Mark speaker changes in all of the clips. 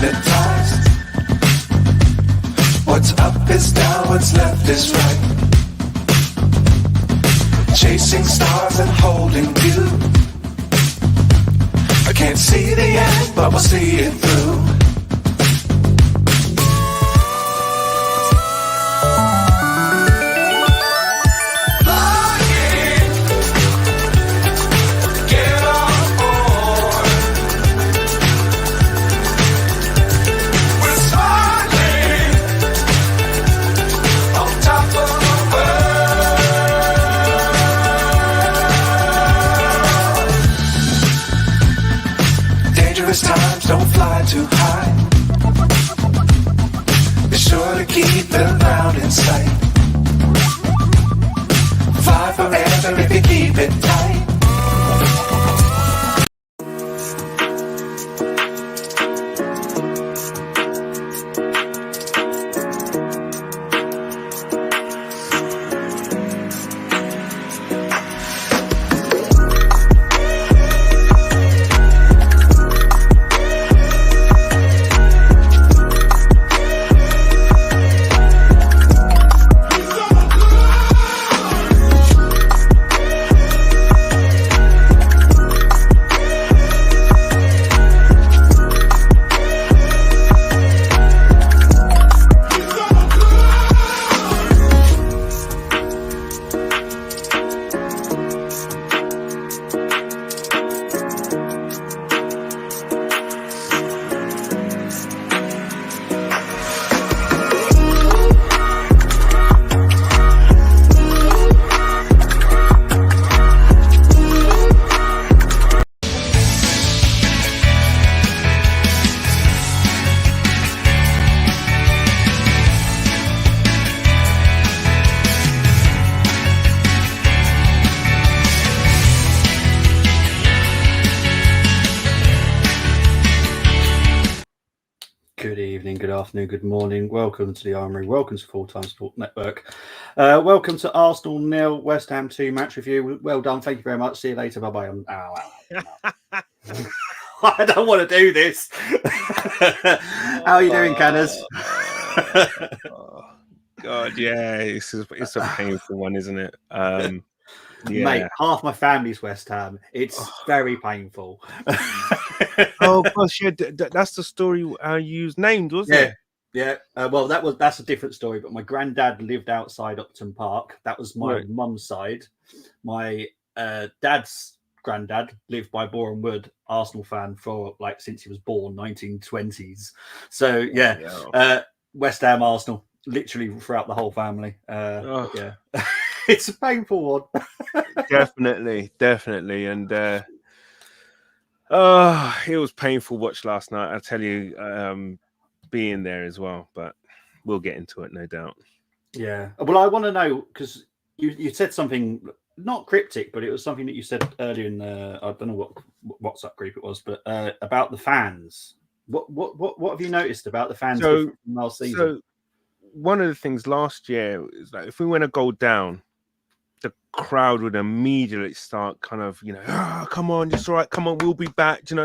Speaker 1: hypnotized. What's up is down, what's left is right. Chasing stars and holding you. I can't see the end, but we'll see it through. Times don't fly too high. Be sure to keep the ground in sight. Fly forever if you keep it tight.
Speaker 2: Good evening, good afternoon, good morning. Welcome to the Armoury. Welcome to Full Time Sport Network. Welcome to Arsenal 0, West Ham 2 match review. Well done. Thank you very much. See you later. Bye bye. I don't want to do this. How are you doing, Canners?
Speaker 3: God, yeah, it's a painful one, isn't it? Yeah.
Speaker 2: Mate, half my family's West Ham. It's very painful.
Speaker 3: Oh gosh, yeah, that's the story you named, wasn't it?
Speaker 2: Yeah. Well, that's a different story. But my granddad lived outside Upton Park. That was my mum's side. My dad's granddad lived by Boreham Wood, Arsenal fan for since he was born, 1920s. So yeah, West Ham, Arsenal, literally throughout the whole family. Yeah. It's a painful one.
Speaker 3: definitely, and it was painful watch last night. I tell you, being there as well. But we'll get into it, no doubt.
Speaker 2: Yeah. Well, I want to know because you said something not cryptic, but it was something that you said earlier in I don't know what WhatsApp group it was, but about the fans. What have you noticed about the fans from last season?
Speaker 3: So one of the things last year is if we went a goal down, the crowd would immediately start kind of, come on, it's all right, come on, we'll be back, come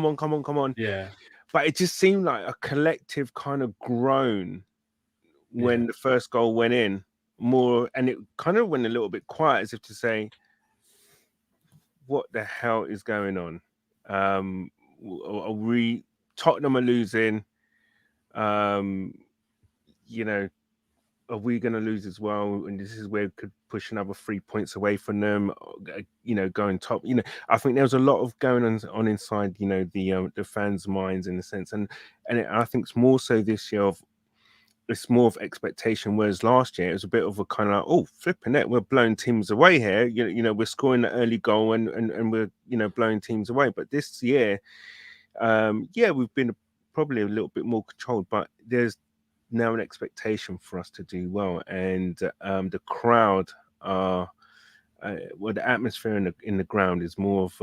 Speaker 3: on.
Speaker 2: Yeah.
Speaker 3: But it just seemed like a collective kind of groan when the first goal went in more, and it kind of went a little bit quiet as if to say, what the hell is going on? Tottenham are losing, are we going to lose as well? And this is where we could push another 3 points away from them, going top. I think there was a lot of going on inside, the fans' minds in a sense. And I think it's more so this year it's more of expectation, whereas last year it was a bit of a kind of flipping it, we're blowing teams away here. We're scoring the early goal and we're blowing teams away. But this year, we've been probably a little bit more controlled, but there's now an expectation for us to do well, and the crowd are the atmosphere in the ground is more of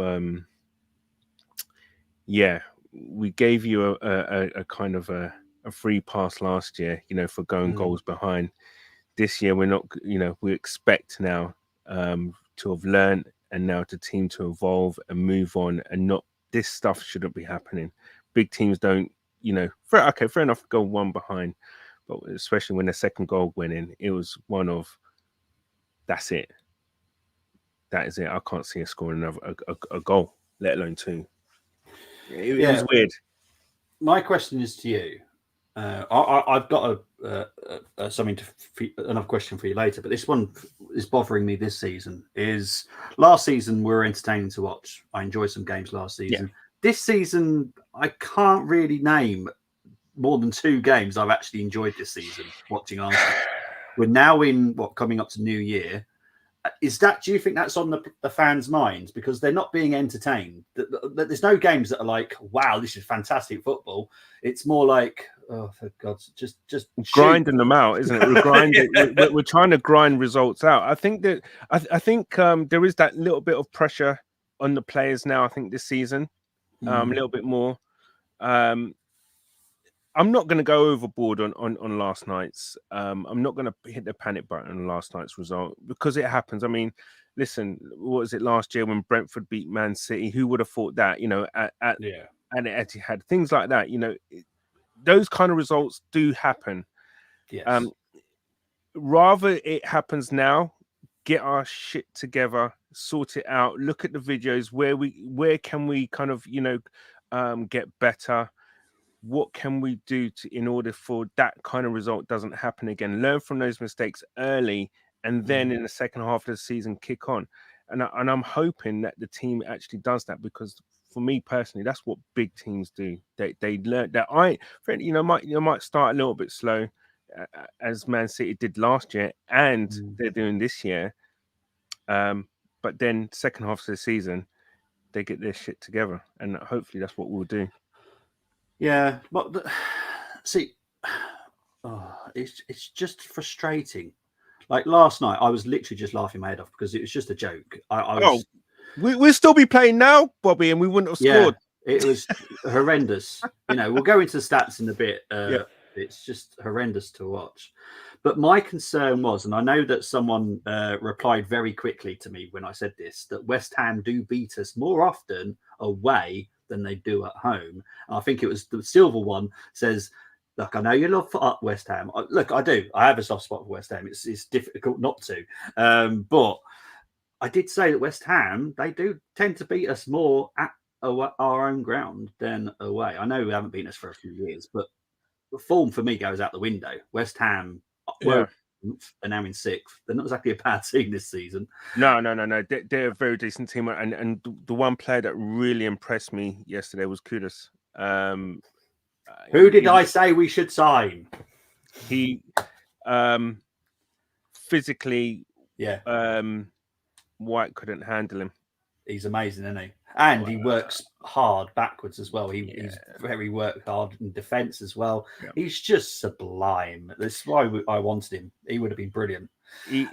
Speaker 3: we gave you a kind of a free pass last year, for going goals behind. This year we're not, we expect now to have learned, and now the team to evolve and move on, and not, this stuff shouldn't be happening. Big teams don't fair enough, go one behind, but especially when the second goal went in, it was one of, that's it. That is it. I can't see us scoring a goal, let alone two. It was weird.
Speaker 2: My question is to you. I've got another question for you later, but this one is bothering me this season. Is last season we were entertaining to watch. I enjoyed some games last season.
Speaker 3: Yeah.
Speaker 2: This season, I can't really name more than 2 games I've actually enjoyed this season watching Arsenal. We're now in coming up to New Year. Do you think that's on the fans' minds because they're not being entertained? There's no games that are like, wow, this is fantastic football. It's more like, oh, for God's just
Speaker 3: grinding them out, isn't it? We're grinding. we're trying to grind results out. I think that I think there is that little bit of pressure on the players now. I think this season, a little bit more. I'm not going to go overboard on last night's. I'm not going to hit the panic button on last night's result because it happens. I mean, listen, what was it last year when Brentford beat Man City? Who would have thought that? At Etihad, things like that. Those kind of results do happen.
Speaker 2: Yes.
Speaker 3: Rather it happens now. Get our shit together, sort it out. Look at the videos. Where can we kind of get better? What can we do in order for that kind of result doesn't happen again? Learn from those mistakes early, and then in the second half of the season, kick on. And I'm hoping that the team actually does that because, for me personally, that's what big teams do. They learn that. Might start a little bit slow, as Man City did last year, and they're doing this year. But then second half of the season, they get their shit together, and hopefully that's what we'll do.
Speaker 2: Yeah, but it's just frustrating. Like last night, I was literally just laughing my head off because it was just a joke.
Speaker 3: We'll still be playing now, Bobby, and we wouldn't have scored.
Speaker 2: It was horrendous. We'll go into the stats in a bit. It's just horrendous to watch. But my concern was, and I know that someone replied very quickly to me when I said this, that West Ham do beat us more often away than they do at home. And I think it was the silver one says, look, I know you love West Ham. Look, I do. I have a soft spot for West Ham. It's difficult not to. But I did say that West Ham, they do tend to beat us more at our own ground than away. I know we haven't beaten us for a few years, but the form for me goes out the window. West Ham were now in 6th. They're not exactly a bad team this season.
Speaker 3: No. They're a very decent team, and the one player that really impressed me yesterday was Kudus.
Speaker 2: Who did I say we should sign?
Speaker 3: He physically, White couldn't handle him.
Speaker 2: He's amazing, isn't he? And he works hard backwards as well. He's very worked hard in defence as well. Yeah. He's just sublime. That's why I wanted him. He would have been brilliant.
Speaker 3: He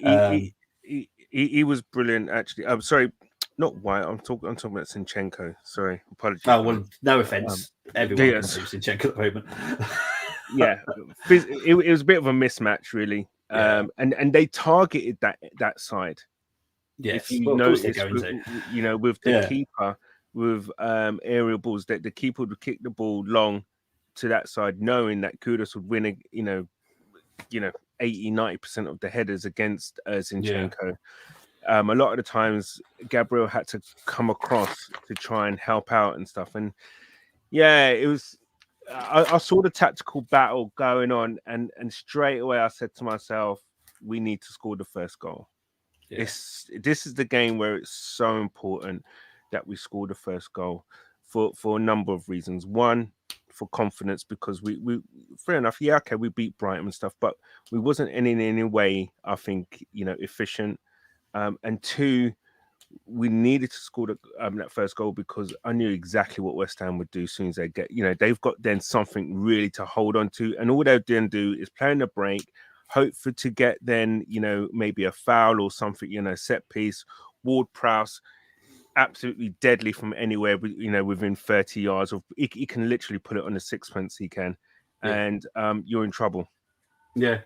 Speaker 3: was brilliant, actually. I'm sorry, not White. I'm talking about Zinchenko. Sorry, apologies.
Speaker 2: Oh well, no offence. Everyone can do Zinchenko at the moment.
Speaker 3: It was a bit of a mismatch, really. And they targeted that side.
Speaker 2: Yes,
Speaker 3: if you notice, with the keeper, with aerial balls, that the keeper would kick the ball long to that side, knowing that Kudus would win 80-90% of the headers against Zinchenko. A lot of the times, Gabriel had to come across to try and help out and stuff. And it was. I saw the tactical battle going on, and straight away I said to myself, "We need to score the first goal." Yeah. This is the game where it's so important that we score the first goal for a number of reasons. One, for confidence, because we fair enough, we beat Brighton and stuff, but we wasn't in any way, I think, efficient. And two, we needed to score that first goal because I knew exactly what West Ham would do as soon as they get, they've got then something really to hold on to, and all they'll then do is play in the break, hope to get then, maybe a foul or something, set piece. Ward-Prowse, absolutely deadly from anywhere, within 30 yards. Of he can literally put it on a sixpence, he can. And you're in trouble.
Speaker 2: Yeah.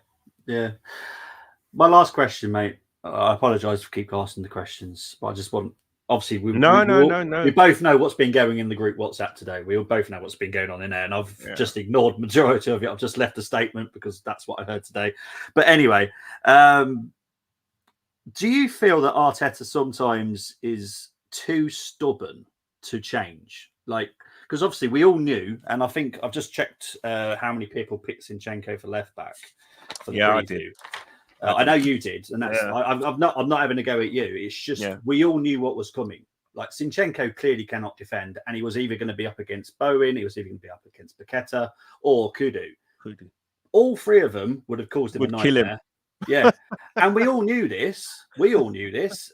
Speaker 2: My last question, mate. I apologise for keep asking the questions, but I just want Obviously, we
Speaker 3: No.
Speaker 2: both know what's been going in the group WhatsApp today. We all both know what's been going on in there, and I've just ignored majority of it. I've just left a statement because that's what I heard today. But anyway, do you feel that Arteta sometimes is too stubborn to change? Like, because obviously we all knew, and I think I've just checked how many people picked Zinchenko for left back for the preview.
Speaker 3: I did.
Speaker 2: I know you did, and that's I'm not having a go at you. It's just we all knew what was coming. Like Zinchenko clearly cannot defend, and he was either going to be up against Bowen, he was either going to be up against Paqueta or Kudu. All three of them would have caused him a nightmare. Kill him. Yeah, and we all knew this.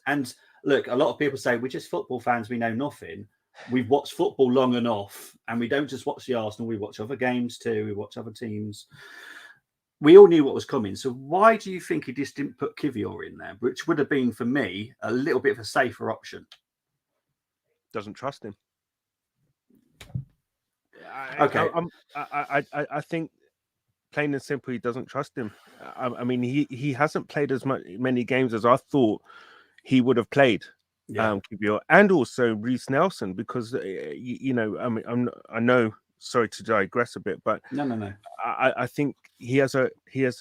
Speaker 2: And look, a lot of people say we're just football fans. We know nothing. We've watched football long enough, and we don't just watch the Arsenal. We watch other games too. We watch other teams. We all knew what was coming. So why do you think he just didn't put Kivior in there, which would have been, for me, a little bit of a safer option?
Speaker 3: Doesn't trust him.
Speaker 2: Okay.
Speaker 3: I think, plain and simple, he doesn't trust him. I mean, he hasn't played as many games as I thought he would have played. Kivior, and also Reece Nelson, because you know, I mean, I know. Sorry to digress a bit, but
Speaker 2: no.
Speaker 3: I think he has a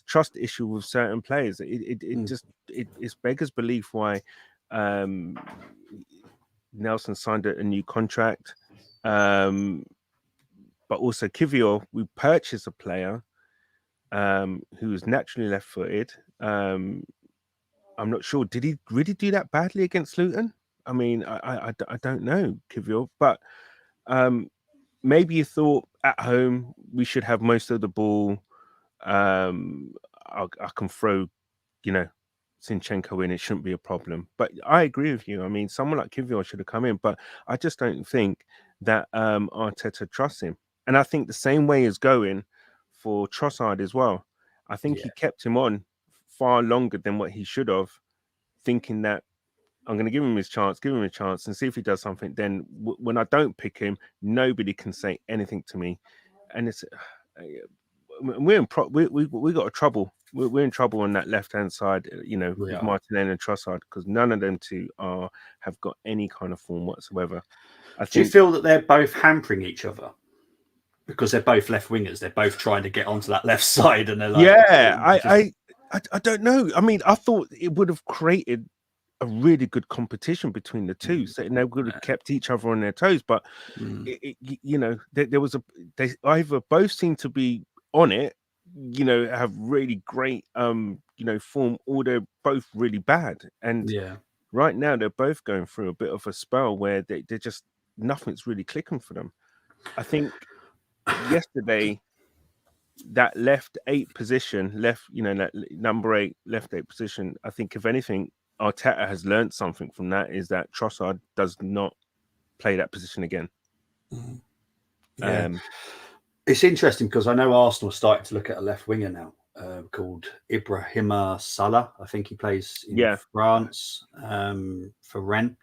Speaker 3: trust issue with certain players. It's beggars belief why Nelson signed a new contract, but also Kivior. We purchased a player who is naturally left-footed. I'm not sure. Did he really do that badly against Luton? I mean, I don't know, Kivior, but maybe you thought at home we should have most of the ball. I can throw, you know, Zinchenko in. It shouldn't be a problem. But I agree with you. I mean, someone like Kivior should have come in, but I just don't think that Arteta trusts him. And I think the same way is going for Trossard as well. I think he kept him on far longer than what he should have, thinking that I'm going to give him a chance and see if he does something. Then when I don't pick him, nobody can say anything to me. And it's we got a trouble. We're in trouble on that left-hand side, you know, with Martinelli and Trossard, because none of them two have got any kind of form whatsoever.
Speaker 2: Do you feel that they're both hampering each other? Because they're both left wingers. They're both trying to get onto that left side, and they're like,
Speaker 3: I don't know. I mean, I thought it would have created a really good competition between the two, so they would have kept each other on their toes. But you know, there was they either both seem to be on it, you know, have really great you know, form, or they're both really bad. And right now they're both going through a bit of a spell where they're just, nothing's really clicking for them. I think yesterday that left 8 position, you know, that number 8 left 8 position, I think if anything, Arteta has learned something from that, is that Trossard does not play that position again.
Speaker 2: It's interesting because I know Arsenal are starting to look at a left winger now called Ibrahima Salah. I think he plays in France for Rennes.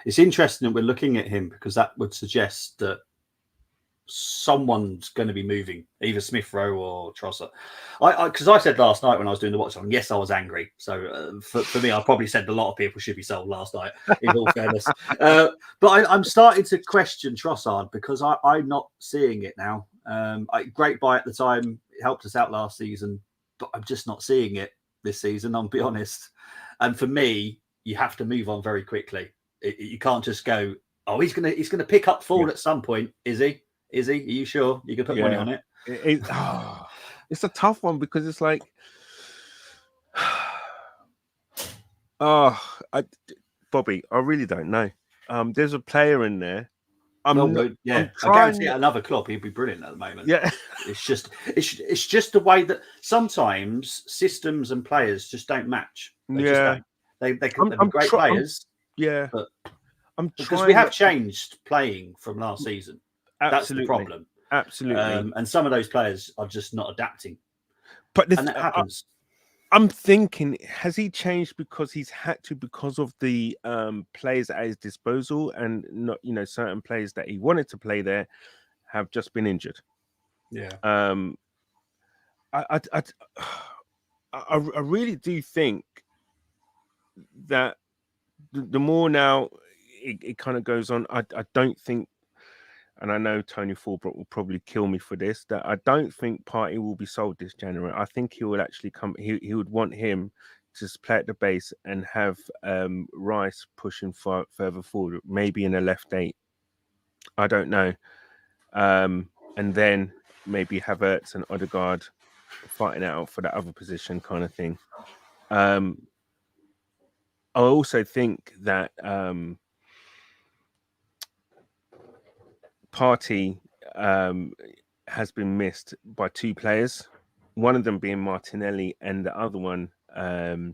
Speaker 2: It's interesting that we're looking at him because that would suggest that someone's going to be moving, either Smith Rowe or Trossard. Because I said last night when I was doing the watch on, yes, I was angry. So for me, I probably said a lot of people should be sold last night, in all fairness. But I'm starting to question Trossard because I'm not seeing it now. Great buy at the time. It helped us out last season, but I'm just not seeing it this season, I'll be honest. And for me, you have to move on very quickly. You can't just go, oh, he's gonna pick up forward at some point, is he? Is he? Are you sure? You can put money on it.
Speaker 3: It's a tough one because it's like, Bobby, I really don't know. There's a player in there.
Speaker 2: I guarantee at another club he'd be brilliant at the moment.
Speaker 3: Yeah,
Speaker 2: it's just the way that sometimes systems and players just don't match. They just don't. They can be great players. But because we have changed playing from last season.
Speaker 3: Absolutely.
Speaker 2: That's the problem.
Speaker 3: Absolutely.
Speaker 2: And some of those players are just not adapting.
Speaker 3: And that happens. I'm thinking, has he changed because he's had to, because of the players at his disposal, and not, you know, certain players that he wanted to play there have just been injured? I really do think that the more now it kind of goes on. I don't think, and I know Tony Fulbrook will probably kill me for this, that I don't think Partey will be sold this January. I think he will actually come. He would want him to just play at the base and have Rice pushing further forward, maybe in a left 8. I don't know. And then maybe Havertz and Odegaard fighting out for that other position kind of thing. I also think that Partey has been missed by 2 players, one of them being Martinelli, and the other one, I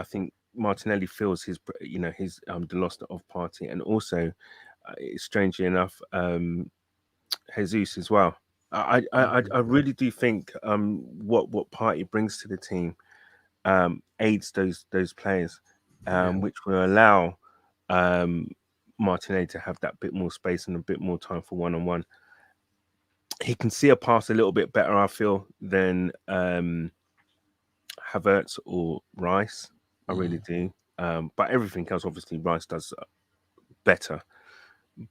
Speaker 3: think Martinelli feels his the loss of Partey, and also, strangely enough, Jesus as well. I really do think what Partey brings to the team aids those players, which will allow Martinelli to have that bit more space and a bit more time for one-on-one. He can see a pass a little bit better, I feel, than Havertz or Rice. I really do. But everything else, obviously, Rice does better.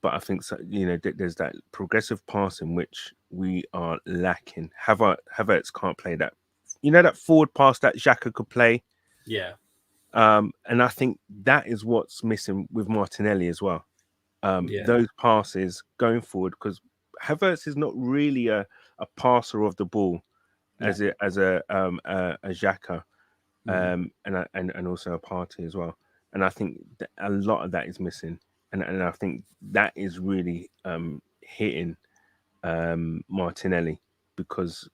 Speaker 3: But I think there's that progressive passing which we are lacking. Havertz can't play that. That forward pass that Xhaka could play.
Speaker 2: Yeah.
Speaker 3: And I think that is what's missing with Martinelli as well. Those passes going forward, because Havertz is not really a passer of the ball as a Xhaka, and also a Partey as well. And I think that a lot of that is missing, and I think that is really hitting Martinelli, because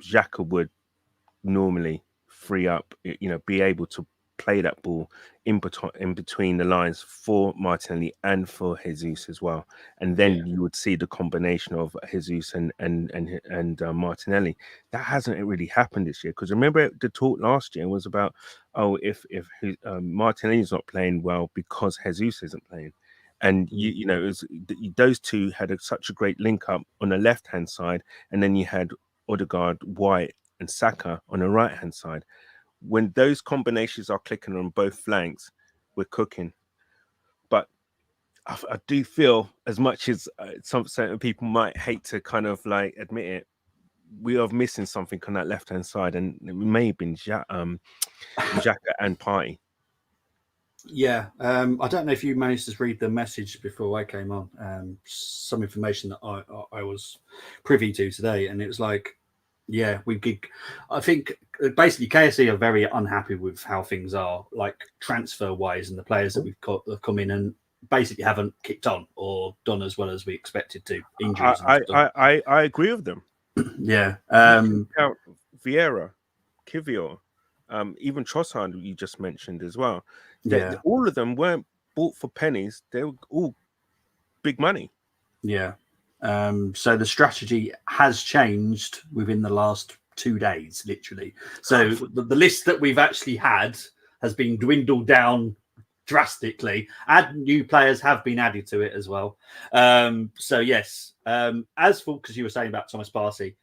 Speaker 3: Xhaka would normally free up, be able to play that ball in between the lines for Martinelli and for Jesus as well, and then you would see the combination of Jesus and Martinelli. That hasn't really happened this year, because remember the talk last year was about, if Martinelli's not playing well because Jesus isn't playing, and it was, those two had such a great link up on the left hand side, and then you had Odegaard, White, and Saka on the right hand side. When those combinations are clicking on both flanks, we're cooking. But I do feel, as much as some certain people might hate to kind of like admit it, we are missing something on that left hand side, and it may have been Xhaka and Partey.
Speaker 2: Yeah, I don't know if you managed to read the message before I came on. Some information that I was privy to today, and it was like, I think basically KSE are very unhappy with how things are, like transfer wise, and the players that we've got that come in and basically haven't kicked on or done as well as we expected to. Injuries.
Speaker 3: I agree with them.
Speaker 2: Yeah.
Speaker 3: Vieira, Kivior, even Trossard you just mentioned as well. All of them weren't bought for pennies. They were all big money.
Speaker 2: Yeah. So the strategy has changed within the last 2 days, literally. So the list that we've actually had has been dwindled down drastically. New players have been added to it as well. So yes, as for, because you were saying about Thomas Partey,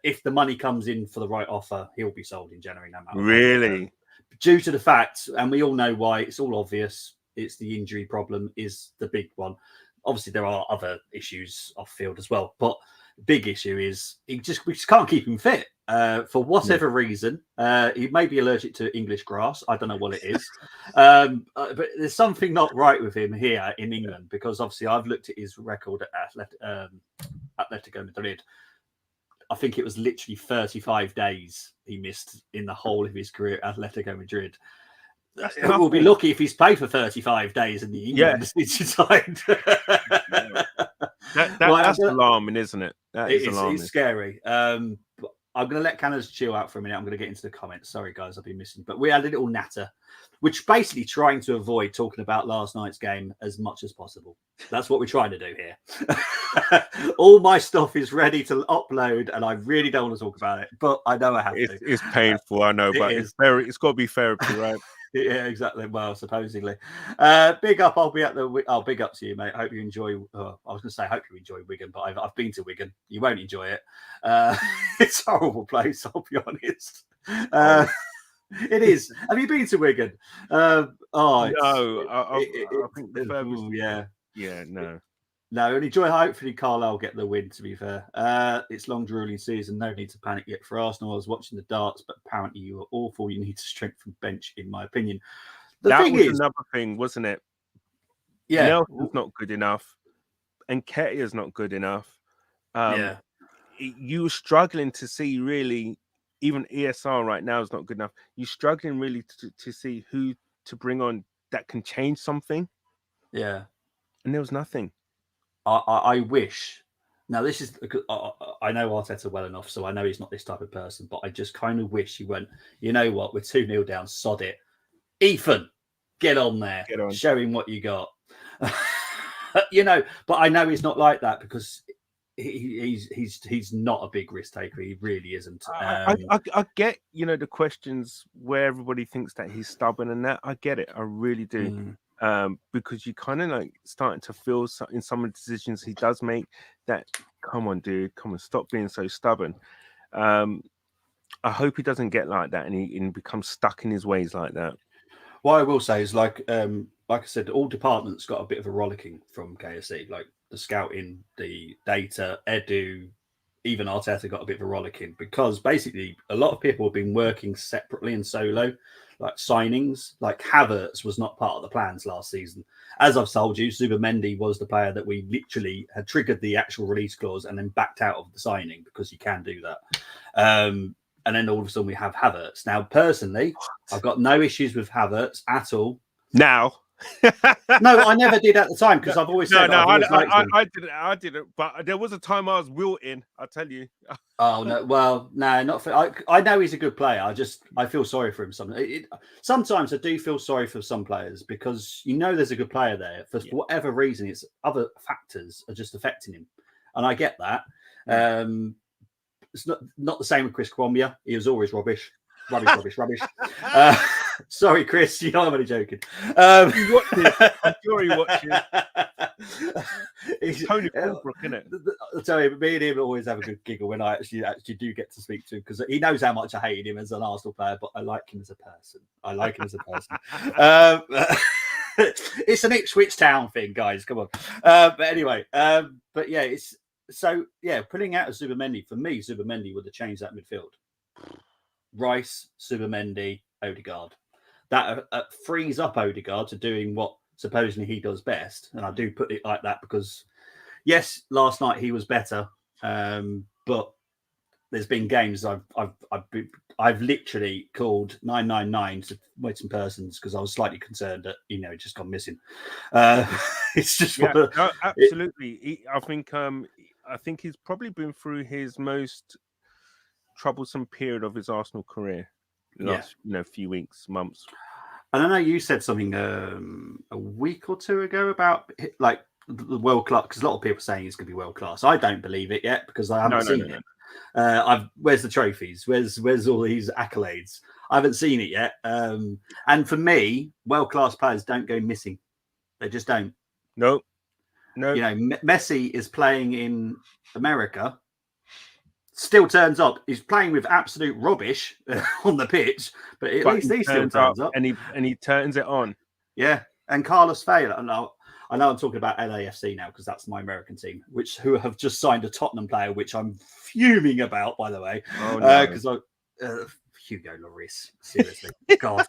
Speaker 2: if the money comes in for the right offer, he'll be sold in January no matter.
Speaker 3: Really?
Speaker 2: Due to the fact, and we all know why, it's all obvious, it's the injury problem is the big one. Obviously, there are other issues off field as well, but the big issue is we just can't keep him fit for whatever reason. He may be allergic to English grass. I don't know what it is, but there's something not right with him here in England, because obviously I've looked at his record at Atletico Madrid. I think it was literally 35 days he missed in the whole of his career at Atletico Madrid. We'll be lucky if he's played for 35 days in the England side.
Speaker 3: That's alarming, isn't it? That is alarming.
Speaker 2: It's scary. But I'm going to let Canners chill out for a minute. I'm going to get into the comments. Sorry, guys, I've been missing. But we had a little natter, which basically trying to avoid talking about last night's game as much as possible. That's what we're trying to do here. All my stuff is ready to upload, and I really don't want to talk about it, but I know I have to.
Speaker 3: It's painful, I know, but it's got to be therapy, right?
Speaker 2: Yeah, exactly. Well, supposedly. Big up. I'll be at the. Oh, big up to you, mate. Hope you enjoy. I was going to say, hope you enjoy Wigan, but I've been to Wigan. You won't enjoy it. It's a horrible place. I'll be honest. It is. Have you been to Wigan?
Speaker 3: No, I think the furthest.
Speaker 2: Yeah,
Speaker 3: no.
Speaker 2: No, only joy. Hopefully, Carlisle get the win. To be fair, it's long drooling season. No need to panic yet for Arsenal. I was watching the darts, but apparently you were awful. You need to strengthen bench, in my opinion.
Speaker 3: That was another thing, wasn't it?
Speaker 2: Yeah,
Speaker 3: Nelson's not good enough, and Nketiah's not good enough. You were struggling to see really. Even ESR right now is not good enough. You're struggling really to see who to bring on that can change something.
Speaker 2: Yeah,
Speaker 3: and there was nothing.
Speaker 2: I wish. Now this is. I know Arteta well enough, so I know he's not this type of person. But I just kind of wish he went. You know what? We're 2-0 down. Sod it, Ethan. Get on there. Show him what you got. But I know he's not like that because he's not a big risk taker. He really isn't.
Speaker 3: I get the questions where everybody thinks that he's stubborn and that. I get it. I really do. Because you kind of like starting to feel in some of the decisions he does make that, come on, dude, stop being so stubborn. I hope he doesn't get like that and he becomes stuck in his ways like that.
Speaker 2: What I will say is, like I said, all departments got a bit of a rollicking from KSC, like the scouting, the data, Edu, even Arteta got a bit of a rollicking because basically a lot of people have been working separately and solo, like signings. Like Havertz was not part of the plans last season. As I've told you, Zubimendi was the player that we literally had triggered the actual release clause and then backed out of the signing because you can do that. And then all of a sudden we have Havertz. Now, personally, I've got no issues with Havertz at all.
Speaker 3: Now.
Speaker 2: No, I never did at the time because I've always said
Speaker 3: I didn't. But there was a time I was wilting. I tell you.
Speaker 2: Oh no! Well, no, not for. I know he's a good player. I feel sorry for him. Sometimes I do feel sorry for some players because there's a good player there. For whatever reason, it's other factors are just affecting him, and I get that. It's not the same with Chris Kwambia. He was always rubbish. Sorry, Chris. I'm only joking.
Speaker 3: You watch it. I'm sure he watches. It's Tony Colebrook, isn't it?
Speaker 2: I'll tell you, me and him always have a good giggle when I actually do get to speak to him because he knows how much I hated him as an Arsenal player, but I like him as a person. It's an Ipswich Town thing, guys. Come on. But anyway, but yeah, it's so yeah. Putting out a Zubimendi for me, Zubimendi would have changed that midfield. Rice, Zubimendi, Odegaard. That frees up Odegaard to doing what supposedly he does best, and I do put it like that because, yes, last night he was better, but there's been games I've literally called 999 to waiting persons because I was slightly concerned that it just gone missing. It's just
Speaker 3: absolutely. I think he's probably been through his most troublesome period of his Arsenal career. Last few weeks, months.
Speaker 2: And I know you said something a week or two ago about like the world class, because a lot of people are saying he's going to be world class. I don't believe it yet because I haven't seen it. Where's the trophies? Where's all these accolades? I haven't seen it yet. And for me, world class players don't go missing. They just don't.
Speaker 3: No.
Speaker 2: Messi is playing in America. Still turns up. He's playing with absolute rubbish on the pitch, but at least he still turns up.
Speaker 3: And he turns it on.
Speaker 2: Yeah. And Carlos Vela, I know I'm talking about LAFC now because that's my American team, who have just signed a Tottenham player, which I'm fuming about, by the way.
Speaker 3: Oh, no.
Speaker 2: Because Hugo Lloris, seriously. God.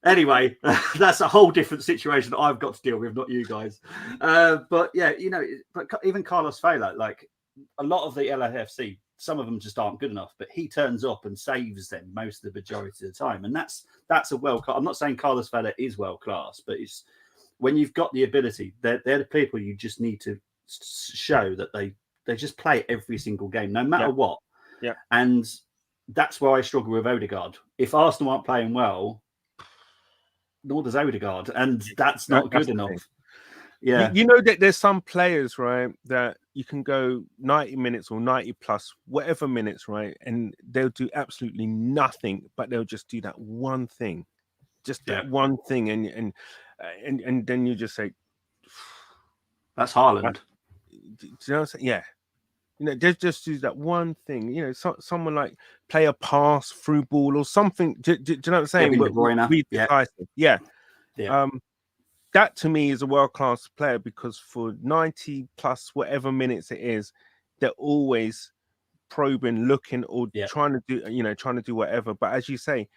Speaker 2: Anyway, that's a whole different situation that I've got to deal with, not you guys. But yeah, but even Carlos Vela, like a lot of the LAFC, some of them just aren't good enough, but he turns up and saves them most of the majority of the time. And that's a world class. I'm not saying Carlos Vela is world class, but it's when you've got the ability, they're the people you just need to show that they just play every single game, no matter what.
Speaker 3: Yeah.
Speaker 2: And that's where I struggle with Odegaard. If Arsenal aren't playing well, nor does Odegaard, and that's not good enough. Yeah.
Speaker 3: That there's some players, right, that you can go 90 minutes or 90 plus, whatever minutes, right, and they'll do absolutely nothing, but they'll just do that one thing, that one thing, and then you just say,
Speaker 2: "That's Haaland."
Speaker 3: Do you know what I'm saying? Yeah. You know, just do that one thing. You know, someone like play a pass through ball or something. Do you know what I'm saying?
Speaker 2: Kevin De Bruyne,
Speaker 3: Be
Speaker 2: yeah.
Speaker 3: decisive. Yeah.
Speaker 2: Yeah.
Speaker 3: That to me is a world-class player because for 90 plus whatever minutes it is, they're always probing, looking, or trying to do whatever. But as you say,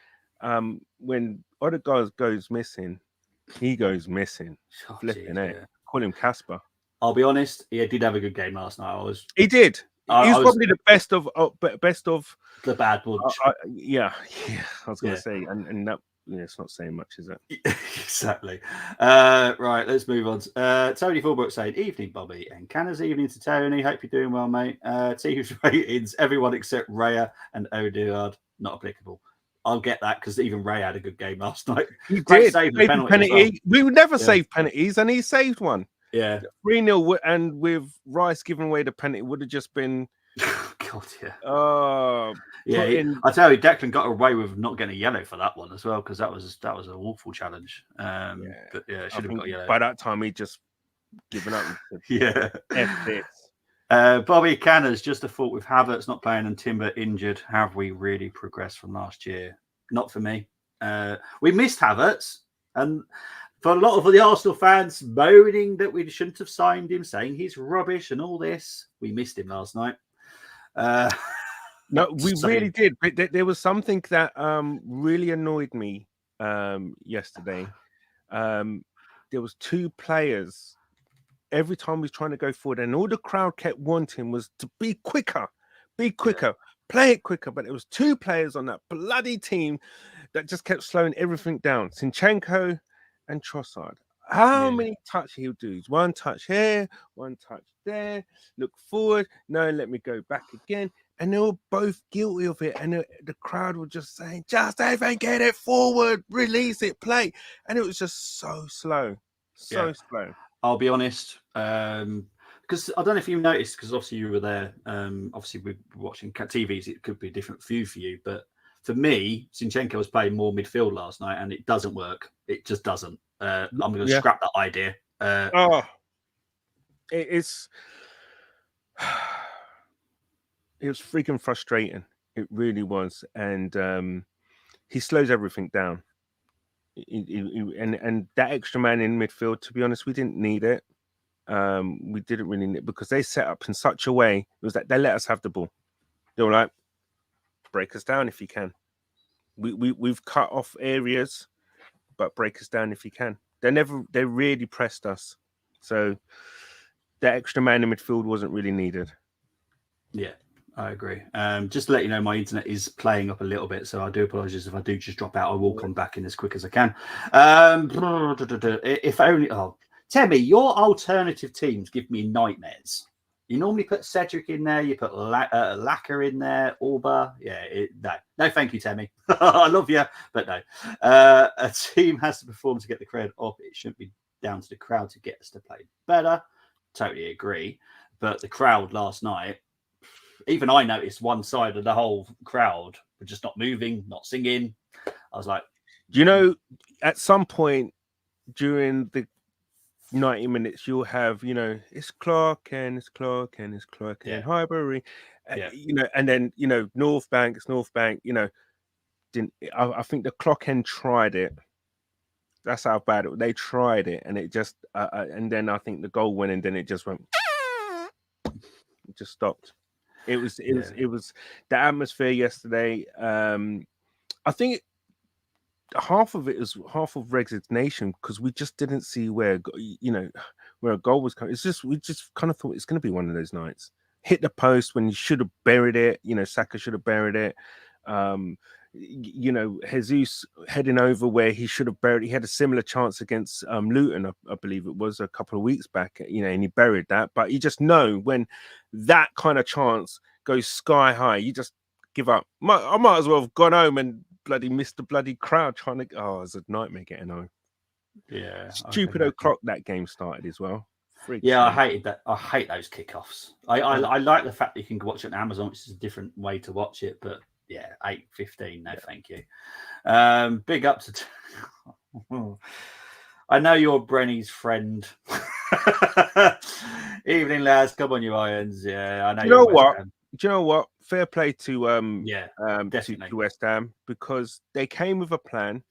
Speaker 3: when Odegaard goes missing, he goes missing.
Speaker 2: Oh,
Speaker 3: Flipping
Speaker 2: geez,
Speaker 3: it.
Speaker 2: yeah.
Speaker 3: Call him Casper.
Speaker 2: I'll be honest, he did have a good game last night.
Speaker 3: He did.
Speaker 2: I
Speaker 3: was
Speaker 2: was
Speaker 3: probably the best of
Speaker 2: the bad bunch.
Speaker 3: Yeah. I was going to say, and that it's not saying much, is it?
Speaker 2: Exactly. Right, let's move on. Tony Fulbrook saying, "Evening, Bobby and Canners. Evening to Tony. Hope you're doing well, mate. Team's ratings, everyone except Raya and Odegaard not applicable. I'll get that because even Ray had a good game last night.
Speaker 3: He
Speaker 2: Great
Speaker 3: did.
Speaker 2: save the penalty.
Speaker 3: Well. We would never save penalties, and he saved one.
Speaker 2: Yeah,
Speaker 3: 3-0, and with Rice giving away the penalty, would have just been.
Speaker 2: God, yeah.
Speaker 3: I
Speaker 2: tell you, Declan got away with not getting a yellow for that one as well because that was an awful challenge. But yeah, should have got a yellow.
Speaker 3: By that time, he just given up.
Speaker 2: Yeah.
Speaker 3: F this.
Speaker 2: Bobby Canners, just a thought with Havertz not playing and Timber injured. Have we really progressed from last year? Not for me. We missed Havertz, and for a lot of the Arsenal fans moaning that we shouldn't have signed him, saying he's rubbish and all this, we missed him last night.
Speaker 3: No, we really did. But there was something that really annoyed me yesterday. There was two players. Every time he was trying to go forward, and all the crowd kept wanting was to be quicker, play it quicker. But there was two players on that bloody team that just kept slowing everything down. Zinchenko and Trossard. How many touch he'll do? One touch here, one touch there. Look forward. No, let me go back again. And they were both guilty of it. And the crowd were just saying, just even get it forward, release it, play. And it was just so slow. So slow.
Speaker 2: I'll be honest, because I don't know if you noticed, because obviously you were there. Obviously, we're watching TVs. It could be a different view for you, but for me, Zinchenko was playing more midfield last night, and it doesn't work. It just doesn't. I'm going to scrap that idea.
Speaker 3: It was freaking frustrating. It really was, and he slows everything down. And that extra man in midfield, to be honest, we didn't need it. We didn't really need it because they set up in such a way. It was that they let us have the ball. They were like, break us down if you can. We've cut off areas, but break us down if you can. They really pressed us. So that extra man in midfield wasn't really needed. Yeah.
Speaker 2: I agree. Just to let you know, my internet is playing up a little bit, so I do apologize if I do just drop out. I will come back in as quick as I can. If only, Temmie, your alternative teams give me nightmares. You normally put Cedric in there, you put Lacquer in there, Orba. Yeah, no, thank you, Temmie. I love you, but no. A team has to perform to get the credit up. It shouldn't be down to the crowd to get us to play better. Totally agree. But the crowd last night, even I noticed one side of the whole crowd were just not moving, not singing. I was like,
Speaker 3: at some point during the 90 minutes, you'll have, it's Clark and it's Clark and it's Clark and Highbury, and then, North Bank, it's North Bank, I think the clock end tried it. That's how bad they tried it. And it just, and then I think the goal went and then it just went, it just stopped. It was the atmosphere yesterday. I think half of it is half of resignation because we just didn't see where a goal was coming. We just kind of thought it's going to be one of those nights. Hit the post when you should have buried it. Saka should have buried it. Jesus heading over where he should have buried. He had a similar chance against Luton, I believe it was a couple of weeks back. And he buried that. But you just know when that kind of chance goes sky high, you just give up. I might as well have gone home and bloody missed the bloody crowd trying to. Oh, it's a nightmare getting home.
Speaker 2: Yeah,
Speaker 3: stupid o'clock that game started as I
Speaker 2: hated that. I hate those kickoffs. I like the fact that you can watch it on Amazon, which is a different way to watch it, but. Yeah, 8:15. No, thank you. Big up to. I know you're Brenny's friend. Evening, lads. Come on, you irons. Yeah, I know
Speaker 3: Do you
Speaker 2: you're
Speaker 3: know
Speaker 2: West
Speaker 3: what?
Speaker 2: Ham.
Speaker 3: Do you know what? Fair play to
Speaker 2: Yeah,
Speaker 3: to
Speaker 2: definitely.
Speaker 3: West Ham, because they came with a plan.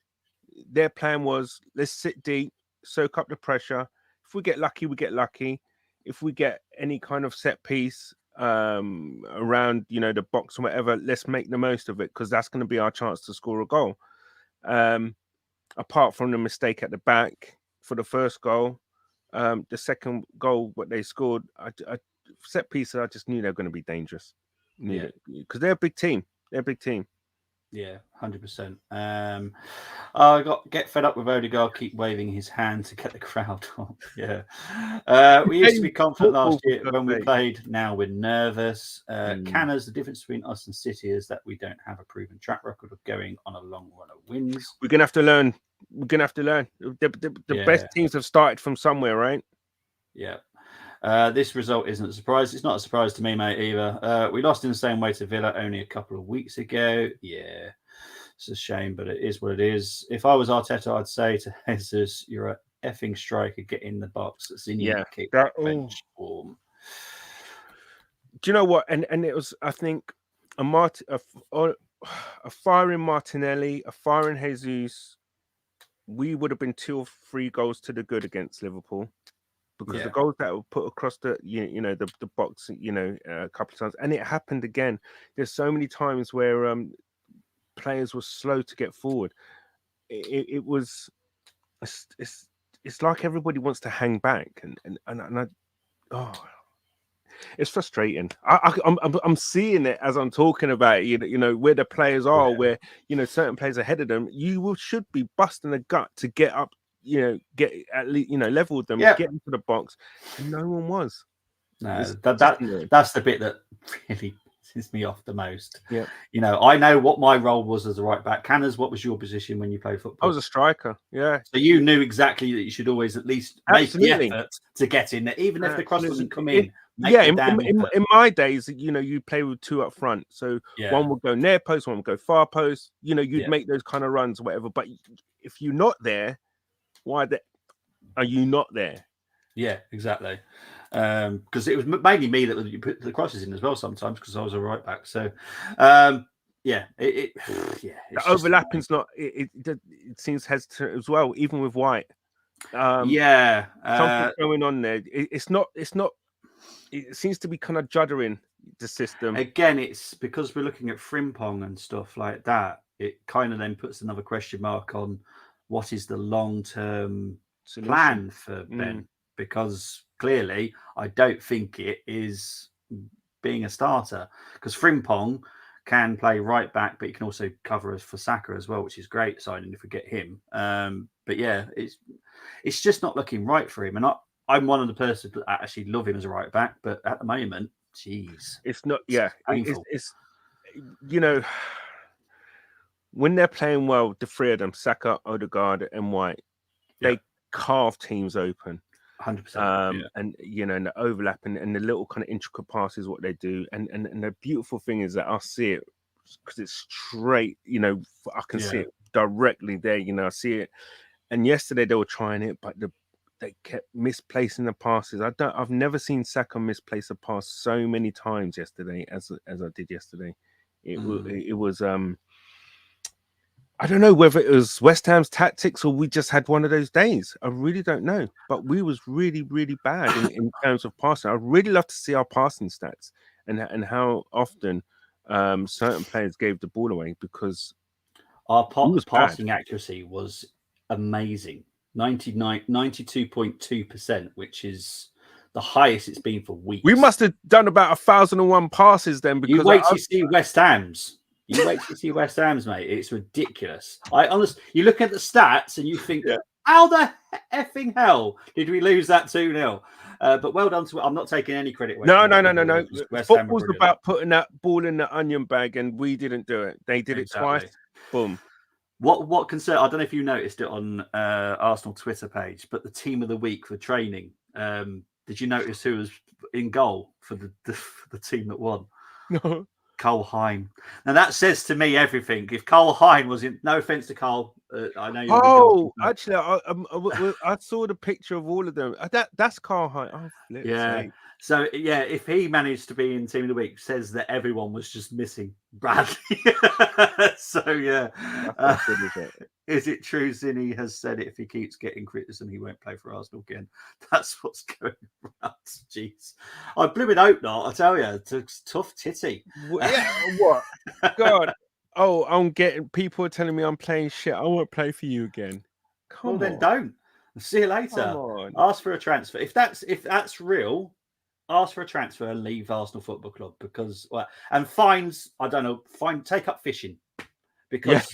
Speaker 3: Their plan was, let's sit deep, soak up the pressure. If we get lucky, we get lucky. If we get any kind of set piece around, the box or whatever, let's make the most of it, because that's going to be our chance to score a goal. Apart from the mistake at the back for the first goal, the second goal, what they scored, I set pieces, I just knew they were going to be dangerous.
Speaker 2: Yeah,
Speaker 3: Because they're a big team. They're a big team.
Speaker 2: yeah, 100%. I get fed up with Odegaard keep waving his hand to get the crowd on. Yeah, we used to be confident last year when we played. Now we're nervous. Canners, the difference between us and City is that we don't have a proven track record of going on a long run of wins.
Speaker 3: We're gonna have to learn. The best teams have started from somewhere, right?
Speaker 2: Yeah. This result isn't a surprise. It's not a surprise to me, mate, either. We lost in the same way to Villa only a couple of weeks ago. Yeah, it's a shame, but it is what it is. If I was Arteta, I'd say to Jesus, you're a effing striker. Get in the box. Zinni kick bench form.
Speaker 3: Do you know what? And it was, I think, a firing Martinelli, a firing Jesus. We would have been 2 or 3 goals to the good against Liverpool. Because the goals that were put across the the box, a couple of times, and it happened again. There's so many times where players were slow to get forward. It was, it's like everybody wants to hang back, and it's frustrating. I'm seeing it as I'm talking about it, where the players are, where certain players ahead of them. Should be busting a gut to get up. Get at least level with them, get into the box, and no one was.
Speaker 2: No, that's the bit that really pisses me off the most.
Speaker 3: Yeah,
Speaker 2: I know what my role was as a right back. Canners, what was your position when you played football?
Speaker 3: I was a striker. Yeah,
Speaker 2: so you knew exactly that you should always at least make the effort to get in there, even if the cross doesn't come in.
Speaker 3: In my days, you play with 2 up front, so one would go near post, one would go far post. You'd make those kind of runs, or whatever. But if you're not there, why are you not there?
Speaker 2: Yeah, exactly. Because it was mainly me that you put the crosses in as well sometimes, because I was a right back. So, the
Speaker 3: overlapping's not. It seems hesitant as well, even with White. Something's going on there. It's not. It seems to be kind of juddering the system.
Speaker 2: Again, it's because we're looking at Frimpong and stuff like that. It kind of then puts another question mark on what is the long-term plan for Ben, because clearly I don't think it is being a starter, because Frimpong can play right back, but he can also cover us for Saka as well, which is great signing if we get him. But yeah, it's just not looking right for him, and I'm one of the persons that actually love him as a right back, but at the moment, jeez,
Speaker 3: it's not. Yeah, it's when they're playing well, the 3 of them, Saka, Odegaard, and White, they carve teams open.
Speaker 2: 100%.
Speaker 3: And and the overlap and the little kind of intricate passes, what they do, and the beautiful thing is that I see it because it's straight. I can see it directly there. I see it. And yesterday they were trying it, but they kept misplacing the passes. I've never seen Saka misplace a pass so many times yesterday as I did yesterday. It was I don't know whether it was West Ham's tactics or we just had one of those days. I really don't know. But we was really, really bad in terms of passing. I'd really love to see our passing stats and how often certain players gave the ball away, because
Speaker 2: our passing accuracy was amazing. 92.2%, which is the highest it's been for weeks.
Speaker 3: We must have done about 1,001 passes then. Because
Speaker 2: you wait till you see West Ham's. You wait to see West Ham's, mate. It's ridiculous. You look at the stats and you think, how the effing hell did we lose that 2-0? But well done to. I'm not taking any credit.
Speaker 3: No. Football's about putting that ball in the onion bag, and we didn't do it. They did it twice. Boom.
Speaker 2: What concern? I don't know if you noticed it on Arsenal Twitter page, but the team of the week for training. Did you notice who was in goal for the team that won?
Speaker 3: No.
Speaker 2: Cole Hine. Now that says to me everything. If Cole Hine was in, no offense to Cole, I know you're.
Speaker 3: Oh, actually, I saw the picture of all of them. That's Carl Hine. Oh, flip sake.
Speaker 2: So yeah, if he managed to be in Team of the Week, says that everyone was just missing Bradley. So yeah, is it true Zinni has said if he keeps getting criticism, he won't play for Arsenal again? That's what's going around. Jeez, I blooming hope not. I tell you, it's a tough titty.
Speaker 3: Yeah, what? God. Oh, I'm getting people are telling me I'm playing shit. I won't play for you again. Come on.
Speaker 2: Then don't. See you later.
Speaker 3: Come on.
Speaker 2: Ask for a transfer. If that's real, ask for a transfer and leave Arsenal Football Club because and fines. I don't know. Take up fishing because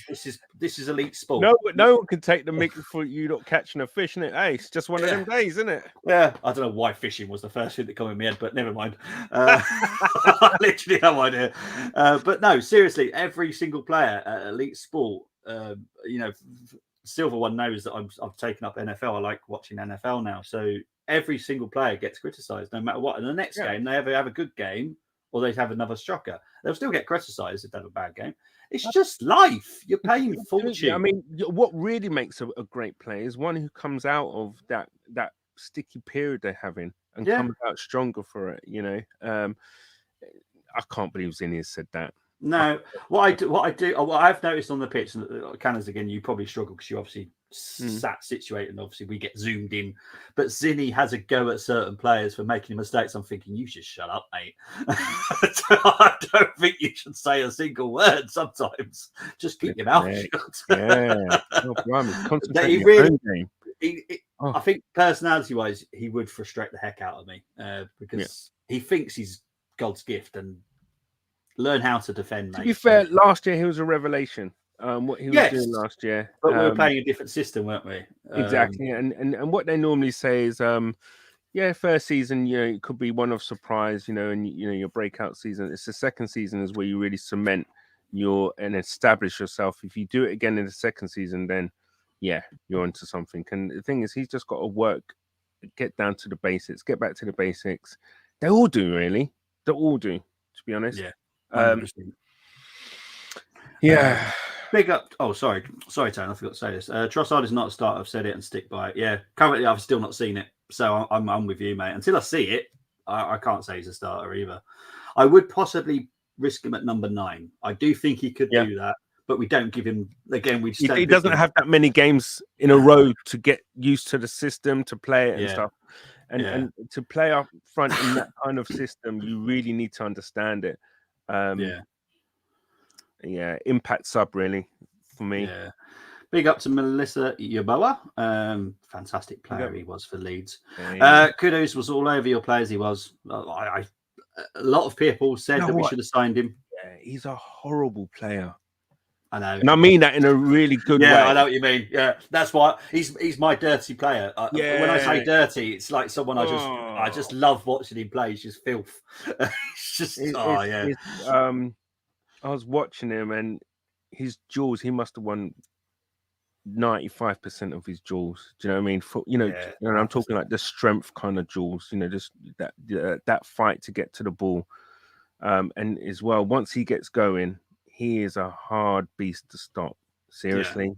Speaker 2: this is elite sport.
Speaker 3: No one can take the mick for you not catching a fish, isn't it? Hey, it's just one of them days, isn't it?
Speaker 2: Yeah, I don't know why fishing was the first thing that came in my head, but never mind. I literally have no idea. But no, seriously, every single player at elite sport, Silver One knows that I've taken up NFL. I like watching NFL now, so every single player gets criticised no matter what. And the next game, they ever have a good game or they have another shocker, they'll still get criticised if they have a bad game. It's just life. You're paying fortune.
Speaker 3: I mean, what really makes a great player is one who comes out of that sticky period they're having and comes out stronger for it. I can't believe Zinni has said that.
Speaker 2: No, what I've noticed on the pitch, Canners again, you probably struggle because you obviously sat situated and obviously we get zoomed in. But Zinni has a go at certain players for making mistakes. I'm thinking, you should shut up, mate. I don't think you should say a single word sometimes. Just keep your mouth shut.
Speaker 3: Yeah. Concentrate on your own game.
Speaker 2: I think personality-wise, he would frustrate the heck out of me because he thinks he's God's gift and learn how to defend, mate.
Speaker 3: To be fair, last year he was a revelation. What he was doing last year,
Speaker 2: but we were playing a different system, weren't we?
Speaker 3: Exactly, and what they normally say is, first season, it could be one of surprise, and your breakout season. It's the second season is where you really cement and establish yourself. If you do it again in the second season, then you're onto something. And the thing is, he's just got to get down to the basics, get back to the basics. They all do, really. They all do, to be honest.
Speaker 2: Yeah. Big up. Oh, sorry, Tony. I forgot to say this. Trossard is not a starter. I've said it and stick by it. Yeah. Currently, I've still not seen it, so I'm with you, mate. Until I see it, I can't say he's a starter either. I would possibly risk him at number 9. I do think he could do that, but we don't give him again.
Speaker 3: He doesn't have that many games in a row to get used to the system to play it and stuff. And to play up front in that kind of system, you really need to understand it. Impact sub really for me.
Speaker 2: Big up to Melissa Yaboa. Fantastic player he was for Leeds. Kudos was all over your players. He was. A lot of people said that we should have signed him.
Speaker 3: Yeah, he's a horrible player.
Speaker 2: I know,
Speaker 3: and I mean that in a really good way.
Speaker 2: Yeah, I know what you mean. Yeah, that's why he's my dirty player. When I say dirty, it's like someone I just love watching him play. He's just filth.
Speaker 3: I was watching him and his jaws. He must have won 95% of his jaws. Do you know what I mean? And I'm talking like the strength kind of jaws. Just that fight to get to the ball, and as well once he gets going. He is a hard beast to stop. Seriously,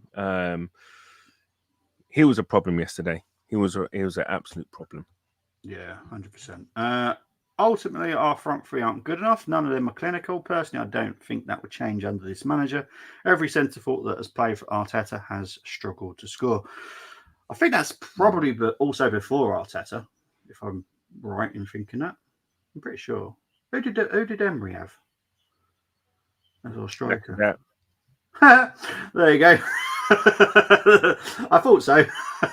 Speaker 3: he was a problem yesterday. He was an absolute problem.
Speaker 2: Yeah, 100%. Ultimately, our front three aren't good enough. None of them are clinical. Personally, I don't think that would change under this manager. Every centre forward that has played for Arteta has struggled to score. I think that's probably also before Arteta, if I'm right in thinking that. I'm pretty sure. Who did Emery have? As our striker. There you go. I thought so.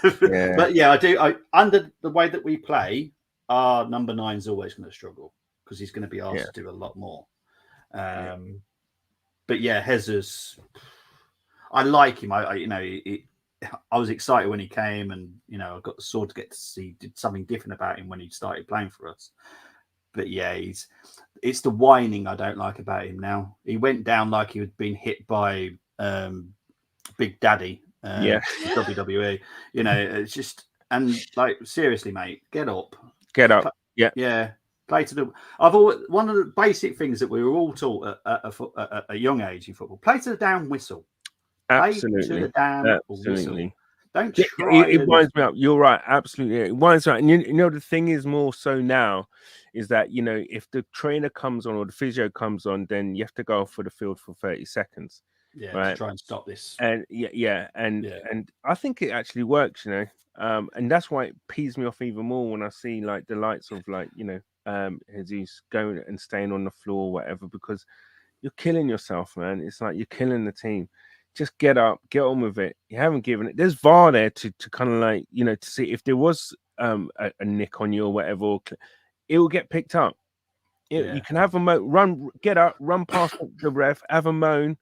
Speaker 2: But yeah, I do. Under the way that we play, our number 9 is always going to struggle because he's going to be asked to do a lot more. But yeah, Jesus, I like him. I was excited when he came, and I got the sword to get to see did something different about him when he started playing for us. But yeah, it's the whining I don't like about him now. He went down like he had been hit by Big Daddy, WWE. It's just, and like seriously, mate, get up.
Speaker 3: Yeah.
Speaker 2: Play to the. I've always, one of the basic things that we were all taught at a young age in football: play to the damn whistle. Play to
Speaker 3: Absolutely.
Speaker 2: the damn whistle.
Speaker 3: Absolutely.
Speaker 2: Don't
Speaker 3: Yeah,
Speaker 2: try.
Speaker 3: it winds me up. You're right. Absolutely. It winds me up. And you know, the thing is more so now is that, you know, if the trainer comes on or the physio comes on, then you have to go off for the field for 30 seconds.
Speaker 2: Yeah,
Speaker 3: right.
Speaker 2: to try and stop this.
Speaker 3: And and I think it actually works, you know. And that's why it pees me off even more when I see like the likes of like, you know, Jesus going and staying on the floor or whatever, because you're killing yourself, man. It's like you're killing the team. Just get up, get on with it. You haven't given it. There's VAR there to kind of like, you know, to see if there was a nick on you or whatever, it will get picked up. You can have a run, get up, run past the ref, have a moan,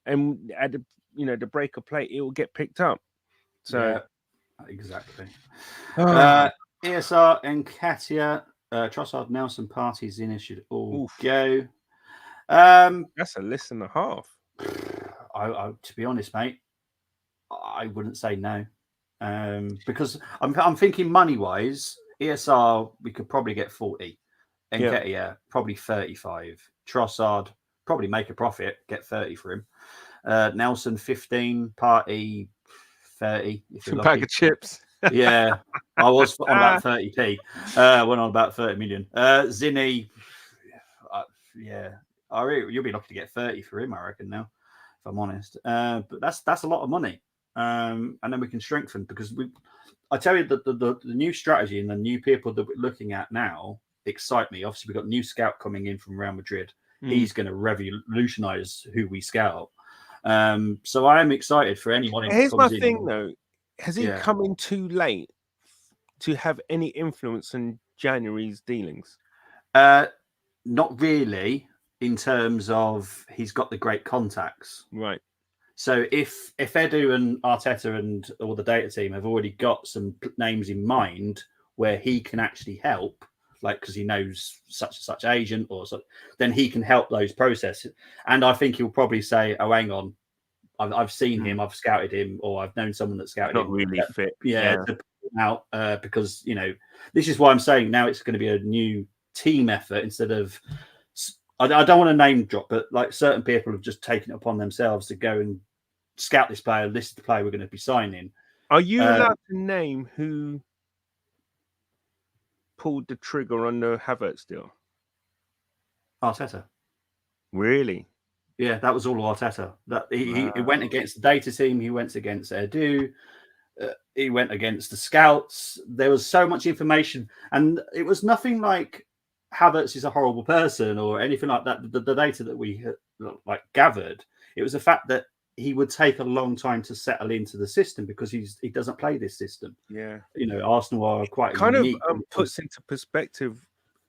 Speaker 3: and at the, you know, the break of play, it will get picked up. So
Speaker 2: exactly. ESR and Katia, Trossard, Nelson, Parties in should all go.
Speaker 3: That's a list and a half.
Speaker 2: I to be honest, mate, I wouldn't say no, because I'm thinking money wise, ESR we could probably get 40, and probably 35. Trossard probably make a profit, get 30 for him. Nelson 15, Party 30. If you're
Speaker 3: bag of chips.
Speaker 2: Yeah, I was on about 30p. Went on about 30 million. Zinni, you'll be lucky to get 30 for him, I reckon now, if I'm honest. But that's a lot of money. And then we can strengthen, because I tell you that the new strategy and the new people that we're looking at now excite me. Obviously, we've got a new scout coming in from Real Madrid. He's going to revolutionize who we scout. So I am excited for anyone.
Speaker 3: Here's my thing, though. Has he come in too late to have any influence in January's dealings?
Speaker 2: Not really, in terms of he's got the great contacts.
Speaker 3: Right.
Speaker 2: So if Edu and Arteta and all the data team have already got some names in mind where he can actually help, like because he knows such and such agent or so, then he can help those processes. And I think he'll probably say, "Oh, hang on, I've seen him, I've scouted him, or I've known someone that scouted him."
Speaker 3: Not really fit.
Speaker 2: To put him out, because you know, this is why I'm saying now it's going to be a new team effort instead of. I don't want to name drop, but like certain people have just taken it upon themselves to go and scout this player, list the player we're going to be signing.
Speaker 3: Are you allowed to name who pulled the trigger on the Havertz deal?
Speaker 2: Arteta.
Speaker 3: Really?
Speaker 2: Yeah, that was all Arteta. That he went against the data team. He went against Edu. He went against the scouts. There was so much information, and it was nothing like Havertz is a horrible person or anything like that. The data that we like gathered, it was the fact that he would take a long time to settle into the system because he doesn't play this system.
Speaker 3: Yeah,
Speaker 2: you know, Arsenal are quite
Speaker 3: kind
Speaker 2: unique.
Speaker 3: of puts into perspective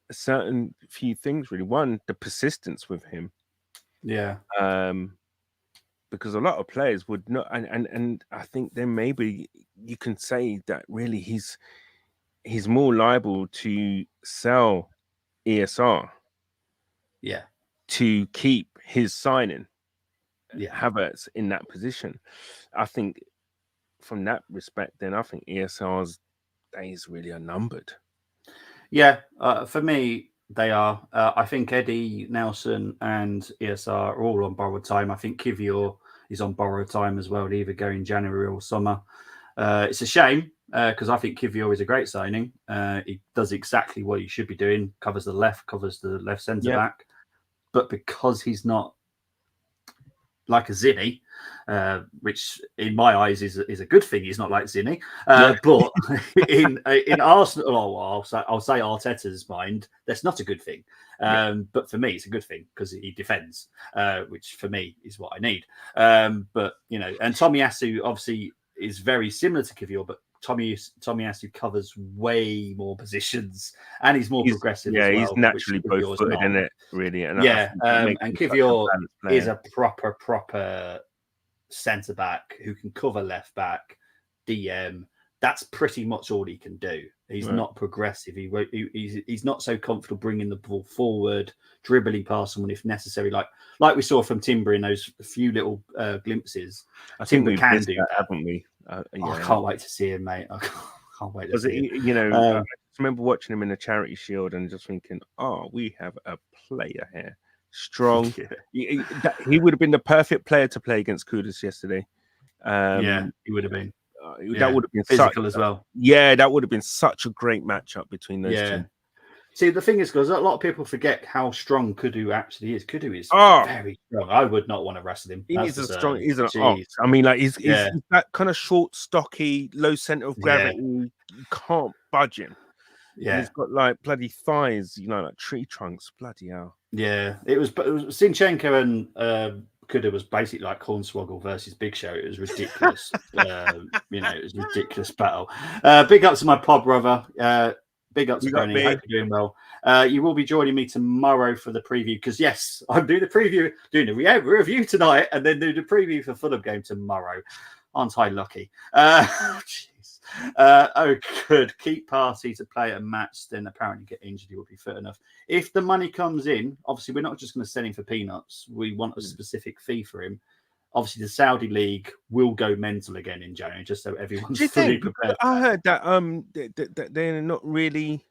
Speaker 3: a certain few things. Really, one, the persistence with him.
Speaker 2: Yeah.
Speaker 3: Because a lot of players would not, and I think then maybe you can say that really he's more liable to sell ESR, to keep his signing, Havertz in that position. I think from that respect, then I think ESR's days really are numbered.
Speaker 2: Yeah, for me, they are. I think Eddie, Nelson, and ESR are all on borrowed time. I think Kivior is on borrowed time as well. They either go in January or summer. It's a shame because I think Kivior is a great signing. He does exactly what he should be doing. Covers the left centre back. But because he's not like a Zinni, which in my eyes is a good thing. He's not like Zinni, but in Arsenal, I'll say Arteta's mind, that's not a good thing. But for me, it's a good thing because he defends, which for me is what I need. But you know, and Tomiyasu obviously is very similar to Kivior, but Tomiyasu covers way more positions and he's more progressive.
Speaker 3: Yeah,
Speaker 2: as well,
Speaker 3: he's naturally both-footed, isn't it? Really,
Speaker 2: and Kivior is a proper centre back who can cover left back, DM. That's pretty much all he can do. He's not progressive. He's not so comfortable bringing the ball forward, dribbling past someone if necessary. Like we saw from Timber in those few little glimpses.
Speaker 3: I think
Speaker 2: Timber can do
Speaker 3: that, haven't we?
Speaker 2: I can't wait to see him, mate. I can't wait to see him.
Speaker 3: You know, remember watching him in the Charity Shield and just thinking, oh, we have a player here. Strong. He would have been the perfect player to play against Kudus yesterday.
Speaker 2: Yeah, he would have been.
Speaker 3: That would have been
Speaker 2: physical as well.
Speaker 3: Yeah, that would have been such a great matchup between those two.
Speaker 2: See, the thing is, because a lot of people forget how strong Kudu actually is. Kudu is very strong. I would not want to wrestle him.
Speaker 3: He's an ox. I mean, like he's that kind of short, stocky, low center of gravity. You can't budge him. Yeah, and he's got like bloody thighs, like tree trunks. Bloody hell.
Speaker 2: Yeah, it was Sinchenko and Kudu was basically like Hornswoggle versus Big Show. It was ridiculous. It was a ridiculous battle. Big up to my pod brother. Big up to Bernie. Hope you're doing well. You will be joining me tomorrow for the preview because, yes, I'm doing the review tonight and then do the preview for Fulham game tomorrow. Aren't I lucky? Jeez. Good. Keep Party to play a match, then apparently get injured. He will be fit enough. If the money comes in, obviously, we're not just going to sell him for peanuts. We want a specific fee for him. Obviously, the Saudi League will go mental again in January, just so everyone's fully prepared.
Speaker 3: I heard that that they're not really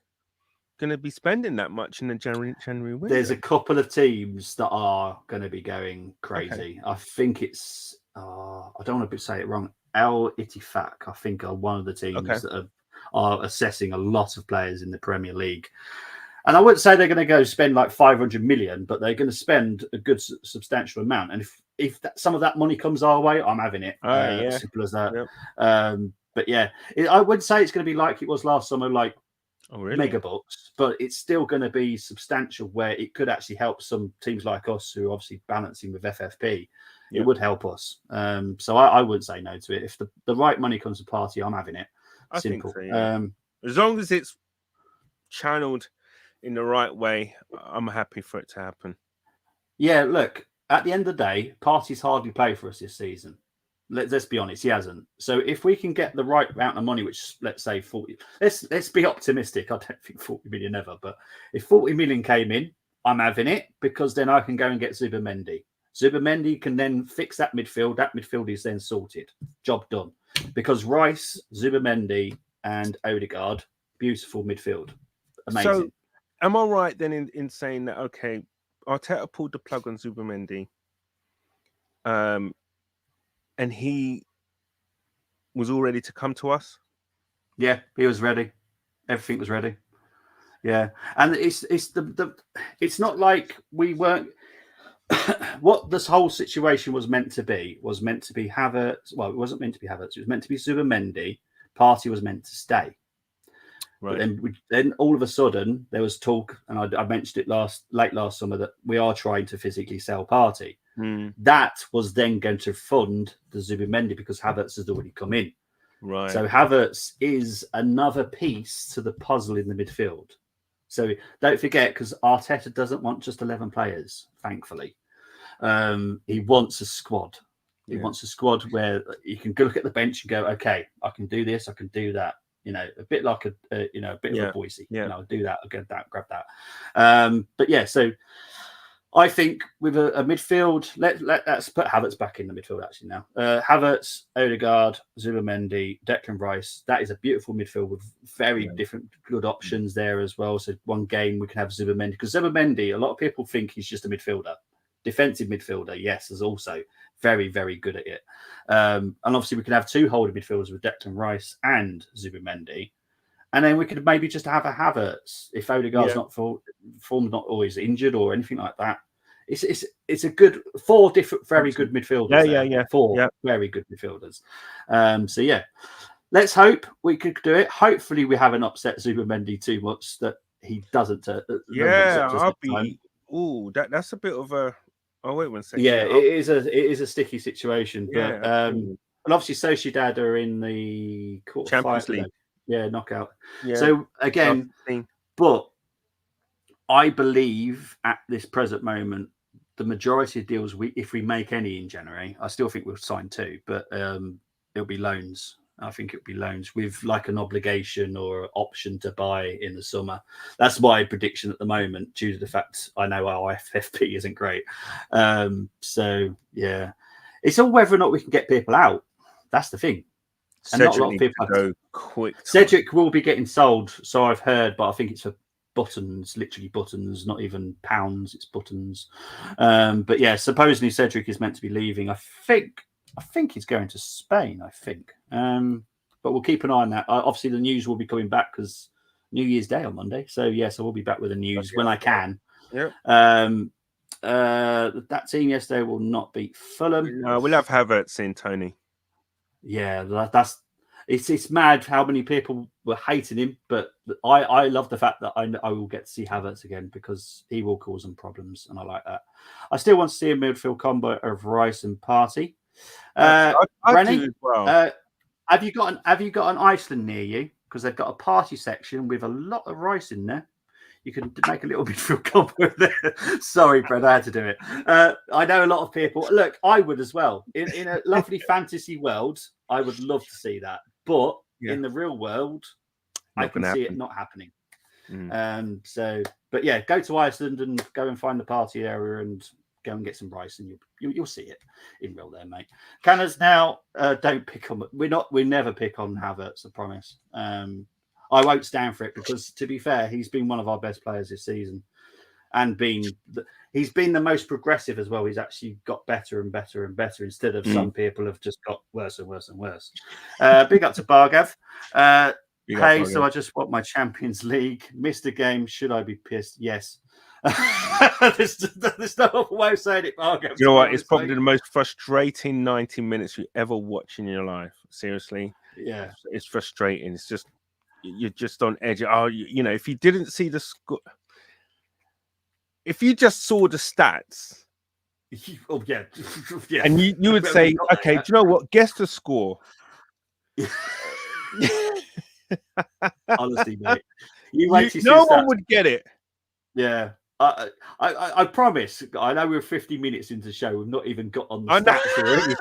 Speaker 3: going to be spending that much in the January window.
Speaker 2: There's a couple of teams that are going to be going crazy. Okay. I think it's I don't want to say it wrong. Al Ittifaq, I think, are one of the teams that are assessing a lot of players in the Premier League. And I wouldn't say they're going to go spend like 500 million, but they're going to spend a good substantial amount. And if some of that money comes our way, I'm having it. Simple as that. Yep. But yeah, I wouldn't say it's going to be like it was last summer, like mega bucks, but it's still going to be substantial where it could actually help some teams like us who are obviously balancing with FFP. It would help us. So I wouldn't say no to it. If the right money comes to Party, I'm having it. Simple.
Speaker 3: I think so, yeah. As long as it's channeled in the right way, I'm happy for it to happen.
Speaker 2: Yeah, look, at the end of the day, Party's hardly played for us this season. Let's be honest, he hasn't. So if we can get the right amount of money, which let's say 40, let's be optimistic. I don't think 40 million ever, but if 40 million came in, I'm having it because then I can go and get Zubimendi. Zubimendi can then fix that midfield. That midfield is then sorted. Job done. Because Rice, Zubimendi, and Odegaard, beautiful midfield. Amazing.
Speaker 3: So, am I right then in saying that, okay, Arteta pulled the plug on Zubimendi, and he was all ready to come to us?
Speaker 2: Yeah, he was ready. Everything was ready. Yeah, and it's not like we weren't. What this whole situation was meant to be Havertz. Well, it wasn't meant to be Havertz. It was meant to be Zubimendi. Party was meant to stay. Right. But then all of a sudden there was talk, and I mentioned it late last summer, that we are trying to physically sell Party. That was then going to fund the Zubimendi because Havertz has already come in.
Speaker 3: Right.
Speaker 2: So Havertz is another piece to the puzzle in the midfield. So don't forget, because Arteta doesn't want just 11 players, thankfully. He wants a squad. He wants a squad where you can look at the bench and go, okay, I can do this, I can do that. A bit like a bit of a Boise.
Speaker 3: Yeah.
Speaker 2: I'll do that, I'll get that, grab that. But yeah, so I think with a midfield, let's put Havertz back in the midfield actually now. Havertz, Odegaard, Zubimendi, Declan Rice. That is a beautiful midfield with very different good options there as well. So one game we can have Zubimendi, because Zubimendi, a lot of people think he's just a midfielder. Defensive midfielder, yes, is also very, very good at it. And obviously we can have two holding midfielders with Declan Rice and Zubimendi. And then we could maybe just have a Havertz if Odegaard's not form's not always injured or anything like that. It's a good 4 different very good midfielders. 4 very good midfielders. So yeah, let's hope we could do it. Hopefully we haven't upset Zubimendi too much that he doesn't.
Speaker 3: I'll be. Oh, that's a bit of a. Oh wait 1 second.
Speaker 2: Yeah, it is a sticky situation. But and obviously Sociedad are in the
Speaker 3: Champions League.
Speaker 2: Yeah, knockout.
Speaker 3: Yeah.
Speaker 2: So again, but I believe at this present moment, the majority of deals if we make any in January, I still think we'll sign 2, but it'll be loans. I think it'll be loans with like an obligation or option to buy in the summer. That's my prediction at the moment, due to the fact I know our FFP isn't great. So yeah, it's all whether or not we can get people out. That's the thing. And not a
Speaker 3: Cedric
Speaker 2: lot of
Speaker 3: needs
Speaker 2: people.
Speaker 3: to go quick.
Speaker 2: Cedric will be getting sold, so I've heard, but I think it's for buttons, literally buttons, not even pounds. It's buttons. But yeah, supposedly Cedric is meant to be leaving. I think he's going to Spain. I think. But we'll keep an eye on that. Obviously, the news will be coming back because New Year's Day on Monday. So yes, I will be back with the news when I can.
Speaker 3: Yep.
Speaker 2: That team yesterday will not beat Fulham.
Speaker 3: No, we'll have Havertz in, Tony.
Speaker 2: Yeah, it's mad how many people were hating him, but I love the fact that I will get to see Havertz again because he will cause them problems, and I like that. I still want to see a midfield combo of Rice and Partey.
Speaker 3: I
Speaker 2: Brenny,
Speaker 3: do as well.
Speaker 2: have you got an Iceland near you? Because they've got a party section with a lot of rice in there. You can make a little midfield combo there. Sorry, Brad, I had to do it. I know a lot of people. Look, I would as well. In a lovely fantasy world, I would love to see that. But in the real world, I can see it not happening. But yeah, go to Iceland and go and find the party area and go and get some rice, and you'll see it in real there, mate. Canners now don't pick on. We never pick on Havertz, I promise. I won't stand for it because, to be fair, he's been one of our best players this season, and he's been the most progressive as well. He's actually got better and better and better instead of some people have just got worse and worse and worse. Big up to Bargav. Hey, so I just want my Champions League. Missed a game. Should I be pissed? Yes. There's no other way of saying it, Bargav.
Speaker 3: You know what? It's probably the most frustrating 90 minutes you ever watch in your life. Seriously.
Speaker 2: Yeah.
Speaker 3: It's frustrating. It's just, you're just on edge. Oh, you know, if you didn't see the score, if you just saw the stats,
Speaker 2: oh yeah,
Speaker 3: and you would say, okay, do you know what? Guess the score.
Speaker 2: Honestly, mate,
Speaker 3: no one would get it.
Speaker 2: Yeah, I promise. I know we're 50 minutes into the show. We've not even got on the stats or anything.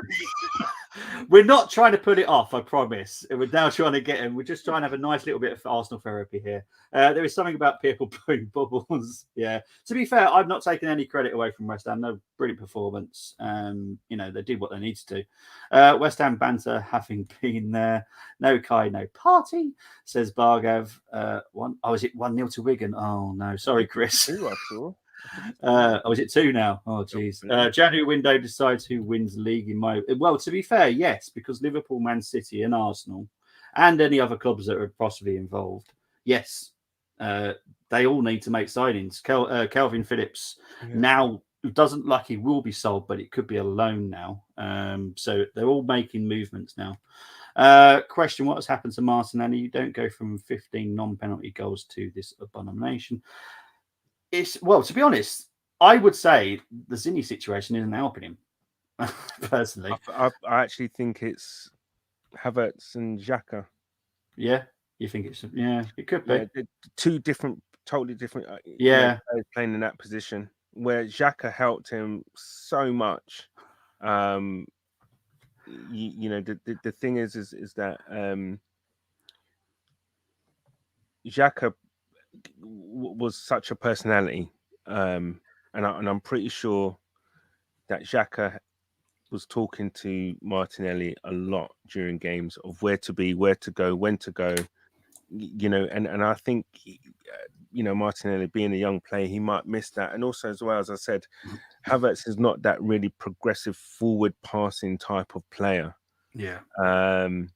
Speaker 2: We're not trying to put it off, I promise. We're now trying to get in. We're just trying to have a nice little bit of Arsenal therapy here. There is something about people blowing bubbles. Yeah. To be fair, I've not taken any credit away from West Ham. No, brilliant performance. You know, they did what they needed to do. West Ham banter having been there. No Kai, no party, says Bargav. Is it 1-0 to Wigan? Oh, no. Sorry, Chris. Is it 2 now? Oh, geez. January window decides who wins the league. Well, to be fair, yes, because Liverpool, Man City, and Arsenal, and any other clubs that are possibly involved, yes, they all need to make signings. Calvin Phillips now doesn't look like he will be sold, but it could be a loan now. So they're all making movements now. Question: what has happened to Martinelli? You don't go from 15 non-penalty goals to this abomination. To be honest, I would say the Zinni situation isn't helping him. Personally,
Speaker 3: I actually think it's Havertz and Xhaka.
Speaker 2: Yeah, you think it's it could be
Speaker 3: two totally different.
Speaker 2: Players
Speaker 3: playing in that position where Xhaka helped him so much. The thing is that Xhaka was such a personality, and I'm pretty sure that Xhaka was talking to Martinelli a lot during games of where to be, where to go, when to go, and I think Martinelli being a young player, he might miss that. And also, as well, as I said, Havertz is not that really progressive forward passing type of player, whereas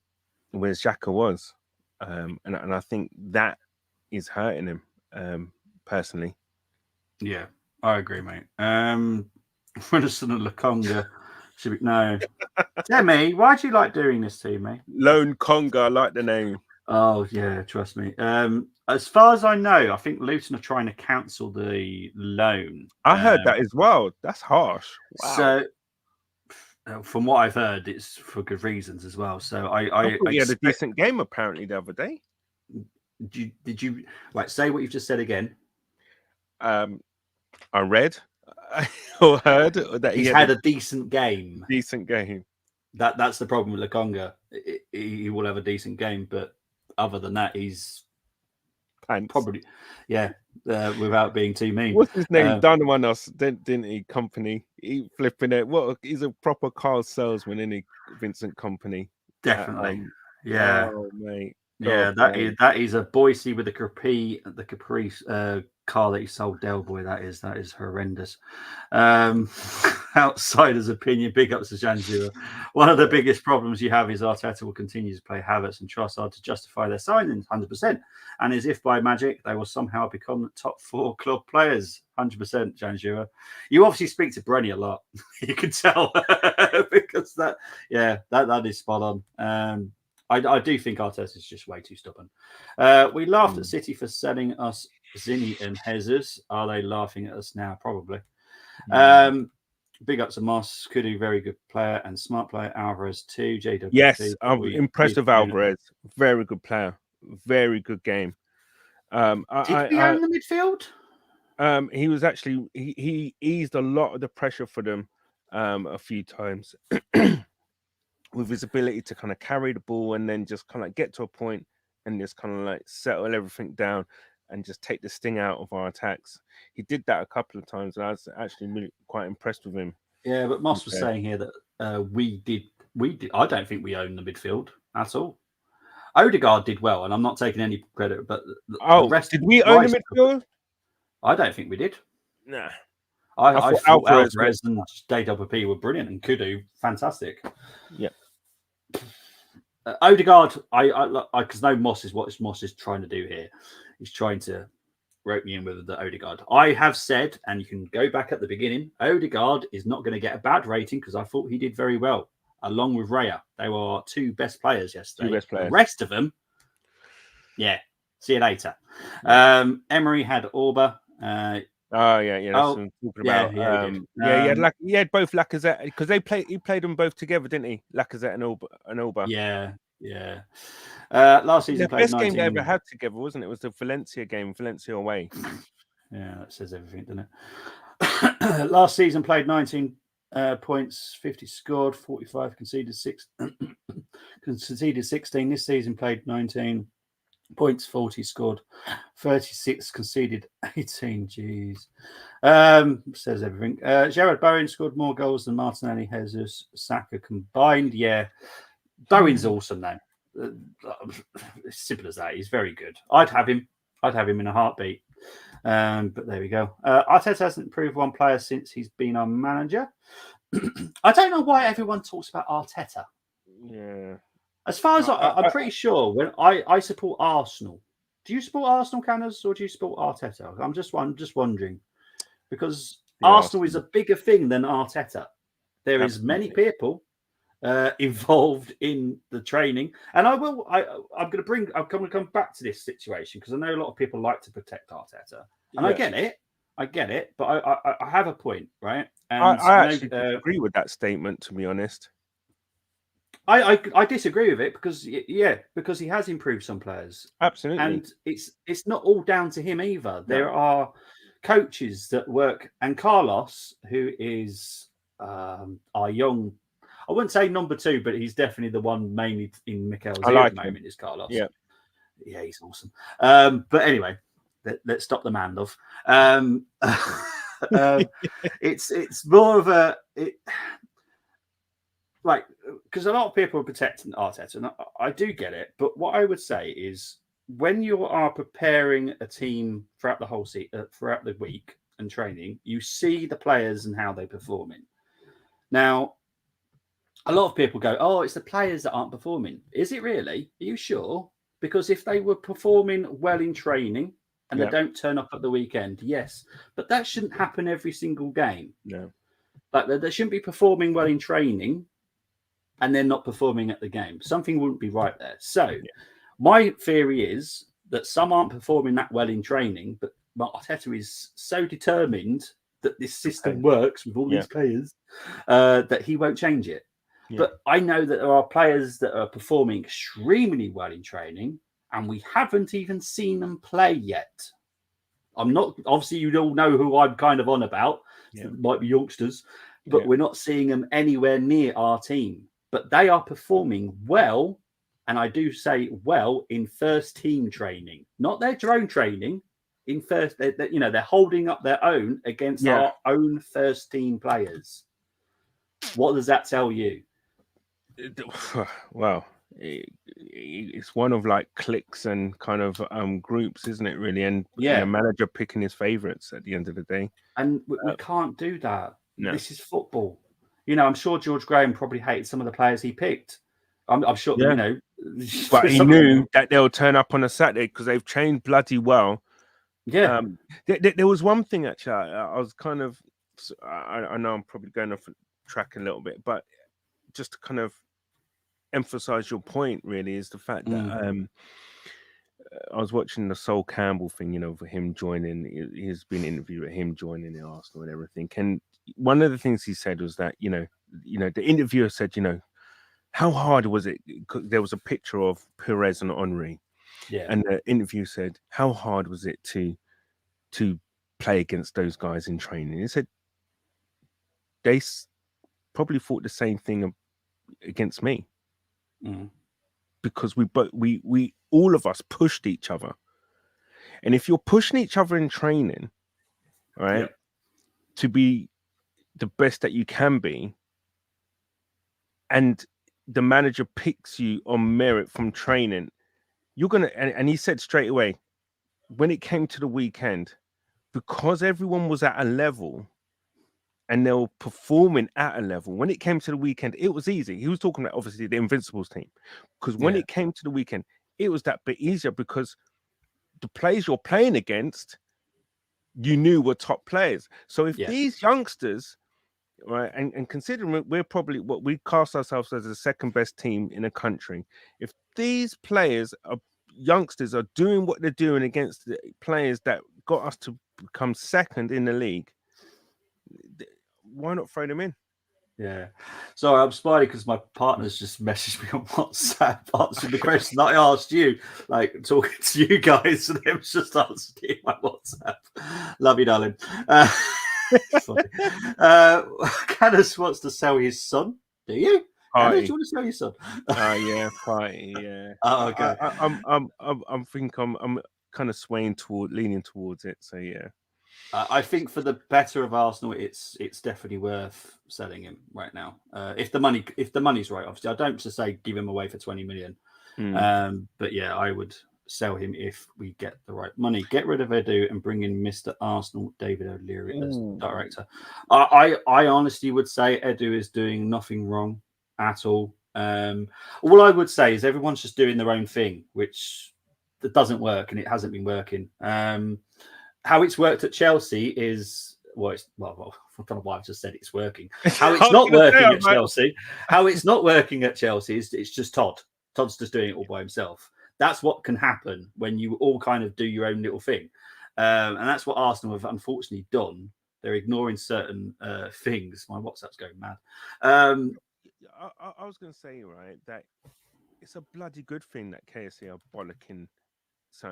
Speaker 3: Xhaka was, and I think that is hurting him personally.
Speaker 2: Yeah, I agree, mate. Winston and Lukonga should be no. Demi, why do you like doing this to me?
Speaker 3: Lone Conga, I like the name.
Speaker 2: Oh yeah, trust me. As far as I know, I think Luton are trying to cancel the loan.
Speaker 3: I heard that as well. That's harsh. Wow.
Speaker 2: So, from what I've heard, it's for good reasons as well. So I
Speaker 3: he had a decent game apparently the other day.
Speaker 2: Did you say what you've just said again?
Speaker 3: I read or heard that
Speaker 2: he's had a decent game.
Speaker 3: Decent game.
Speaker 2: That's the problem with Lukonga. He will have a decent game, but other than that, he's probably without being too mean.
Speaker 3: What's his name? Done one else, didn't he? Company. He flipping it. What? He's a proper car salesman, isn't he? Vincent Company.
Speaker 2: Definitely. Yeah.
Speaker 3: Oh, mate.
Speaker 2: Yeah,
Speaker 3: God, mate.
Speaker 2: that is a Boise with the Capri car that he sold Del Boy. That is horrendous. Outsider's opinion, big ups to Janjua. One of the biggest problems you have is Arteta will continue to play Havertz and Trossard to justify their signings, 100%. And as if by magic, they will somehow become the top 4 club players, 100%, Janjua. You obviously speak to Brenny a lot. You can tell because that is spot on. I do think Arteta is just way too stubborn. We laughed at City for selling us Zinni and Jesus. Are they laughing at us now? Probably. Big ups to Moss. Kudu, very good player and smart player. Alvarez too. JWP.
Speaker 3: Yes, I'm impressed with Alvarez. Very good player. Very good game.
Speaker 2: Did we own the midfield?
Speaker 3: He was actually he eased a lot of the pressure for them a few times. With his ability to kind of carry the ball and then just kind of get to a point and just kind of like settle everything down and just take the sting out of our attacks. He did that a couple of times, and I was actually really quite impressed with him.
Speaker 2: Yeah, but Moss was saying here that we did. I don't think we own the midfield at all. Odegaard did well, and I'm not taking any credit, but the rest
Speaker 3: did we own the midfield?
Speaker 2: I don't think we did.
Speaker 3: Nah.
Speaker 2: I thought Alvarez and JWP were brilliant, and Kudu fantastic.
Speaker 3: Yeah.
Speaker 2: Odegaard, because no Moss is what Moss is trying to do here. He's trying to rope me in with the Odegaard. I have said, and you can go back at the beginning, Odegaard is not going to get a bad rating because I thought he did very well, along with Raya. They were our 2 best players yesterday.
Speaker 3: 2 best players.
Speaker 2: The rest of them, see you later. Emery had Orba. That's what I'm talking about.
Speaker 3: He had both Lacazette because he played them both together, didn't he? Lacazette and Orba.
Speaker 2: Yeah. Last season,
Speaker 3: the best game they ever had together, wasn't it? It was the Valencia game, Valencia away.
Speaker 2: Yeah, that says everything, doesn't it? Last season, played 19 points, 50 scored, 45 conceded, 6 conceded 16. This season, played 19 points, 40 scored, 36 conceded, 18. Jeez, says everything. Gerard Bowen scored more goals than Martinelli, Jesus, Saka combined. Yeah, Bowen's awesome now. Simple as that. He's very good. I'd have him in a heartbeat. But there we go. Arteta hasn't improved one player since he's been our manager. I don't know why everyone talks about Arteta.
Speaker 3: Yeah.
Speaker 2: As far as I'm pretty sure when I support Arsenal. Do you support Arsenal, Canners, or do you support Arteta? I'm just wondering because Arsenal is a bigger thing than Arteta. There is many people involved in the training, and I'm going to come back to this situation because I know a lot of people like to protect Arteta, and I get it, but I have a point, right? And
Speaker 3: I actually agree with that statement, to be honest.
Speaker 2: I disagree with it because he has improved some players.
Speaker 3: Absolutely.
Speaker 2: And it's not all down to him either. There are coaches that work, and Carlos, who is our young, I wouldn't say number 2, but he's definitely the one mainly in Mikel's ear at the moment is Carlos. Yeah, he's awesome. But anyway, let's stop the man love. It's more of a because a lot of people are protecting Arteta, and I do get it. But what I would say is when you are preparing a team throughout the whole throughout the week and training, you see the players and how they're performing. Now, a lot of people go, "Oh, it's the players that aren't performing." Is it really? Are you sure? Because if they were performing well in training and they don't turn up at the weekend, yes, but that shouldn't happen every single game.
Speaker 3: No,
Speaker 2: like they shouldn't be performing well in training and then not performing at the game. Something wouldn't be right there. So my theory is that some aren't performing that well in training, but Arteta is so determined that this system works with all these players that he won't change it. Yeah. But I know that there are players that are performing extremely well in training and we haven't even seen them play yet. I'm not, obviously you all know who I'm kind of on about. Yeah. It might be youngsters, but we're not seeing them anywhere near our team. But they are performing well, and I do say well, in first team training, not their drone training. In first, they're holding up their own against our own first team players. What does that tell you?
Speaker 3: Well, it's one of like cliques and kind of groups, isn't it? Really, and
Speaker 2: Yeah.
Speaker 3: the manager picking his favourites at the end of the day.
Speaker 2: And we can't do that.
Speaker 3: No.
Speaker 2: This is football. You know, I'm sure George Graham probably hated some of the players he picked. I'm sure,
Speaker 3: Yeah.
Speaker 2: you know.
Speaker 3: But he knew that they'll turn up on a Saturday because they've trained bloody well.
Speaker 2: Yeah.
Speaker 3: There was one thing, actually, I was kind of, I know I'm probably going off track a little bit, but just to kind of emphasize your point, really, is the fact that I was watching the Sol Campbell thing, you know, for him joining. He's been interviewed with him joining the Arsenal and everything. And one of the things he said was that, you know, the interviewer said, you know, how hard was it? There was a picture of Perez and Henry.
Speaker 2: Yeah.
Speaker 3: And the interview said, how hard was it to play against those guys in training? He said, they probably thought the same thing against me. Because we all of us pushed each other. And if you're pushing each other in training, right, to be the best that you can be, and the manager picks you on merit from training, you're gonna, and he said straight away, when it came to the weekend, because everyone was at a level and they were performing at a level, when it came to the weekend, it was easy. He was talking about, obviously, the Invincibles team, because when it came to the weekend, it was that bit easier because the players you're playing against, you knew were top players. So if these youngsters, right, and considering we're probably what we cast ourselves as the second best team in the country, if these players are youngsters are doing what they're doing against the players that got us to become second in the league, why not throw them in?
Speaker 2: Yeah. Sorry, I'm smiling because my partner's just messaged me on WhatsApp answering the question that I asked you, like talking to you guys, and it was just answering my WhatsApp. Love you, darling. Canis wants to sell his son. Do you? Canis, do you want to sell your son?
Speaker 3: Yeah, party. Yeah.
Speaker 2: Oh, okay.
Speaker 3: I'm thinking I'm kind of leaning towards it. So yeah.
Speaker 2: I think for the better of Arsenal, it's definitely worth selling him right now. If the money's right, obviously, I don't just say give him away for 20 million. But yeah, I would sell him if we get the right money. Get rid of Edu and bring in Mr. Arsenal, David O'Leary as director. I honestly would say Edu is doing nothing wrong at all. All I would say is everyone's just doing their own thing, which that doesn't work, and it hasn't been working. How it's worked at Chelsea is I don't know why I've just said it's working. How it's not working at Chelsea. How it's not working at Chelsea is it's just Todd. Todd's just doing it all by himself. That's what can happen when you all kind of do your own little thing, and that's what Arsenal have unfortunately done. They're ignoring certain things. My WhatsApp's going mad.
Speaker 3: I was going to say, right, that it's a bloody good thing that KSC are bollocking.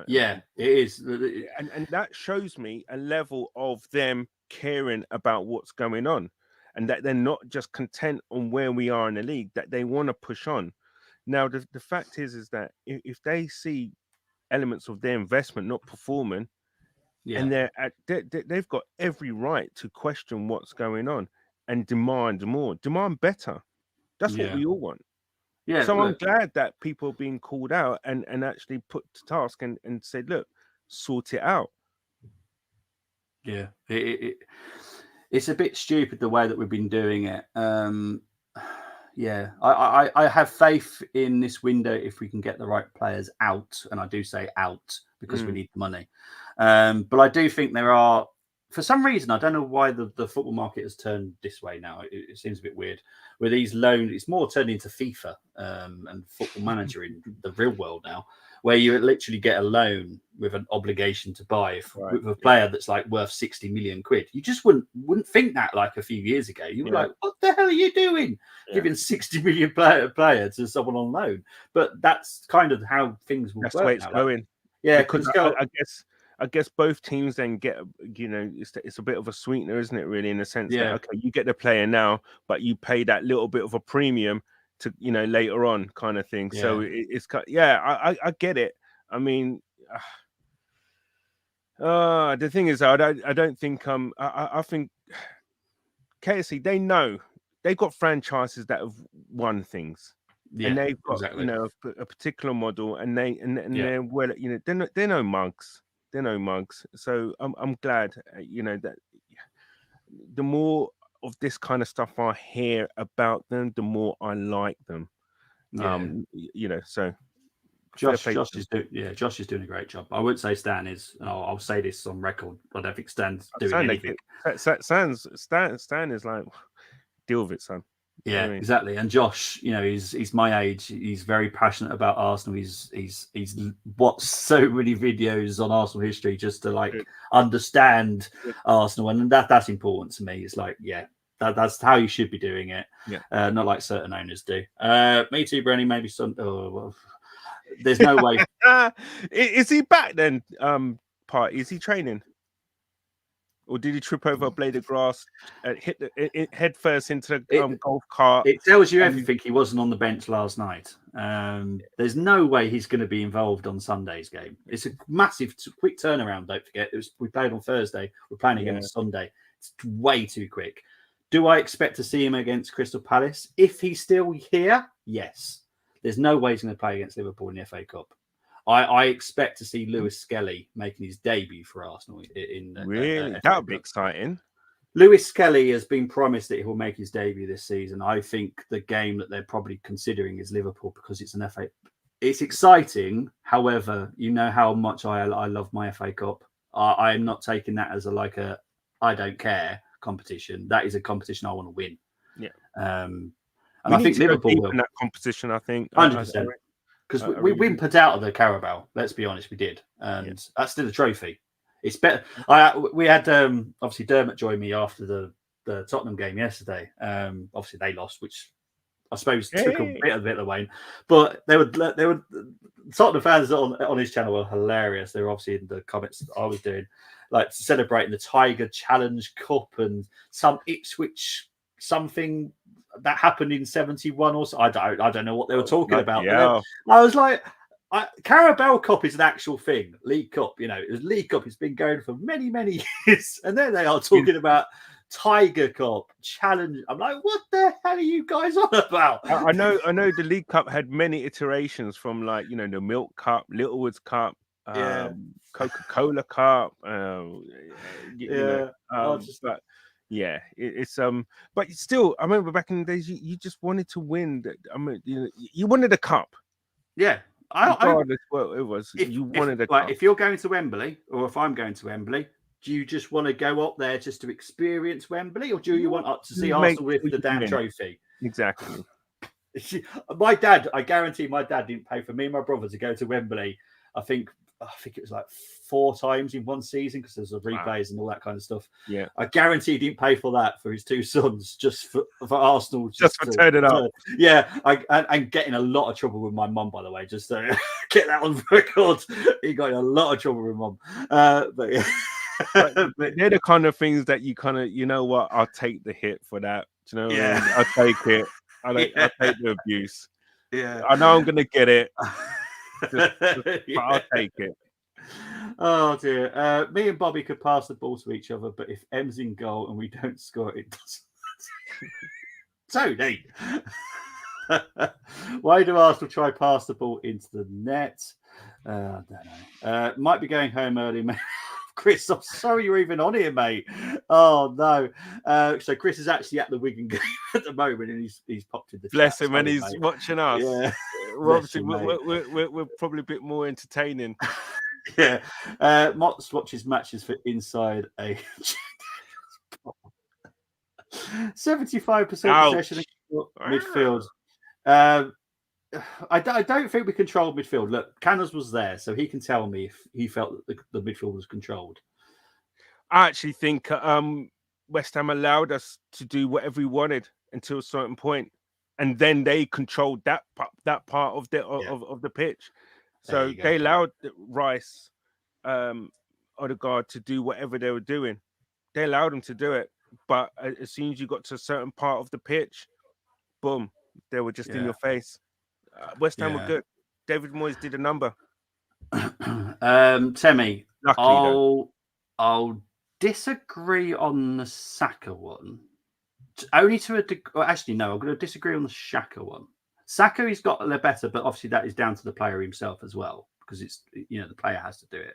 Speaker 2: Yeah, it is,
Speaker 3: and that shows me a level of them caring about what's going on, and that they're not just content on where we are in the league, that they want to push on. Now, the fact is that if they see elements of their investment not performing, and they've got every right to question what's going on and demand more, demand better. That's what we all want. Yeah, so I'm glad that people are being called out and actually put to task and said, look, sort it out.
Speaker 2: Yeah, it's a bit stupid the way that we've been doing it. Yeah, I have faith in this window if we can get the right players out, and I do say out because we need the money. But I do think there are, for some reason, I don't know why the football market has turned this way now. It seems a bit weird. With these loans, it's more turned into FIFA and Football Manager in the real world now, where you literally get a loan with an obligation to buy with a player that's like worth 60 million quid. You just wouldn't think that like a few years ago. You were like, what the hell are you doing? Giving 60 million player to someone on loan. But that's kind of how things will work.
Speaker 3: That's the way it's going.
Speaker 2: Yeah,
Speaker 3: because I guess both teams then get, it's a bit of a sweetener, isn't it, really, in the sense that, okay, you get the player now, but you pay that little bit of a premium to, later on kind of thing. Yeah. So it's, I get it. I mean, the thing is, I don't think, I think KSC, they know they've got franchises that have won things. and they've got
Speaker 2: exactly.
Speaker 3: a particular model, and
Speaker 2: Yeah.
Speaker 3: they're well, they're no mugs. They're no mugs. So I'm glad, that the more of this kind of stuff I hear about them, the more I like them.
Speaker 2: Yeah.
Speaker 3: So fair play to them.
Speaker 2: Josh is doing a great job. I wouldn't say Stan is, and I'll say this on record. I don't think Stan's doing
Speaker 3: Stan,
Speaker 2: anything.
Speaker 3: Stan is like, deal with it, son. You know
Speaker 2: Yeah,
Speaker 3: what I mean?
Speaker 2: exactly. And Josh, he's my age. He's very passionate about Arsenal. He's watched so many videos on Arsenal history just to like
Speaker 3: Good.
Speaker 2: understand
Speaker 3: Good.
Speaker 2: Arsenal, and that's important to me. It's like, that's how you should be doing it.
Speaker 3: Yeah.
Speaker 2: Not like certain owners do. Me too, Brenny. Maybe some. Oh, well, there's no way.
Speaker 3: Is he back then? Is he training? Or did he trip over a blade of grass, hit head first into the golf cart?
Speaker 2: It tells you everything. He wasn't on the bench last night. There's no way he's going to be involved on Sunday's game. It's a massive, quick turnaround. Don't forget, we played on Thursday. We're playing again on Sunday. It's way too quick. Do I expect to see him against Crystal Palace? If he's still here, yes. There's no way he's going to play against Liverpool in the FA Cup. I expect to see Lewis Skelly making his debut for Arsenal.
Speaker 3: Really? That would be exciting.
Speaker 2: Lewis Skelly has been promised that he will make his debut this season. I think the game that they're probably considering is Liverpool because it's an FA. It's exciting. However, you know how much I love my FA Cup. I'm not taking that as a I don't care competition. That is a competition I want to win.
Speaker 3: Yeah.
Speaker 2: And I think Liverpool will
Speaker 3: in that competition. I think
Speaker 2: 100%. Because we whimpered out of the Carabao. Let's be honest, we did, and that's still a trophy. It's better. We had obviously Dermot join me after the Tottenham game yesterday. Obviously they lost, which I suppose took a bit of it away. But they were Tottenham fans on his channel were hilarious. They were obviously in the comments that I was doing, like celebrating the Tiger Challenge Cup and some Ipswich something that happened in 71 or so. I don't know what they were talking about.
Speaker 3: Yeah.
Speaker 2: I was like, Carabao Cup is an actual thing. League Cup, it was League Cup. It's been going for many, many years. And then they are talking about Tiger Cup Challenge. I'm like, what the hell are you guys on about?
Speaker 3: I know the League Cup had many iterations from the Milk Cup, Littlewoods Cup, Coca-Cola Cup. It's but still, I remember back in the days, you just wanted to win. You wanted a cup.
Speaker 2: Yeah,
Speaker 3: regardless what it was, you wanted a cup.
Speaker 2: If you're going to Wembley, or if I'm going to Wembley, do you just want to go up there just to experience Wembley, or do you want to see Arsenal with the damn trophy?
Speaker 3: Exactly.
Speaker 2: My dad, I guarantee my dad didn't pay for me and my brother to go to Wembley. I think it was like 4 times in one season because there's replays and all that kind of stuff.
Speaker 3: Yeah,
Speaker 2: I guarantee he didn't pay for that for his 2 sons just for Arsenal.
Speaker 3: Just for turning up.
Speaker 2: Yeah, and getting a lot of trouble with my mum, by the way. Just to get that on record, he got in a lot of trouble with mum. But yeah.
Speaker 3: but they're the kind of things that you kind of, what, I'll take the hit for that. Do you know what I mean? I'll take it. I'll take the abuse.
Speaker 2: Yeah,
Speaker 3: I know I'm gonna get it. But I'll take it.
Speaker 2: Oh dear. Me and Bobby could pass the ball to each other, but if M's in goal and we don't score, it doesn't. Tony, why do Arsenal try pass the ball into the net? I don't know. Might be going home early, mate. Chris, I'm sorry you're even on here, mate. Oh no. So Chris is actually at the Wigan game at the moment, and he's popped in the
Speaker 3: bless
Speaker 2: chat.
Speaker 3: him, and he's watching us.
Speaker 2: Yeah.
Speaker 3: Well, obviously, we're probably a bit more entertaining.
Speaker 2: Yeah. Mott's watches matches for inside a 75% possession midfield. I don't think we controlled midfield. Look, Canners was there, so he can tell me if he felt that the midfield was controlled.
Speaker 3: I actually think West Ham allowed us to do whatever we wanted until a certain point, and then they controlled that part of the pitch. So they allowed Rice, Odegaard to do whatever they were doing. They allowed them to do it, but as soon as you got to a certain part of the pitch, boom, they were just in your face. West Ham were good. David Moyes did a number.
Speaker 2: Temi,
Speaker 3: Luckily,
Speaker 2: I'll disagree on the Saka one. Only to a degree. Well, actually, no, I'm going to disagree on the Xhaka one. Saka, he's got a little better, but obviously that is down to the player himself as well, because it's, the player has to do it.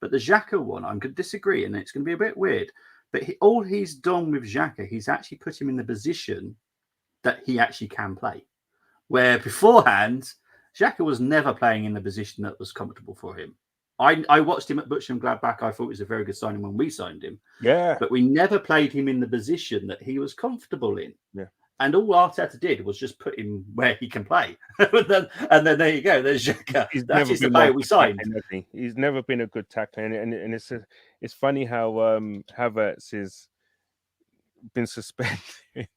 Speaker 2: But the Xhaka one, I'm going to disagree, and it's going to be a bit weird. But all he's done with Xhaka, he's actually put him in the position that he actually can play. Where beforehand, Xhaka was never playing in the position that was comfortable for him. I watched him at Butcham Gladbach. I thought it was a very good signing when we signed him.
Speaker 3: Yeah.
Speaker 2: But we never played him in the position that he was comfortable in.
Speaker 3: Yeah.
Speaker 2: And all Arteta did was just put him where he can play. and then there you go. There's Xhaka. That is the player we signed.
Speaker 3: He's never been a good tackler. And it's funny how Havertz has been suspended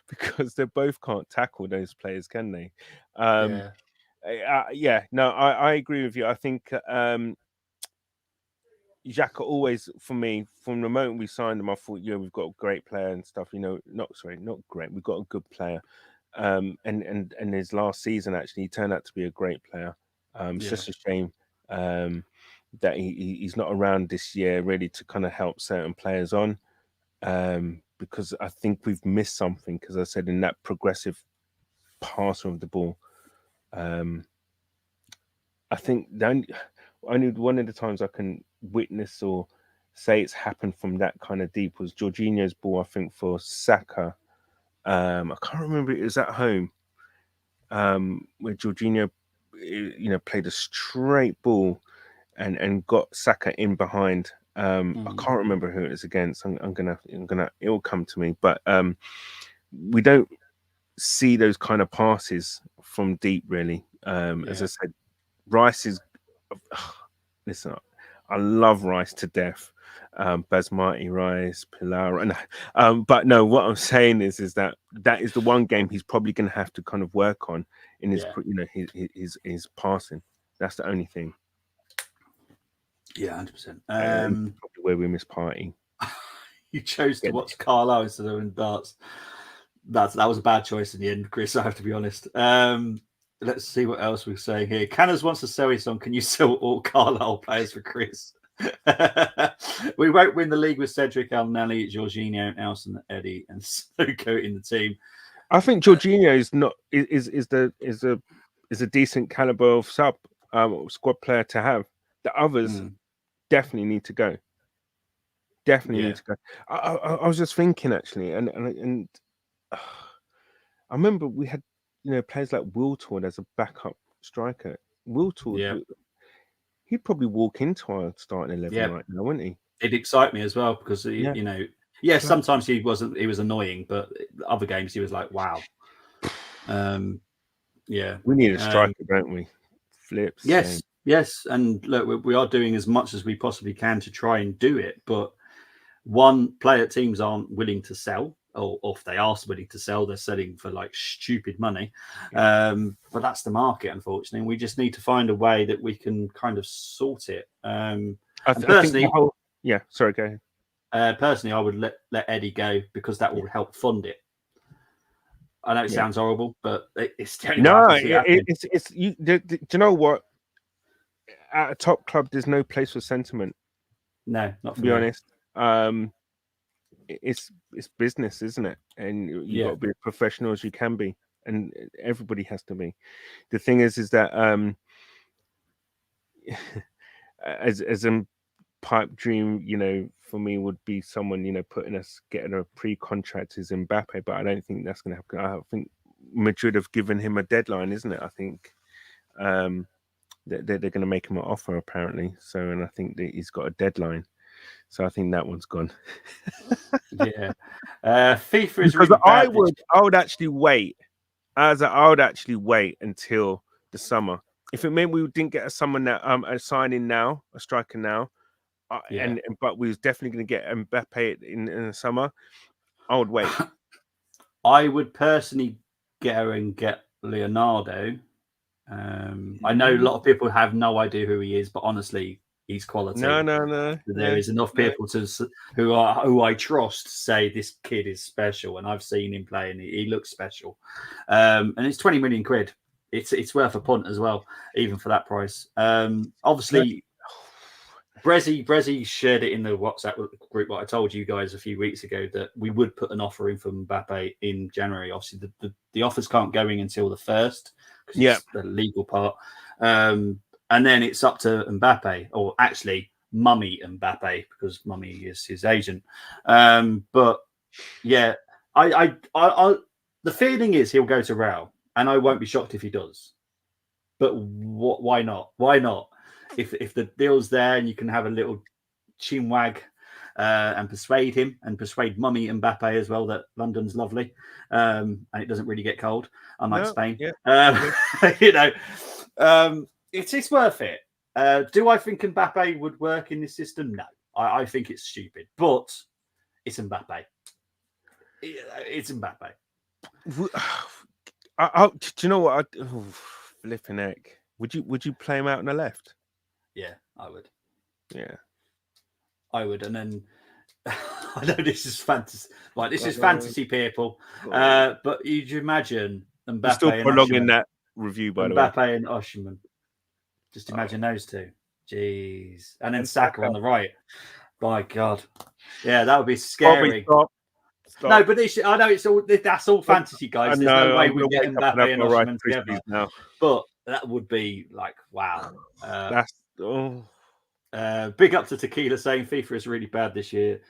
Speaker 3: because they both can't tackle those players, can they? No, I agree with you. I think Xhaka always, for me, from the moment we signed him, I thought, we've got a great player and stuff. Not great. We've got a good player. And his last season, actually, he turned out to be a great player. It's just a shame that he's not around this year, really, to kind of help certain players on. Because I think we've missed something, because I said in that progressive passer of the ball. I think only one of the times I can witness or say it's happened from that kind of deep was Jorginho's ball, I think, for Saka. I can't remember, it was at home where Jorginho, played a straight ball and got Saka in behind. I can't remember who it was against. I'm gonna it will come to me, but we don't see those kind of passes from deep, really. As I said, Rice is listen, I love Rice to death. Basmati Rice, Pilar, and but no, what I'm saying is that is the one game he's probably going to have to kind of work on in his his passing. That's the only thing.
Speaker 2: Yeah, 100%.
Speaker 3: Probably where we miss party.
Speaker 2: You chose to watch Carlisle instead of in darts. That was a bad choice in the end, Chris. I have to be honest. Let's see what else we're saying here. Canners wants to sell his on. Can you sell all Carlisle players for Chris? We won't win the league with Cedric, Al-Nali, Jorginho, Nelson, Eddie, and Soko in the team.
Speaker 3: I think Jorginho is a decent caliber of squad player to have. The others definitely need to go. Need to go. I was just thinking, actually, and I remember we had players like Wiltord as a backup striker. Wiltord, he'd probably walk into our starting 11 right now, wouldn't he?
Speaker 2: It'd excite me as well, because sometimes he was annoying, but other games he was like, wow.
Speaker 3: We need a striker, don't we? Flips.
Speaker 2: Yes, and look, we are doing as much as we possibly can to try and do it, but one player teams aren't willing to sell, or if they are willing to sell, they're selling for like stupid money. But that's the market, unfortunately. And we just need to find a way that we can kind of sort it. Personally, go ahead. Personally, I would let Eddie go, because that will help fund it. I know it sounds horrible, but it's do
Speaker 3: you know what? At a top club, there's no place for sentiment.
Speaker 2: No, not
Speaker 3: to be honest. It's business, isn't it? And you've got to be as professional as you can be, and everybody has to be. The thing is that as a pipe dream, for me would be someone getting a pre-contract as Mbappe, but I don't think that's going to happen. I think Madrid have given him a deadline, isn't it? I think they're going to make him an offer, apparently. So, and I think that he's got a deadline. So I think that one's gone.
Speaker 2: FIFA is
Speaker 3: because I would actually wait. I would actually wait until the summer. If it meant we didn't get a signing now, a striker now, but we was definitely going to get Mbappe in the summer, I would wait.
Speaker 2: I would personally get Leonardo. I know a lot of people have no idea who he is, but honestly, he's quality.
Speaker 3: No.
Speaker 2: There is enough people who I trust say this kid is special, and I've seen him play, and he looks special. And it's 20 million quid. It's worth a punt as well, even for that price. Obviously, Brezzy shared it in the WhatsApp group. What I told you guys a few weeks ago that we would put an offer in for Mbappe in January. Obviously, the offers can't go in until the 1st because it's the legal part, and then it's up to Mbappe, or actually Mummy Mbappe, because Mummy is his agent. But yeah, I the feeling is he'll go to Real, and I won't be shocked if he does. But why not? Why not? If the deal's there and you can have a little chinwag and persuade him and persuade Mummy Mbappe as well that London's lovely and it doesn't really get cold, unlike Spain.
Speaker 3: Yeah.
Speaker 2: It's worth it. Do I think Mbappe would work in this system? No, I think it's stupid, but it's Mbappe. It's Mbappe.
Speaker 3: Do you know what? Flipping heck. Would you play him out on the left?
Speaker 2: Yeah, I would.
Speaker 3: Yeah,
Speaker 2: I would. And then I know this is fantasy. Right, this is fantasy, people. But you'd imagine Mbappe.
Speaker 3: We're still prolonging that review, by the way.
Speaker 2: Mbappe and Osimhen. Just imagine those two. Jeez. And then Saka on the right. My God. Yeah, that would be scary.
Speaker 3: Stop.
Speaker 2: No, but I know that's all fantasy, guys. There's no way we get Mbappe and Osimhen together.
Speaker 3: Now.
Speaker 2: But that would be like, wow. Big up to Tequila saying FIFA is really bad this year.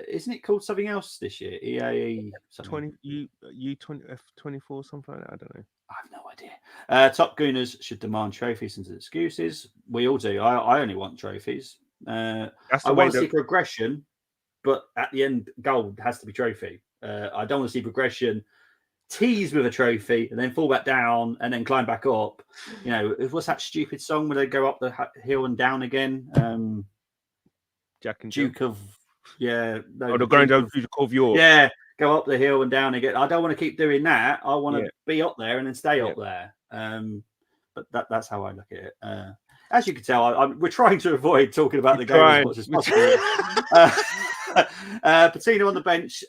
Speaker 2: Isn't it called something else this year? EA something?
Speaker 3: U24 something like that. I don't know.
Speaker 2: I have no idea. Top Gooners should demand trophies and excuses. We all do. I only want trophies. I want to see progression, but at the end, goal has to be trophy. I don't want to see progression. Tease with a trophy and then fall back down and then climb back up. You know, what's that stupid song where they go up the hill and down again?
Speaker 3: Jack and
Speaker 2: Duke of
Speaker 3: the going down Duke of York.
Speaker 2: Yeah, go up the hill and down again. I don't want to keep doing that. I want to be up there and then stay up there. But that's how I look at it. As you can tell, we're trying to avoid talking about the game as much as possible. Patino on the bench.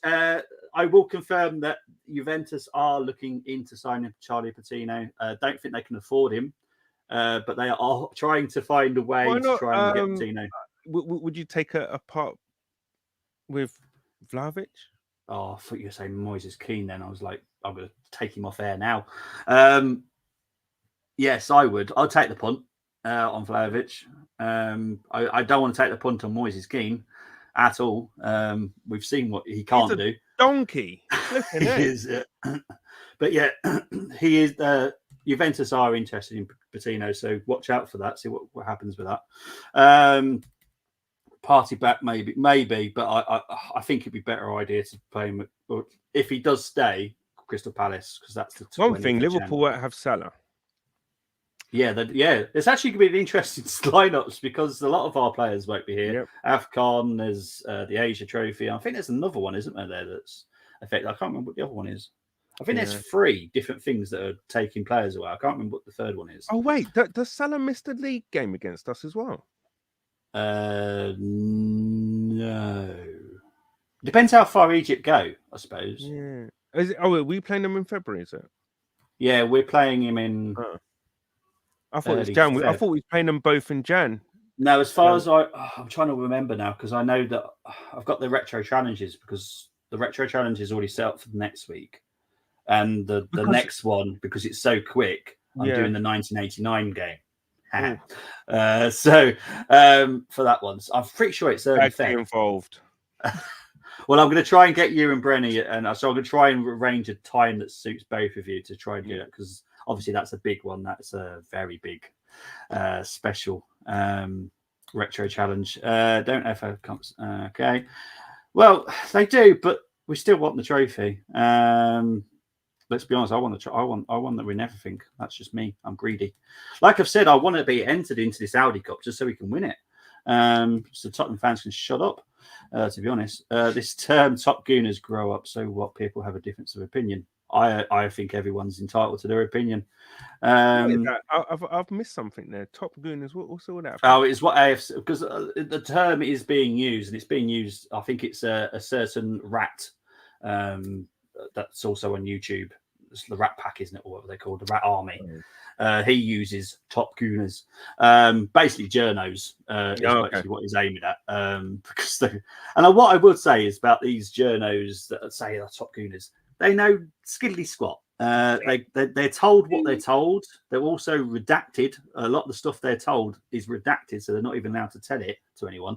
Speaker 2: I will confirm that Juventus are looking into signing Charlie Patino. Don't think they can afford him, but they are trying to find a way to try and get Patino.
Speaker 3: Would you take a part with Vlahovic?
Speaker 2: Oh, I thought you were saying Moises Keane then. I was like, I'm going to take him off air now. Yes, I would. I'll take the punt on Vlahovic. I don't want to take the punt on Moises Keane at all. We've seen what he can't do.
Speaker 3: Donkey.
Speaker 2: He is, but yeah, he is. Juventus are interested in Patino, so watch out for that. See what happens with that. Party back, maybe, but I think it'd be a better idea to play him. If he does stay, Crystal Palace, because that's the
Speaker 3: one thing. Liverpool won't have Salah.
Speaker 2: Yeah, it's actually going to be an interesting lineups because a lot of our players won't be here.
Speaker 3: Yep.
Speaker 2: AFCON, there's the Asia Trophy. I think there's another one, isn't there? That's affected. I can't remember what the other one is. I think there's 3 different things that are taking players away. I can't remember what the third one is.
Speaker 3: Oh wait, does Salah miss the league game against us as well?
Speaker 2: No. Depends how far Egypt go, I suppose.
Speaker 3: Yeah. Is it? Oh, are we playing them in February? Is it?
Speaker 2: Yeah, we're playing him in.
Speaker 3: I thought it was Jan. I thought we were playing them both in Jan.
Speaker 2: No, as far as I'm trying to remember now because I know that I've got the retro challenges because the retro challenge is already set up for the next week, and the next one because it's so quick. I'm doing the 1989 game. So for that one, so I'm pretty sure it's early Feb.
Speaker 3: Involved.
Speaker 2: Well, I'm going to try and get you and Brenny, and so I'm going to try and arrange a time that suits both of you to try and do it because obviously that's a big one. That's a very big special retro challenge. Don't ever come. Okay, well they do, but we still want the trophy. Let's be honest. I want to win everything. That's just me. I'm greedy. Like I've said, I want to be entered into this Audi Cup just so we can win it. So Tottenham fans can shut up. To be honest, this term Top Gooners grow up. So what? People have a difference of opinion. I think everyone's entitled to their opinion.
Speaker 3: I've missed something there. Top Gooners. What's all that?
Speaker 2: Oh, it's what AFC because the term is being used, and it's being used. I think it's a certain rat that's also on YouTube. it's the Rat Pack, isn't it, or whatever they call the Rat Army. He uses Top Gooners, basically journos. Is basically what he's aiming at. Because and what I would say is about these journos that say are Top Gooners, they know skiddly squat. They're told what they're told. They're also redacted. A lot of the stuff they're told is redacted, so they're not even allowed to tell it to anyone.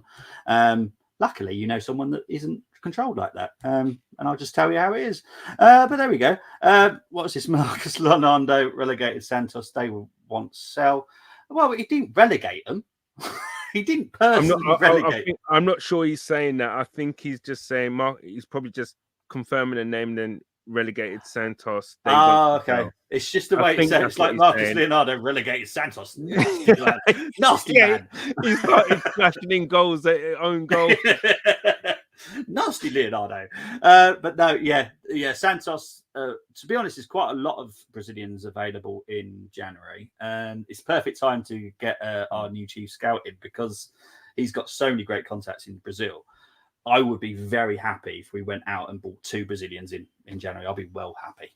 Speaker 2: Luckily, you know someone that isn't controlled like that, and I'll just tell you how it is. But there we go. What's this? Marcus Lonando relegated Santos. They will once sell. Well, he didn't relegate them. He didn't personally relegate.
Speaker 3: I'm not sure he's saying that. I think he's just saying he's probably just confirming a name, then relegated Santos.
Speaker 2: Okay. It's just the way it said. It's like Marcus Leonardo relegated Santos. Nasty man.
Speaker 3: He started flashing in goals, their own goal.
Speaker 2: Nasty Leonardo. But no, yeah. Santos, to be honest, there's quite a lot of Brazilians available in January. And it's perfect time to get our new chief scout in because he's got so many great contacts in Brazil. I would be very happy if we went out and bought 2 Brazilians in January. I'll be well happy.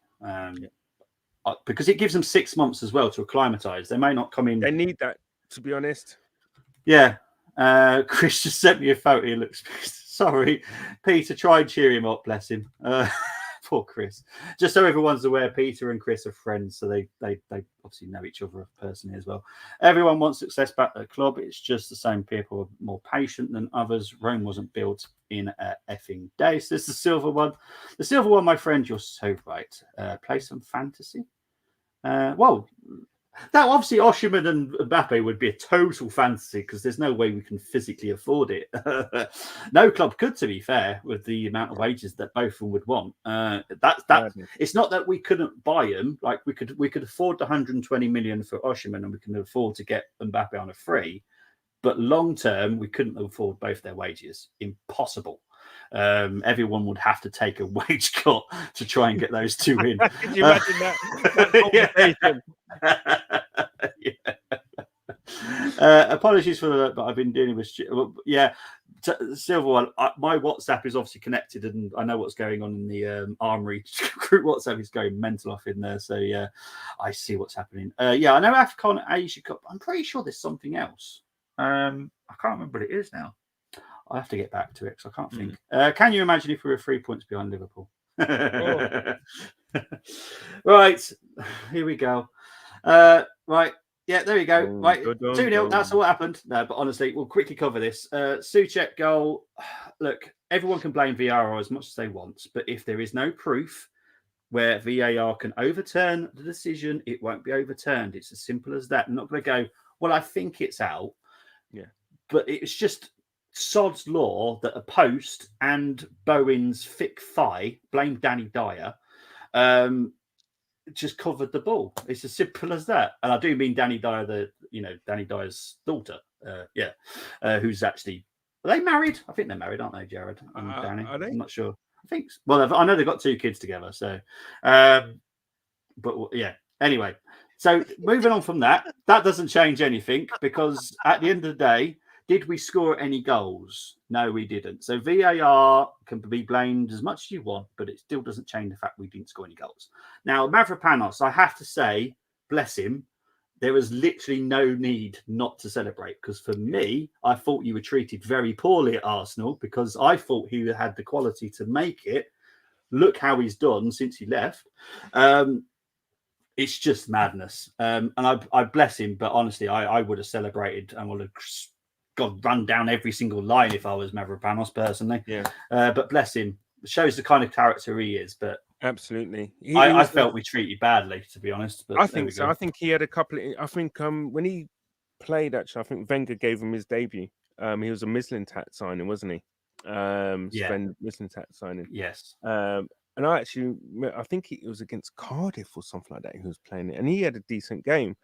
Speaker 2: Because it gives them 6 months as well to acclimatise. They may not come in.
Speaker 3: They need that, to be honest.
Speaker 2: Yeah. Chris just sent me a photo. He looks sorry. Peter, try and cheer him up, bless him. Poor Chris. Just so everyone's aware, Peter and Chris are friends, so they obviously know each other personally as well. Everyone wants success back at the club. It's just the same people are more patient than others. Rome wasn't built in a effing day. So this is the silver one. The silver one, my friend, you're so right. Play some fantasy. Well, that obviously Osimhen and Mbappe would be a total fantasy because there's no way we can physically afford it. No club could, to be fair, with the amount of wages that both of them would want. It's not that we couldn't buy them. Like we could afford the 120 million for Osimhen and we can afford to get Mbappe on a free. But long term, we couldn't afford both their wages. Impossible. Everyone would have to take a wage cut to try and get those 2 in.
Speaker 3: Could you imagine that
Speaker 2: apologies for that, but I've been dealing with silver one. My WhatsApp is obviously connected, and I know what's going on in the Armoury group. WhatsApp is going mental off in there, so yeah, I see what's happening. I know AFCON Asia Cup. I'm pretty sure there's something else. I can't remember what it is now. I'll have to get back to it because I can't think. Can you imagine if we were 3 points behind Liverpool? Right, here we go. Right, yeah, there you go. Right, 2-0. That's what happened. No, but honestly, we'll quickly cover this. Souček goal. Look, everyone can blame VAR as much as they want, but if there is no proof where VAR can overturn the decision, it won't be overturned. It's as simple as that. I'm not going to go, well, I think it's out.
Speaker 3: Yeah,
Speaker 2: but it's just sod's law that a post and Bowen's thick thigh, blame Danny Dyer, just covered the ball. It's as simple as that. And I do mean Danny Dyer, Danny Dyer's daughter. Who's actually, are they married? I think they're married, aren't they, Jared and Danny?
Speaker 3: Are they?
Speaker 2: I'm not sure. I think so. Well, I know they've got 2 kids together. So, but yeah. Anyway, so moving on from that doesn't change anything because at the end of the day, did we score any goals? No, we didn't. So VAR can be blamed as much as you want, but it still doesn't change the fact we didn't score any goals. Now, Mavropanos, I have to say, bless him, there was literally no need not to celebrate because for me, I thought you were treated very poorly at Arsenal because I thought he had the quality to make it. Look how he's done since he left. It's just madness. And I bless him, but honestly, I would have celebrated and would have run down every single line if I was Mavropanos personally.
Speaker 3: Yeah.
Speaker 2: But bless him. It shows the kind of character he is. But
Speaker 3: absolutely,
Speaker 2: I felt we treated badly, to be honest. But
Speaker 3: I think so. I think he had a couple. I think when he played, actually, I think Wenger gave him his debut. He was a Mislintat signing, wasn't he? Sven Mislintat signing.
Speaker 2: Yes.
Speaker 3: And I think it was against Cardiff or something like that. He was playing it, and he had a decent game.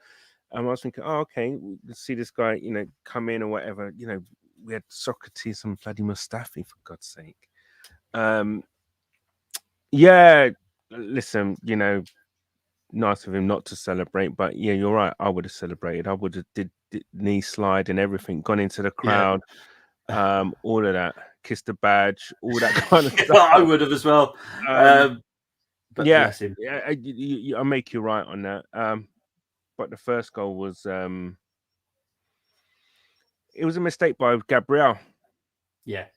Speaker 3: I was thinking, okay, let's see this guy, come in or whatever. We had Socrates and bloody Mustafi, for God's sake. Listen, nice of him not to celebrate, but yeah, you're right. I would have celebrated. I would have did knee slide and everything, gone into the crowd, all of that, kissed the badge, all that kind of stuff.
Speaker 2: I would have as well. But bless him.
Speaker 3: yeah, I make you right on that. But the first goal was it was a mistake by Gabriel.
Speaker 2: Yeah.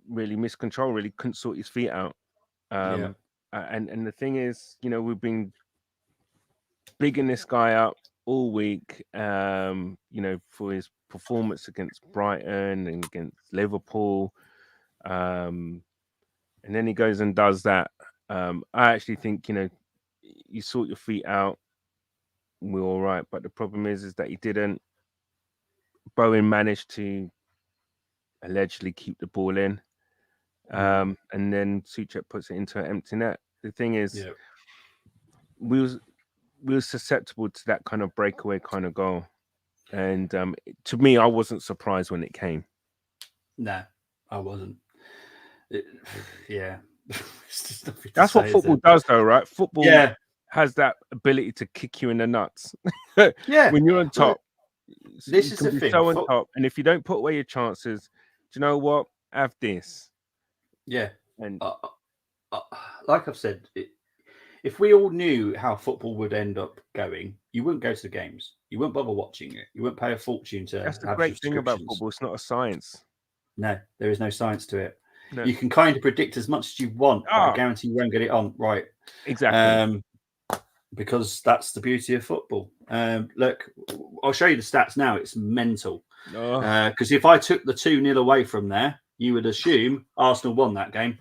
Speaker 3: Really missed control. Really couldn't sort his feet out.
Speaker 2: Yeah.
Speaker 3: And the thing is, we've been bigging this guy up all week. For his performance against Brighton and against Liverpool. And then he goes and does that. I actually think, you sort your feet out, we're all right. But the problem is that he didn't. Bowen managed to allegedly keep the ball in. And then Suchek puts it into an empty net. The thing is, we were susceptible to that kind of breakaway kind of goal. And to me, I wasn't surprised when it came.
Speaker 2: No, I wasn't.
Speaker 3: That's what football does, though, right? Football has that ability to kick you in the nuts. When you're on top,
Speaker 2: this is the thing.
Speaker 3: So on top, and if you don't put away your chances, do you know what? Have this.
Speaker 2: Yeah,
Speaker 3: and
Speaker 2: like I've said, if we all knew how football would end up going, you wouldn't go to the games. You wouldn't bother watching it. You wouldn't pay a fortune to.
Speaker 3: That's the great thing about football. It's not a science.
Speaker 2: No, there is no science to it.
Speaker 3: No.
Speaker 2: You can kind of predict as much as you want, but I guarantee you won't get it on right.
Speaker 3: Exactly.
Speaker 2: Because that's the beauty of football. Look, I'll show you the stats now. It's mental. Because if I took the 2-0 away from there, you would assume Arsenal won that game.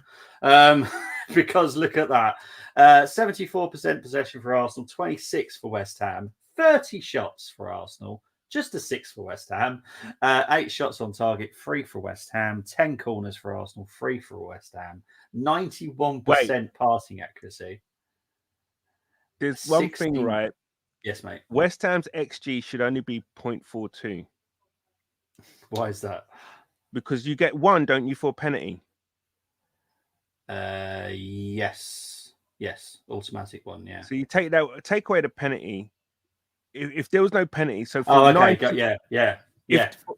Speaker 2: Because look at that. 74% possession for Arsenal, 26 for West Ham, 30 shots for Arsenal, just a 6 for West Ham, 8 shots on target, 3 for West Ham, 10 corners for Arsenal, 3 for West Ham, 91% passing accuracy.
Speaker 3: There's one thing, right?
Speaker 2: Yes, mate.
Speaker 3: West Ham's XG should only be 0.42.
Speaker 2: Why is that?
Speaker 3: Because you get 1, don't you, for a penalty?
Speaker 2: Yes, automatic 1. Yeah.
Speaker 3: So you take away the penalty. If there was no penalty, so
Speaker 2: for
Speaker 3: 90,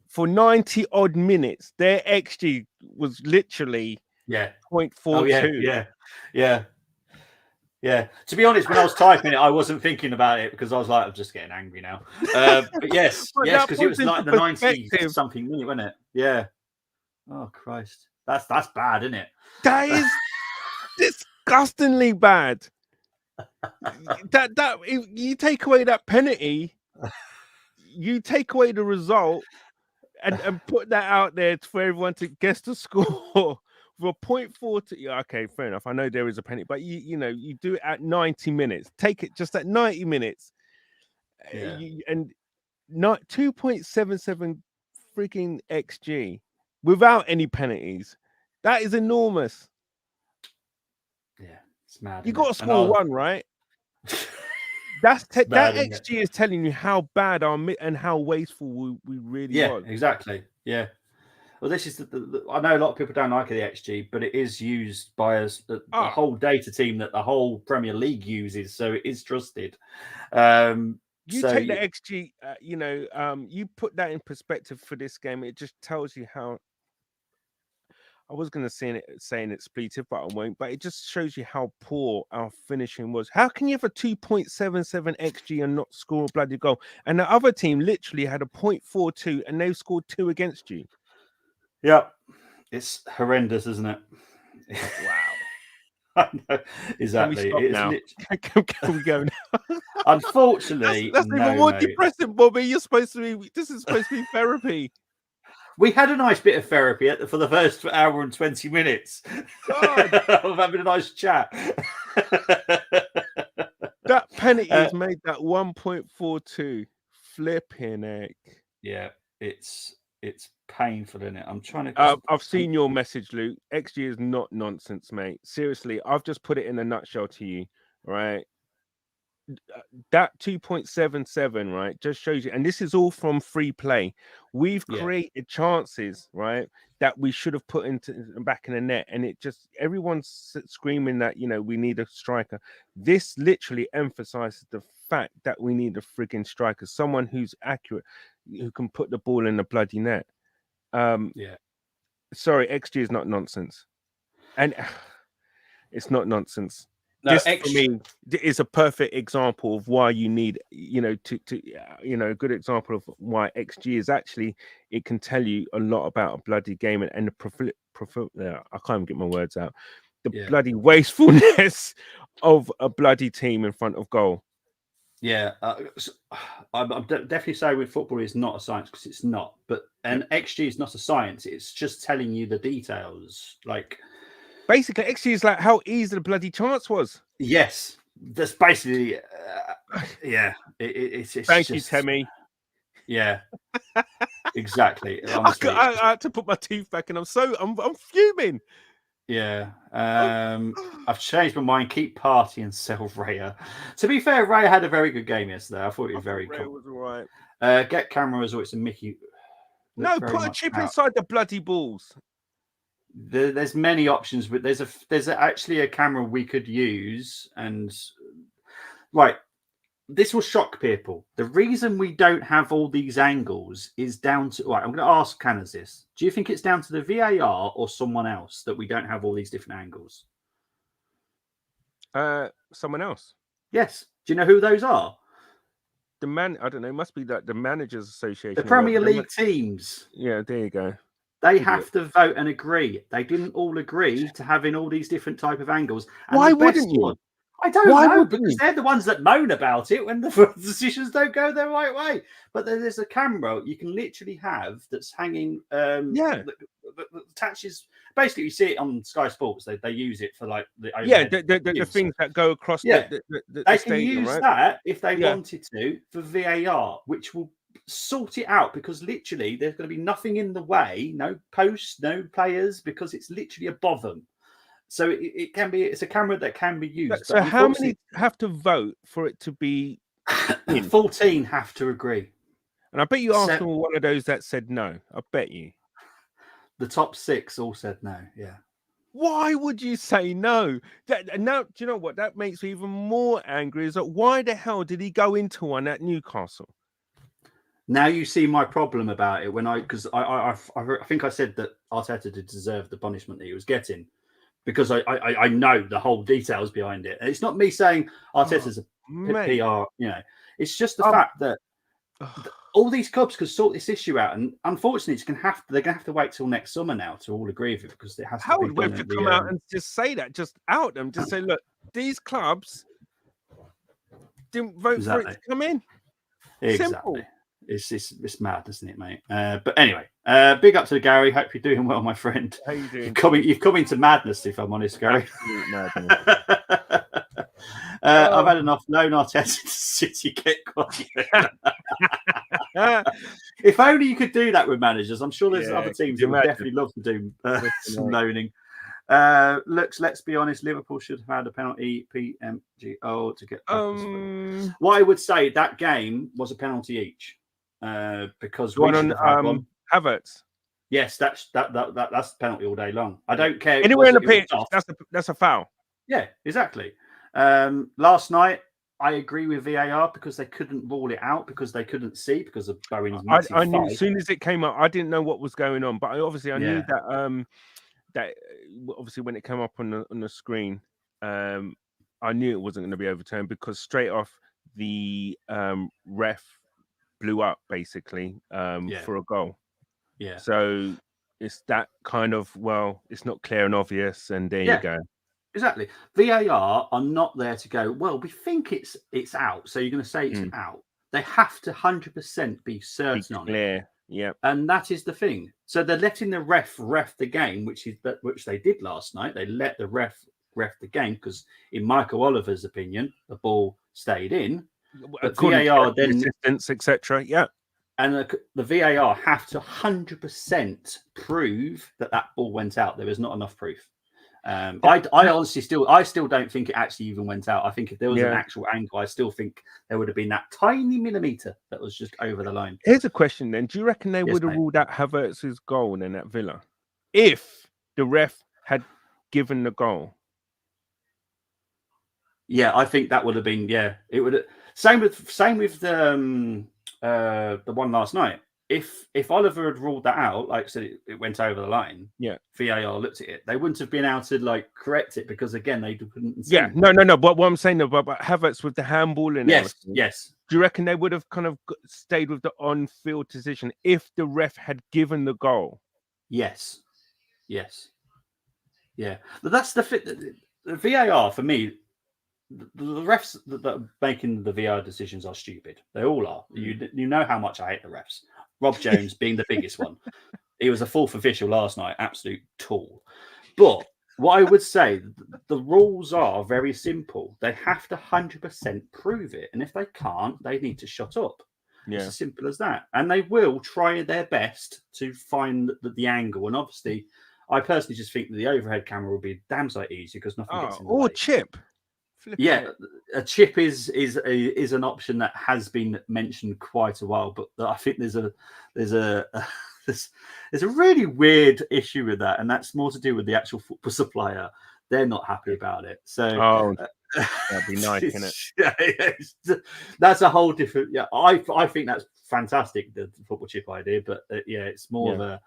Speaker 3: for 90 odd minutes, their XG was literally 0.42.
Speaker 2: Yeah. To be honest, when I was typing it, I wasn't thinking about it because I was like, I'm just getting angry now. But yes, because it was like the 90-something minute, wasn't it? Yeah. Oh Christ, that's bad, isn't it?
Speaker 3: That is disgustingly bad. That if you take away that penalty, you take away the result, and put that out there for everyone to guess the score. For 0.42, okay, fair enough. I know there is a penalty, but you do it at 90 minutes. Take it just at 90 minutes, and not 2.77 freaking XG without any penalties. That is enormous.
Speaker 2: Yeah, it's mad.
Speaker 3: You got to score 1, right? That XG is telling you how bad and how wasteful we really was.
Speaker 2: Yeah, exactly. Yeah. Well, this is I know a lot of people don't like the XG, but it is used by the whole data team that the whole Premier League uses, so it is trusted.
Speaker 3: You take the XG, you put that in perspective for this game. It just tells you how. I was going to say an expletive, but I won't. But it just shows you how poor our finishing was. How can you have a 2.77 XG and not score a bloody goal? And the other team literally had a 0.42, and they've scored 2 against you.
Speaker 2: Yeah, it's horrendous, isn't it?
Speaker 3: Wow.
Speaker 2: I know, exactly.
Speaker 3: Can we go now?
Speaker 2: Unfortunately,
Speaker 3: that's even more depressing, Bobby. This is supposed to be therapy.
Speaker 2: We had a nice bit of therapy for the first hour and 20 minutes of having a nice chat.
Speaker 3: That penalty has made that 1.42. Flipping heck.
Speaker 2: Yeah, it's painful, isn't it? I'm trying to.
Speaker 3: I've seen your message, Luke. XG is not nonsense, mate. Seriously, I've just put it in a nutshell to you, right? That 2.77, right, just shows you, and this is all from free play. We've created chances, right, that we should have put into back in the net, and it just everyone's screaming that we need a striker. This literally emphasizes the fact that we need a freaking striker, someone who's accurate, who can put the ball in the bloody net. Sorry, XG is not nonsense, and It's not nonsense.
Speaker 2: No,
Speaker 3: This for me is a perfect example of why you need, a good example of why XG is actually, it can tell you a lot about a bloody game and the I can't even get my words out. The bloody wastefulness of a bloody team in front of goal.
Speaker 2: Yeah, I'm definitely saying with football is not a science, because it's not. But XG is not a science. It's just telling you the details. Like,
Speaker 3: basically, XG is like how easy the bloody chance was.
Speaker 2: Yes, that's basically. It's
Speaker 3: Thank
Speaker 2: just,
Speaker 3: you, Temi.
Speaker 2: Yeah, exactly. Honestly,
Speaker 3: I had to put my teeth back, and I'm fuming.
Speaker 2: Yeah, I've changed my mind. Keep Party and sell Raya. To be fair, Raya had a very good game yesterday. I thought he was very cool.
Speaker 3: Was all right.
Speaker 2: Get camera as well. It's a Mickey.
Speaker 3: No, put a chip inside the bloody balls.
Speaker 2: There's many options, but there's actually a camera we could use, and right. This will shock people. The reason we don't have all these angles is down to... Right, I'm going to ask Canners this. Do you think it's down to the VAR or someone else that we don't have all these different angles?
Speaker 3: Someone else.
Speaker 2: Yes. Do you know who those are?
Speaker 3: I don't know. It must be like the Managers Association.
Speaker 2: The Premier League teams.
Speaker 3: Yeah, there you go.
Speaker 2: They have to vote and agree. They didn't all agree to having all these different type of angles. And
Speaker 3: why wouldn't you?
Speaker 2: I don't know, because they're the ones that moan about it when the decisions don't go their right way. But there's a camera you can literally have that's hanging. That attaches. Basically, you see it on Sky Sports. They use it for like the
Speaker 3: things that go across. The
Speaker 2: they
Speaker 3: stadium,
Speaker 2: can use that if they wanted to for VAR, which will sort it out, because literally there's going to be nothing in the way, no posts, no players, because it's literally above them. So it's a camera that can be used.
Speaker 3: So how many have to vote for it to be
Speaker 2: 14 have to agree.
Speaker 3: And I bet you Arsenal were one of those that said no. I bet you.
Speaker 2: The top 6 all said no, yeah.
Speaker 3: Why would you say no? Now, do you know what? That makes me even more angry. Is that why the hell did he go into one at Newcastle?
Speaker 2: Now you see my problem about it because I think I said that Arteta did deserve the punishment that he was getting. Because I know the whole details behind it. And it's not me saying Arteta's a PR, it's just the fact that all these clubs could sort this issue out. And unfortunately, they're going to have to wait till next summer now to all agree with it, because it has to be.
Speaker 3: How would we have to come out and just say that? Just out them. Just say, look, these clubs didn't vote for it to come in.
Speaker 2: Exactly.
Speaker 3: Simple.
Speaker 2: It's mad, isn't it, mate? But anyway, big up to Gary. Hope you're doing well, my friend.
Speaker 3: How you doing?
Speaker 2: You've come into madness, if I'm honest, Gary. I've had enough. Loan Arteta to City, get quiet. If only you could do that with managers. I'm sure there's other teams that would definitely love to do some loaning. Let's be honest, Liverpool should have had a penalty PMGO to get back. What I would say, that game was a penalty each, because we should have had one.
Speaker 3: Havertz.
Speaker 2: Yes, that's the penalty all day long. I don't care.
Speaker 3: Anywhere in the pitch, that's a foul.
Speaker 2: Yeah, exactly. Last night, I agree with VAR because they couldn't rule it out, because they couldn't see, because of Bowen's massive
Speaker 3: I knew
Speaker 2: fight.
Speaker 3: as soon as it came up, I didn't know what was going on, but I knew that that obviously when it came up on the screen, I knew it wasn't going to be overturned, because straight off the ref blew up basically for a goal.
Speaker 2: Yeah.
Speaker 3: So it's that kind of, it's not clear and obvious, and there you go.
Speaker 2: Exactly. VAR are not there to go, well, we think it's out, so you're going to say it's out. They have to 100% be certain on it.
Speaker 3: Yeah.
Speaker 2: And that is the thing. So they're letting the ref the game, which they did last night. They let the ref the game because, in Michael Oliver's opinion, the ball stayed in. But VAR then
Speaker 3: assistance, etc. Yeah.
Speaker 2: And the VAR have to 100% prove that ball went out. There is not enough proof. I honestly still don't think it actually even went out. I think if there was an actual angle, I still think there would have been that tiny millimeter that was just over the line.
Speaker 3: Here's a question then. Do you reckon they would have ruled out Havertz's goal then at Villa if the ref had given the goal?
Speaker 2: Yeah, I think that would have been, it would have, same with the one last night. if Oliver had ruled that out, like I said, it went over the line.
Speaker 3: Yeah.
Speaker 2: VAR looked at it. They wouldn't have been able to like correct it because again they couldn't see.
Speaker 3: Yeah, no. But what I'm saying about Havertz with the handball and everything,
Speaker 2: yes.
Speaker 3: do you reckon they would have kind of stayed with the on-field decision if the ref had given the goal?
Speaker 2: Yes. Yeah, but that's the VAR for me. The refs that are making the VAR decisions are stupid. They all are. You know how much I hate the refs. Rob Jones being the biggest one. He was a fourth official last night, absolute tool. But what I would say, the rules are very simple. They have to 100% prove it. And if they can't, they need to shut up.
Speaker 3: Yeah.
Speaker 2: It's as simple as that. And they will try their best to find the angle. And obviously, I personally just think that the overhead camera will be damn sight easy because nothing gets in the way.
Speaker 3: Or chip.
Speaker 2: Yeah, a chip is an option that has been mentioned quite a while, but I think there's a really weird issue with that, and that's more to do with the actual football supplier. They're not happy about it. So
Speaker 3: that'd be nice, isn't
Speaker 2: it? That's a whole different. Yeah, I think that's fantastic, the football chip idea, but it's more of a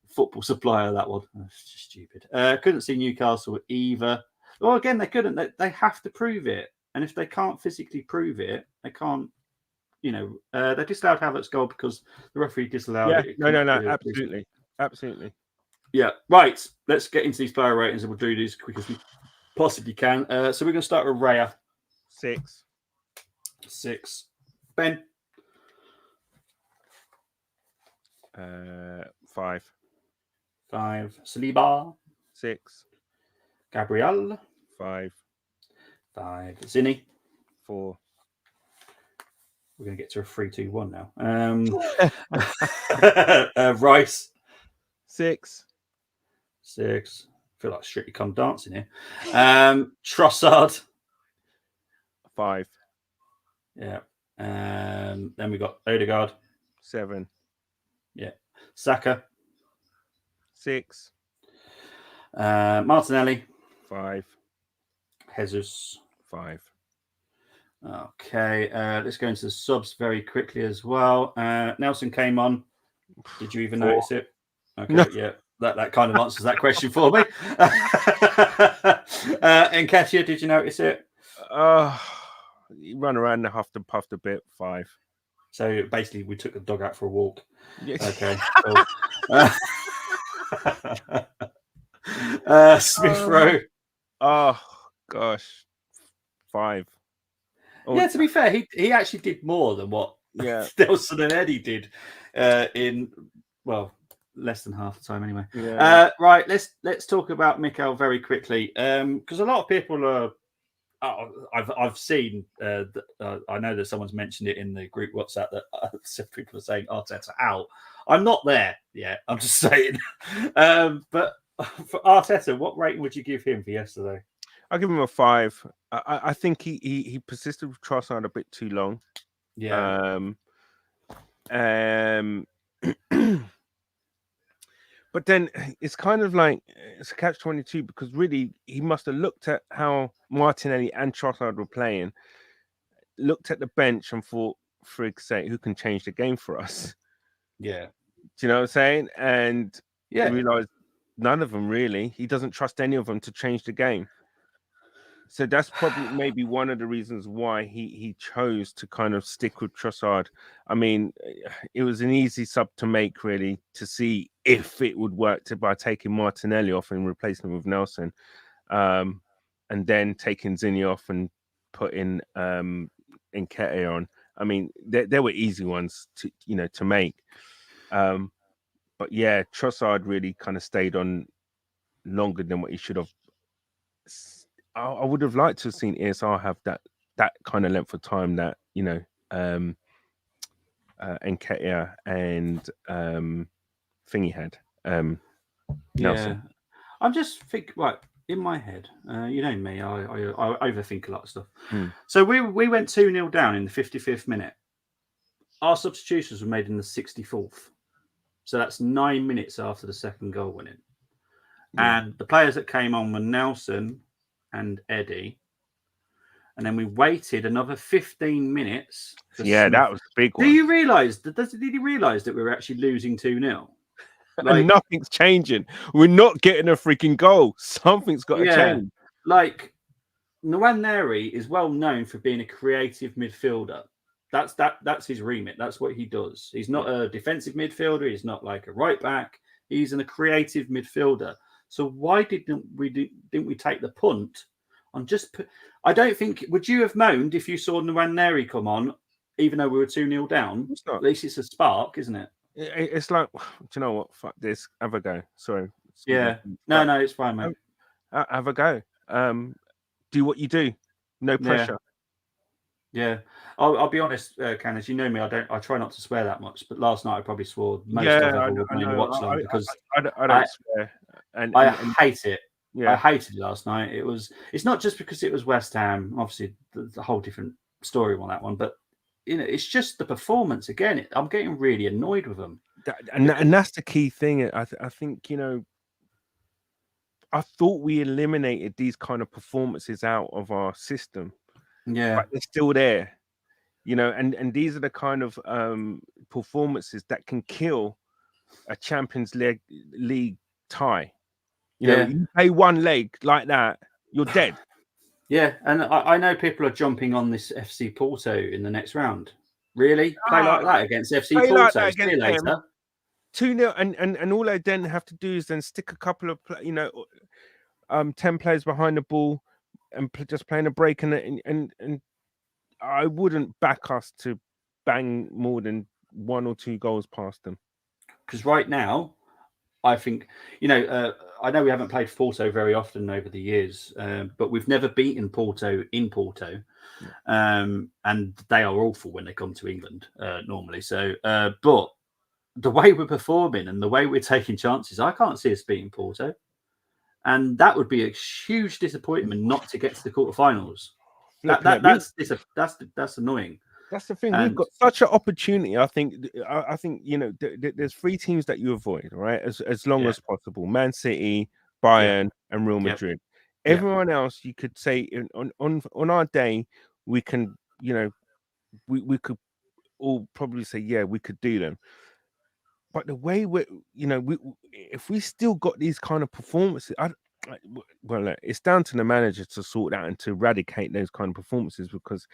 Speaker 2: football supplier, that one. It's just stupid. Couldn't see Newcastle either. Well, again, they couldn't. They have to prove it, and if they can't physically prove it, they can't. They disallowed Havertz's goal because the referee disallowed it.
Speaker 3: No, absolutely.
Speaker 2: Yeah, right. Let's get into these player ratings, and we'll do these as quick as we possibly can. So we're going to start with Raya.
Speaker 3: 6.
Speaker 2: Ben.
Speaker 3: 5.
Speaker 2: Saliba.
Speaker 3: 6.
Speaker 2: Gabriel.
Speaker 3: 5.
Speaker 2: Zinni.
Speaker 3: 4.
Speaker 2: We're going to get to a 3-2-1 now. Rice.
Speaker 3: 6.
Speaker 2: I feel like Strictly Come Dancing here. Trossard.
Speaker 3: 5.
Speaker 2: Yeah. Then we got Odegaard.
Speaker 3: 7.
Speaker 2: Yeah. Saka.
Speaker 3: 6.
Speaker 2: Martinelli.
Speaker 3: 5.
Speaker 2: Jesus.
Speaker 3: 5.
Speaker 2: Okay. Let's go into the subs very quickly as well. Nelson came on. Did you even
Speaker 3: 4.
Speaker 2: notice it? Okay.
Speaker 3: No.
Speaker 2: Yeah. That kind of answers that question for me. Nketiah, did you notice it?
Speaker 3: He ran around and huffed and puffed a bit. 5.
Speaker 2: So basically, we took the dog out for a walk.
Speaker 3: Yes.
Speaker 2: Okay. Smith Rowe.
Speaker 3: Oh gosh, 5.
Speaker 2: Yeah, to be fair, he actually did more than what Nelson and Eddie did in less than half the time anyway.
Speaker 3: Yeah.
Speaker 2: Right, let's talk about Mikel very quickly because a lot of people are. I've seen. I know that someone's mentioned it in the group WhatsApp that some people are saying Arteta out. I'm not there yet. I'm just saying. But for Arteta, what rating would you give him for yesterday?
Speaker 3: I'll give him a 5. I think he persisted with Trossard a bit too long.
Speaker 2: Yeah.
Speaker 3: But then it's kind of like it's a catch-22 because really he must have looked at how Martinelli and Trossard were playing, looked at the bench and thought, frig's sake, who can change the game for us?
Speaker 2: Yeah.
Speaker 3: Do you know what I'm saying? And
Speaker 2: Yeah,
Speaker 3: realized none of them really. He doesn't trust any of them to change the game. So that's probably maybe one of the reasons why he chose to kind of stick with Trossard. I mean, it was an easy sub to make, really, to see if it would work by taking Martinelli off and replacing him with Nelson, and then taking Zinni off and putting Nketiah on. I mean, there were easy ones to make. But yeah, Trossard really kind of stayed on longer than what he should have. I would have liked to have seen ESR have that kind of length of time that Nketiah and Thingy had. Nelson.
Speaker 2: I'm just thinking. Right in my head, you know me, I overthink a lot of stuff. So we went 2-0 down in the 55th minute. Our substitutions were made in the 64th, so that's 9 minutes after the second goal went in. And the players that came on were Nelson and Eddie. and then we waited another 15 minutes.
Speaker 3: That was a big one.
Speaker 2: Did you realise that we were actually losing 2-0?
Speaker 3: And nothing's changing. We're not getting a freaking goal. Something's got to change.
Speaker 2: Like Nwaneri is well known for being a creative midfielder. That's his remit. That's what he does. He's not a defensive midfielder. He's not like a right back. He's a creative midfielder. So why didn't we take the punt on just? I don't think. Would you have moaned if you saw Nwaneri come on, even though we were 2-0 down? At least it's a spark, isn't it?
Speaker 3: It's like, do you know what? Fuck this. Have a go. Sorry.
Speaker 2: Yeah. No, it's fine, mate.
Speaker 3: Have a go. Do what you do. No pressure.
Speaker 2: Yeah. I'll be honest, Canis. You know me. I try not to swear that much, but last night I probably swore most of it when you watch them because
Speaker 3: I don't swear. And
Speaker 2: I hate it.
Speaker 3: Yeah.
Speaker 2: I hated it last night. It's not just because it was West Ham. Obviously, the whole different story on that one, but it's just the performance again. I'm getting really annoyed with them,
Speaker 3: and that's the key thing. I think I thought we eliminated these kind of performances out of our system.
Speaker 2: Yeah,
Speaker 3: but they're still there, and these are the kind of performances that can kill a Champions League tie. You play one leg like that, you're dead.
Speaker 2: Yeah, and I know people are jumping on this FC Porto in the next round. Really? Play like that against FC Porto?
Speaker 3: Like
Speaker 2: See you later.
Speaker 3: 2-0, and all they then have to do is then stick a couple of 10 players behind the ball and just playing a break, and I wouldn't back us to bang more than 1 or 2 goals past them.
Speaker 2: Because right now, I think I know we haven't played Porto very often over the years, but we've never beaten Porto in Porto, and they are awful when they come to England normally. So, but the way we're performing and the way we're taking chances, I can't see us beating Porto, and that would be a huge disappointment not to get to the quarterfinals. That's annoying.
Speaker 3: That's the thing. We've got such an opportunity. I think there's 3 teams that you avoid, right? As long as possible: Man City, Bayern, and Real Madrid. Everyone else, you could say on our day, we can, we could all probably say, we could do them. But the way if we still got these kind of performances, it's down to the manager to sort out and to eradicate those kind of performances, because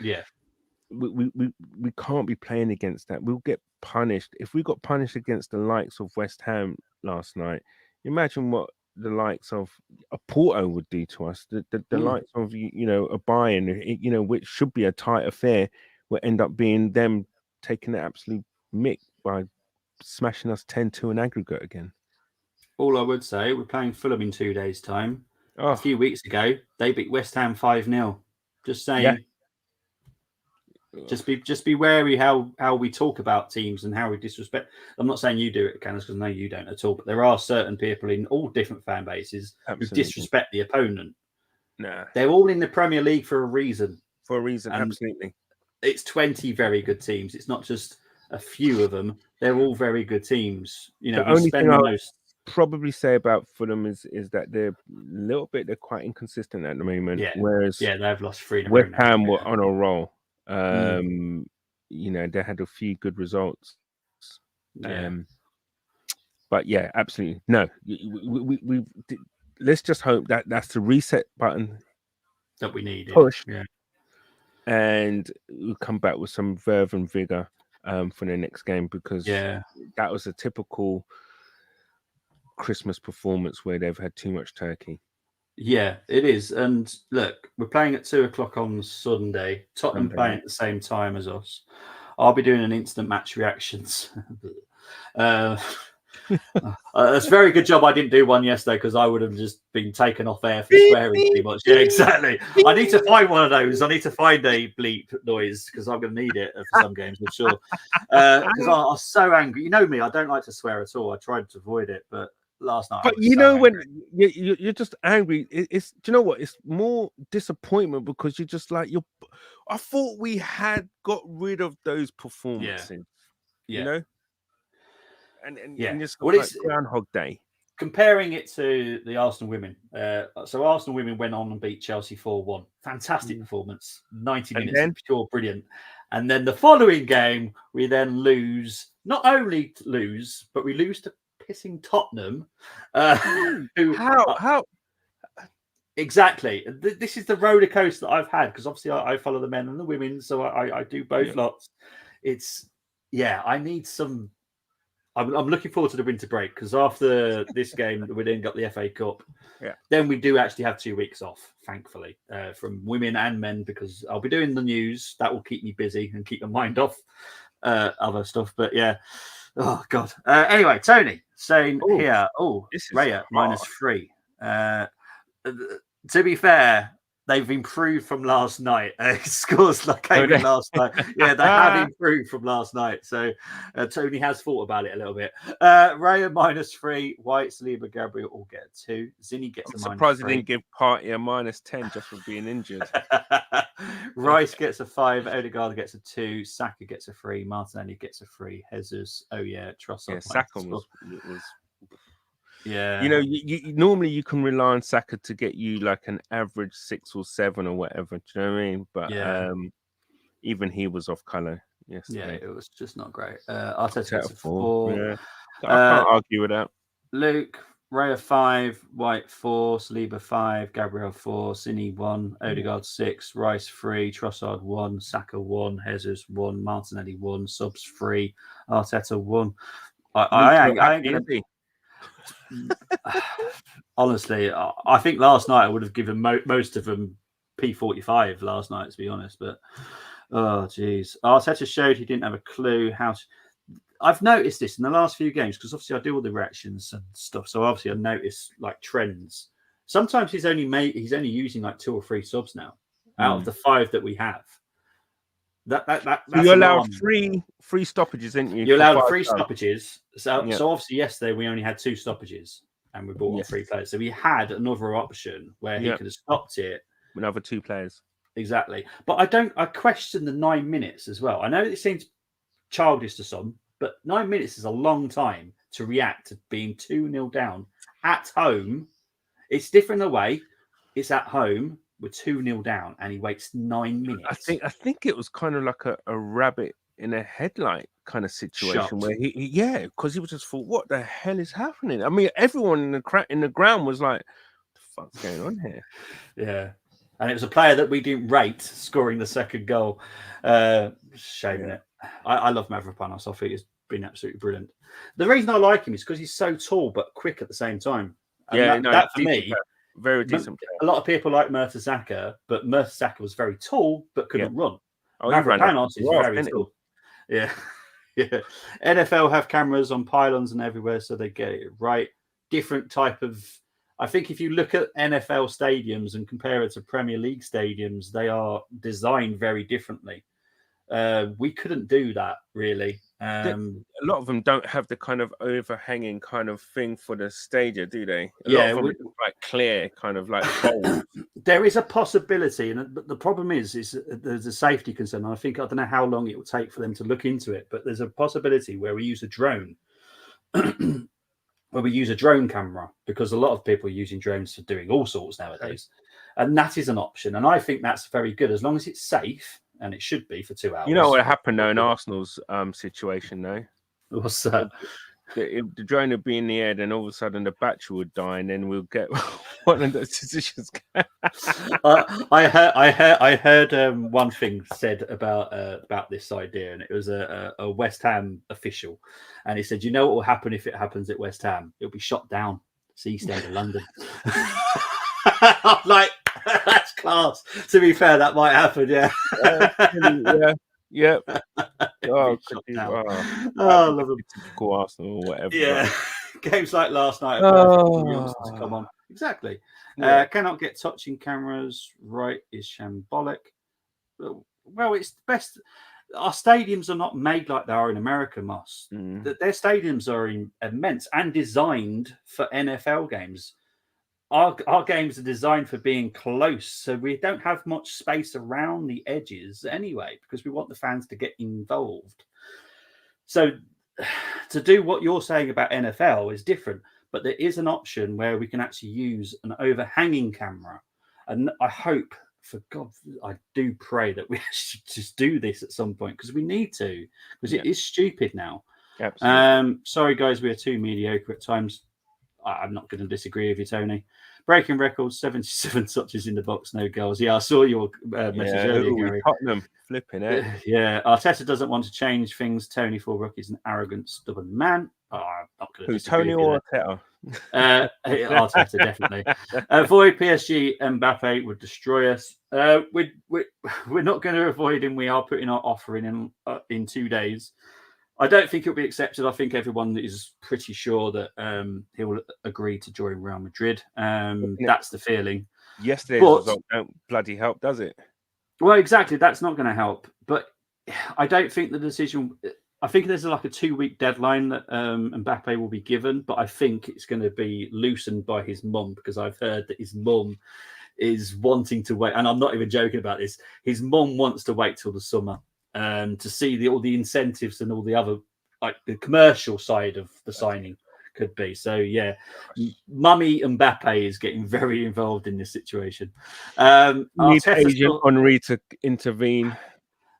Speaker 3: we can't be playing against that. We'll get punished. If we got punished against the likes of West Ham last night, imagine what the likes of a Porto would do to us. The likes of a Bayern, which should be a tight affair, will end up being them taking the absolute mick by smashing us 10-2 in aggregate again.
Speaker 2: All I would say, we're playing Fulham in 2 days' time. A few weeks ago, they beat West Ham 5-0. Just saying. Yeah. Just be wary how we talk about teams and how we disrespect. I'm not saying you do it, Canis, because I know you don't at all. But there are certain people in all different fan bases who disrespect the opponent.
Speaker 3: Nah,
Speaker 2: they're all in the Premier League for a reason.
Speaker 3: Absolutely.
Speaker 2: It's 20 very good teams. It's not just a few of them. They're all very good teams.
Speaker 3: The only thing I'll probably say about Fulham is that they're quite inconsistent at the moment.
Speaker 2: Yeah.
Speaker 3: Whereas
Speaker 2: they've lost 3 in a row.
Speaker 3: West Ham were on a roll. They had a few good results. But absolutely no. We let's just hope that that's the reset button
Speaker 2: that we need.
Speaker 3: Push, and we'll come back with some verve and vigor for the next game, because that was a typical Christmas performance where they've had too much turkey.
Speaker 2: Yeah, it is. And look, we're playing at 2:00 on Sunday. Tottenham playing at the same time as us. I'll be doing an instant match reactions. It's a very good job I didn't do one yesterday, because I would have just been taken off air for swearing too much. Yeah, exactly. I need to find one of those. I need to find a bleep noise, because I'm going to need it for some games, I'm sure. Because I'm so angry. You know me, I don't like to swear at all. I tried to avoid it, but last night.
Speaker 3: But when you're just angry, it's do you know what? It's more disappointment, because you're just like I thought we had got rid of those performances. And just like Groundhog Day.
Speaker 2: comparing it to the Arsenal women. So Arsenal women went on and beat Chelsea 4-1. Fantastic performance. 90
Speaker 3: And
Speaker 2: minutes
Speaker 3: then?
Speaker 2: of pure brilliant. And then the following game, we then lose. Not only lose, but we lose to pissing Tottenham.
Speaker 3: How?
Speaker 2: Exactly. This is the roller coaster that I've had because obviously I follow the men and the women, so I do both lots. I need some. I'm looking forward to the winter break because after this game, we then got the FA Cup.
Speaker 3: Yeah.
Speaker 2: Then we do actually have 2 weeks off, thankfully, from women and men because I'll be doing the news. That will keep me busy and keep my mind off other stuff. But yeah, oh god. Anyway, Tony saying here, Raya -3. To be fair, they've improved from last night. Scores like came in last night. Yeah, they have improved from last night. So Tony has thought about it a little bit. Raya -3, White, Saliba, Gabriel all get a 2. Zinni gets a -3.
Speaker 3: Surprised he didn't give Partey a -10 just for being injured.
Speaker 2: Rice gets a 5, Odegaard gets a 2, Saka gets a 3, Martinelli gets a 3, Jesus, Trossard.
Speaker 3: Yeah, Saka was.
Speaker 2: Yeah,
Speaker 3: you know, you normally you can rely on Saka to get you like an average 6 or 7 or whatever. Do you know what I mean? But even he was off colour yesterday.
Speaker 2: Yeah, it was just not great. Arteta gets a 4.
Speaker 3: Yeah. I can't argue with that.
Speaker 2: Luke, Raya 5, White 4, Saliba 5, Gabriel 4, Cini 1, Odegaard 6, Rice 3, Trossard 1, Saka 1, Jesus 1, Martinelli 1, Subs 3, Arteta 1. I ain't gonna be. Honestly, I think last night I would have given most of them P45 last night, to be honest. But oh, geez, Arteta showed he didn't have a clue how to. I've noticed this in the last few games because obviously I do all the reactions and stuff. So obviously I notice like trends. Sometimes he's only using like 2 or 3 subs now out of the 5 that we have. That's
Speaker 3: you allowed three stoppages, didn't you?
Speaker 2: You allowed 3 stoppages. So obviously yesterday we only had 2 stoppages and we brought on 3 players. So we had another option where he could have stopped it.
Speaker 3: Another 2 players.
Speaker 2: Exactly. But I question the 9 minutes as well. I know it seems childish to some, but 9 minutes is a long time to react to being 2-0 down at home. It's different away. It's at home. We're 2-0 down, and he waits 9 minutes.
Speaker 3: I think it was kind of like a rabbit in a headlight kind of situation.
Speaker 2: Shocked.
Speaker 3: Where because he was just thought, what the hell is happening? I mean, everyone in the ground was like, what the fuck's going on here?
Speaker 2: Yeah, and it was a player that we didn't rate scoring the second goal. Shaming it. I love Mavropanos. I think he's been absolutely brilliant. The reason I like him is because he's so tall but quick at the same time. And that for me.
Speaker 3: Very decent player.
Speaker 2: A lot of people like Mertesacker, but Mertesacker was very tall but couldn't run.
Speaker 3: Mavropanos
Speaker 2: is very tall. Yeah. Yeah. NFL have cameras on pylons and everywhere, so they get it right. Different type of. I think if you look at NFL stadiums and compare it to Premier League stadiums, they are designed very differently. We couldn't do that really.
Speaker 3: A lot of them don't have the kind of overhanging kind of thing for the stadia, do they? A lot of them are like clear, kind of like bold.
Speaker 2: There is a possibility, but the problem is there's a safety concern. I don't know how long it will take for them to look into it, but there's a possibility where we use a drone, camera, because a lot of people are using drones for doing all sorts nowadays, and that is an option. And I think that's very good as long as it's safe. And it should be for 2 hours.
Speaker 3: You know what happened though in Arsenal's situation though?
Speaker 2: What's that?
Speaker 3: The drone would be in the air, then all of a sudden the battery would die, and then we'll get one of those decisions.
Speaker 2: I heard one thing said about this idea, and it was a West Ham official, and he said, "You know what will happen if it happens at West Ham? It'll be shot down. It's the East End of London." I'm like, that's class. To be fair, that might happen. Yeah.
Speaker 3: Yeah.
Speaker 2: Oh,
Speaker 3: I love it. Typical Arsenal or whatever.
Speaker 2: Yeah. Games like last night. Come on. Exactly.
Speaker 3: Yeah.
Speaker 2: Cannot get touching cameras. Right is shambolic. Well, it's the best. Our stadiums are not made like they are in America, Moss. Their stadiums are immense and designed for NFL games. Our games are designed for being close, so we don't have much space around the edges anyway, because we want the fans to get involved. So to do what you're saying about NFL is different, but there is an option where we can actually use an overhanging camera. And I hope, for God, I do pray that we should just do this at some point, because we need to, because it is stupid now.
Speaker 3: Absolutely.
Speaker 2: Sorry, guys, we are too mediocre at times. I'm not going to disagree with you, Tony. Breaking records, 77 touches in the box, no goals. Yeah, I saw your message earlier, Gary.
Speaker 3: Tottenham flipping it.
Speaker 2: Yeah, Arteta doesn't want to change things. Tony Fulbrook is an arrogant, stubborn man. I'm not going to disagree.
Speaker 3: Tony or Arteta?
Speaker 2: Arteta, definitely. Avoid PSG. Mbappe would destroy us. We're not going to avoid him. We are putting our offer in 2 days. I don't think it'll be accepted. I think everyone is pretty sure that he will agree to join Real Madrid. That's the feeling.
Speaker 3: Yesterday's result don't bloody help, does it?
Speaker 2: Well, exactly. That's not going to help. But I don't think the decision. I think there's like a 2-week deadline that Mbappe will be given, but I think it's going to be loosened by his mum, because I've heard that his mum is wanting to wait. And I'm not even joking about this. His mum wants to wait till the summer. To see all the incentives and all the other, like the commercial side of the signing could be. So yeah, Mummy Mbappe is getting very involved in this situation.
Speaker 3: Need Agent Armoury to intervene.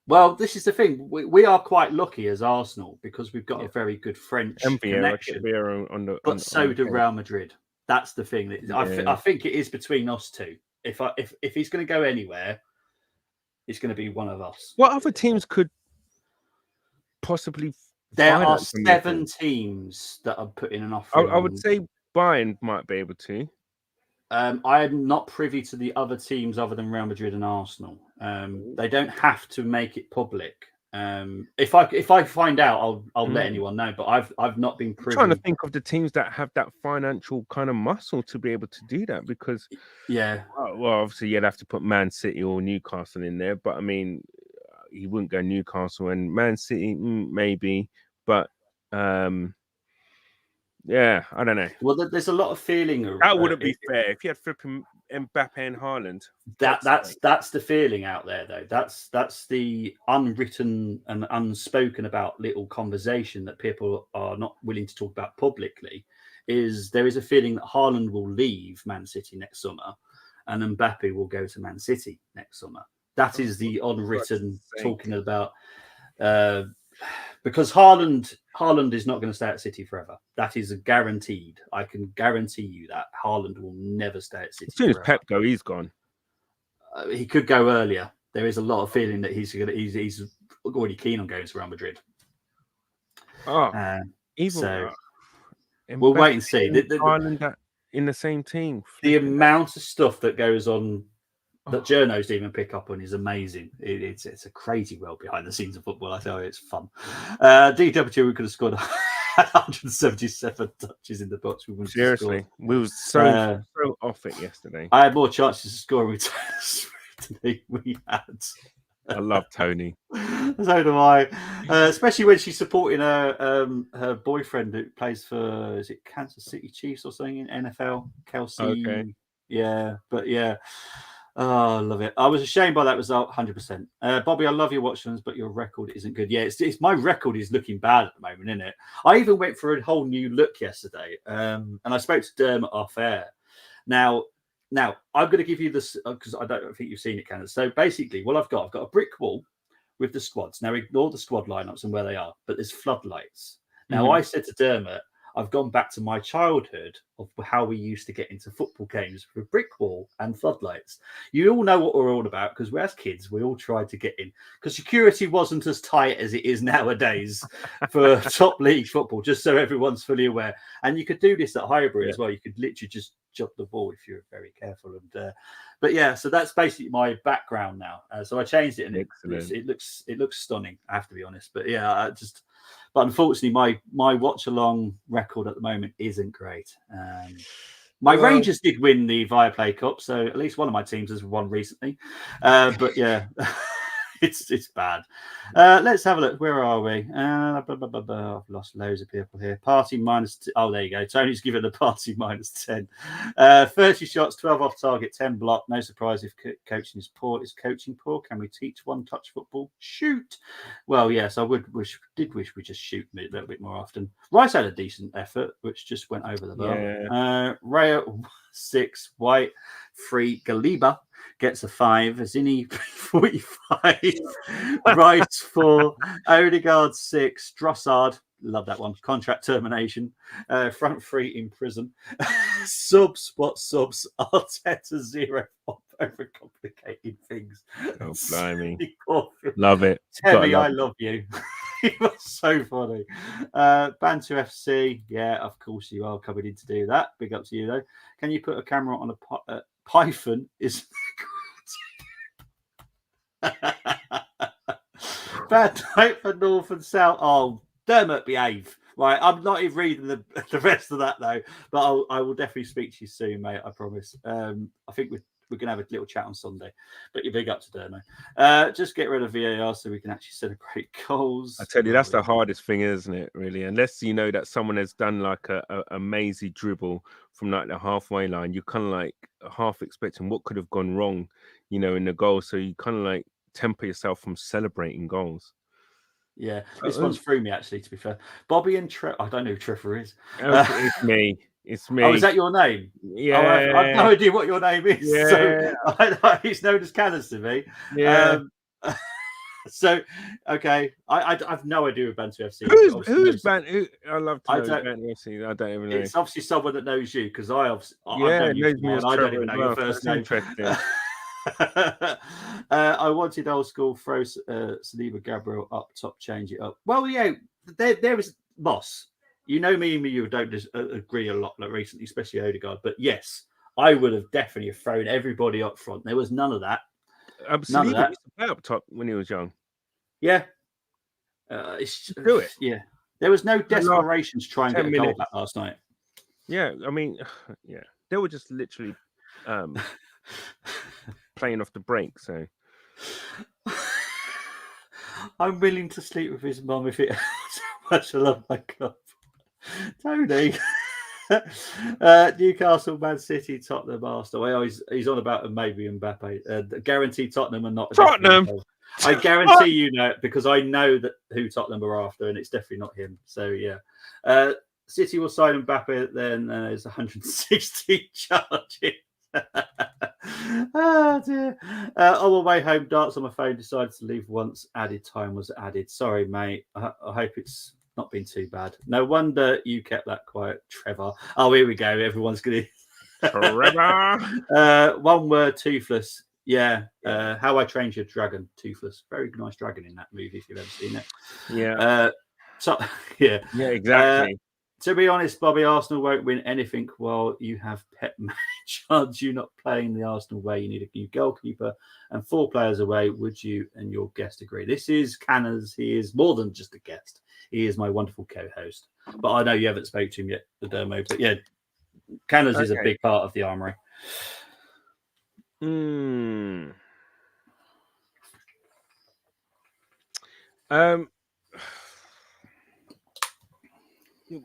Speaker 2: Well, this is the thing. We are quite lucky as Arsenal, because we've got a very good French connection. But so do Real Madrid. That's the thing. I think it is between us two. If he's going to go anywhere, it's going to be one of us.
Speaker 3: What other teams could possibly?
Speaker 2: There are 7 teams that are putting an offer.
Speaker 3: I would say Bayern might be able to.
Speaker 2: I am not privy to the other teams other than Real Madrid and Arsenal. They don't have to make it public. If I find out, I'll let anyone know. But I've not been privy.
Speaker 3: I'm trying to think of the teams that have that financial kind of muscle to be able to do that, because well, obviously you'd have to put Man City or Newcastle in there, but I mean, he wouldn't go Newcastle, and Man City maybe, but yeah, I don't know.
Speaker 2: Well, there's a lot of feeling.
Speaker 3: That wouldn't be fair if you had flipping Mbappe and Haaland.
Speaker 2: That's the feeling out there, though. That's the unwritten and unspoken about little conversation that people are not willing to talk about publicly. There is a feeling that Haaland will leave Man City next summer, and Mbappe will go to Man City next summer. That is the unwritten talking about. Because Haaland is not going to stay at City forever. That is guaranteed. I can guarantee you that Haaland will never stay at City.
Speaker 3: As soon as
Speaker 2: forever.
Speaker 3: Pep goes, he's gone.
Speaker 2: He could go earlier. There is a lot of feeling that he's already keen on going to Real Madrid. We'll wait and see.
Speaker 3: Haaland in the same team.
Speaker 2: The amount of stuff that goes on that journos even pick up on is amazing. It's a crazy world behind the scenes of football. I tell you, it's fun. DW, we could have scored 177 touches in the box.
Speaker 3: Seriously, we were so off it yesterday.
Speaker 2: I had more chances of scoring with than we had.
Speaker 3: I love Tony.
Speaker 2: So do I. Especially when she's supporting her boyfriend who plays for, is it Kansas City Chiefs or something in NFL? Kelsey.
Speaker 3: Okay.
Speaker 2: Yeah, but yeah. Oh, I love it. I was ashamed by that result, 100%. Bobby, I love your watchlands, but your record isn't good. Yeah, it's my record is looking bad at the moment, isn't it? I even went for a whole new look yesterday, and I spoke to Dermot off air. Now I'm going to give you this because I don't think you've seen it, Candace. So basically, what I've got a brick wall with the squads. Now ignore the squad lineups and where they are, but there's floodlights. Now I said to Dermot, I've gone back to my childhood of how we used to get into football games with a brick wall and floodlights. You all know what we're all about because as kids, we all tried to get in because security wasn't as tight as it is nowadays for top league football, just so everyone's fully aware. And you could do this at Highbury as well. You could literally just jump the ball if you're very careful. And but yeah, so that's basically my background now. So I changed it and it looks stunning, I have to be honest. But yeah, But unfortunately, my watch-along record at the moment isn't great. My Rangers did win the Viaplay Cup, so at least one of my teams has won recently. But yeah, It's bad. Let's have a look. Where are we? I've lost loads of people here. Party minus. Oh, there you go. Tony's given the party -10. 30 shots, 12 off target, 10 block. No surprise if coaching is poor. Is coaching poor? Can we teach one-touch football? Shoot. Well, yes, I wish we just shoot a little bit more often. Rice had a decent effort, which just went over the bar.
Speaker 3: Yeah.
Speaker 2: Raya 6, White 3, Galiba gets a 5, Zini 45, Rice 4, Odegaard 6, Drossard, love that one, contract termination, front 3 in prison, subs, Arteta 0, overcomplicating things.
Speaker 3: Oh, blimey. Love it.
Speaker 2: Teddy, I love you. It was so funny. Bantu FC, yeah, of course you are coming in to do that. Big up to you though. Can you put a camera on a python? Is bad night for North and South. Oh, Dermot, behave. Right, I'm not even reading the rest of that though, but I will definitely speak to you soon, mate. I promise. I think we're going to have a little chat on Sunday, but you're big up to Dermo. Just get rid of VAR so we can actually celebrate goals.
Speaker 3: I tell you, that's the hardest thing, isn't it, really? Unless you know that someone has done like a mazy dribble from like the halfway line, you're kind of like half expecting what could have gone wrong, you know, in the goal. So you kind of like temper yourself from celebrating goals.
Speaker 2: Yeah, this one's through me, actually, to be fair. Bobby and Trevor. I don't know who Trevor is.
Speaker 3: It's me. It's me.
Speaker 2: Oh, is that your name?
Speaker 3: Yeah.
Speaker 2: Oh, I've no idea what your name is.
Speaker 3: Yeah.
Speaker 2: So he's known as Canners to me.
Speaker 3: Yeah.
Speaker 2: So, okay. I've no idea who Bantu FC
Speaker 3: is. Who's Bantu? I love to know Bantu FC. I don't even know.
Speaker 2: It's obviously someone that knows you because I know you. I don't even know your first name.
Speaker 3: Interesting.
Speaker 2: I wanted old school, throw Saliba Gabriel up top, change it up. Well, yeah, there was Moss. You know me and you don't agree a lot recently, especially Odegaard. But yes, I would have definitely thrown everybody up front. There was none of that.
Speaker 3: None of that. Used to play up top when he was young.
Speaker 2: Yeah.
Speaker 3: Do it.
Speaker 2: Yeah. There was no desperation to try and get a goal back last night.
Speaker 3: Yeah, I mean, yeah. They were just literally playing off the break, so
Speaker 2: I'm willing to sleep with his mum if it helps how much I love my club. Tony. Newcastle, Man City, Tottenham, Arsenal. He's on about maybe Mbappe. Guaranteed Tottenham are not
Speaker 3: Tottenham.
Speaker 2: I guarantee you know because I know that who Tottenham are after, and it's definitely not him. So yeah, City will sign Mbappe. Then there's 160 charges. Oh dear. On my way home, darts on my phone. Decided to leave once added time was added. Sorry, mate. I hope it's not been too bad. No wonder you kept that quiet, Trevor. Oh, here we go. Everyone's gonna
Speaker 3: Trevor.
Speaker 2: One word, toothless. Yeah. How I Trained Your Dragon, toothless. Very nice dragon in that movie if you've ever seen it.
Speaker 3: Yeah.
Speaker 2: Yeah.
Speaker 3: Yeah, exactly.
Speaker 2: To be honest, Bobby, Arsenal won't win anything while you have Pep charge you not playing the Arsenal way. You need a new goalkeeper and 4 players away. Would you and your guest agree? This is Canners. He is more than just a guest. He is my wonderful co-host. But I know you haven't spoken to him yet, the Dermo. But yeah, Canners is a big part of the Armoury.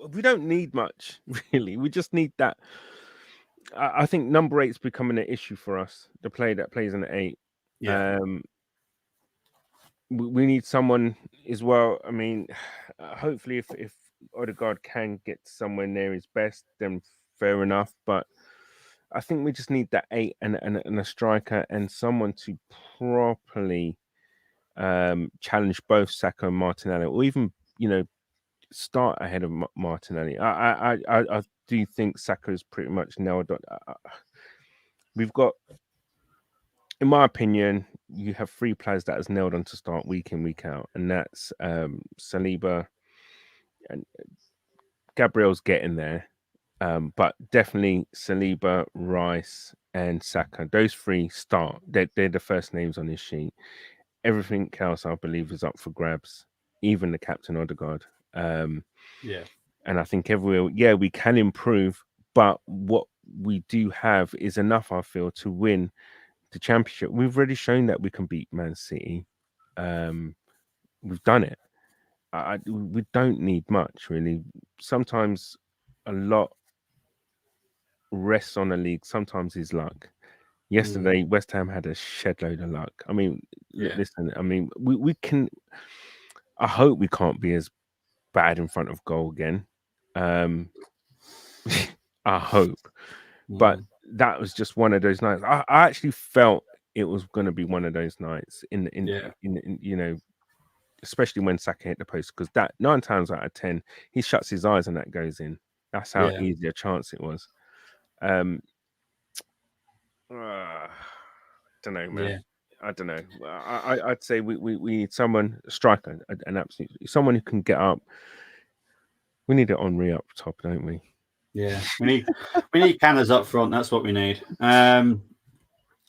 Speaker 3: We don't need much, really. We just need that. I think number 8's becoming an issue for us. The player that plays in the 8.
Speaker 2: Yeah.
Speaker 3: We need someone as well. I mean, hopefully, if Odegaard can get somewhere near his best, then fair enough. But I think we just need that 8 and a striker and someone to properly challenge both Saka and Martinelli, or even start ahead of Martinelli. I do think Saka is pretty much nailed on. We've got, in my opinion, you have 3 players that has nailed on to start week in, week out, and that's Saliba and Gabriel's getting there, but definitely Saliba, Rice, and Saka. Those 3 start. They're the first names on this sheet. Everything else, I believe, is up for grabs. Even the captain Odegaard.
Speaker 2: Yeah.
Speaker 3: And I think everywhere, we can improve, but what we do have is enough, I feel, to win the championship. We've already shown that we can beat Man City. we've done it. We don't need much really. Sometimes a lot rests on a league. Sometimes is luck. Yesterday, West Ham had a shed load of luck. I mean, listen. I mean, we can. I hope we can't be as bad in front of goal again. I hope, but that was just one of those nights. I actually felt it was going to be one of those nights in you know, especially when Saka hit the post, because that 9 times out of 10 he shuts his eyes and that goes in. That's how easy a chance it was. Don't know, man. I don't know. I'd say we need someone, a striker, an absolute someone who can get up. We need an Armoury up top, don't we?
Speaker 2: Yeah, we need canners up front. That's what we need.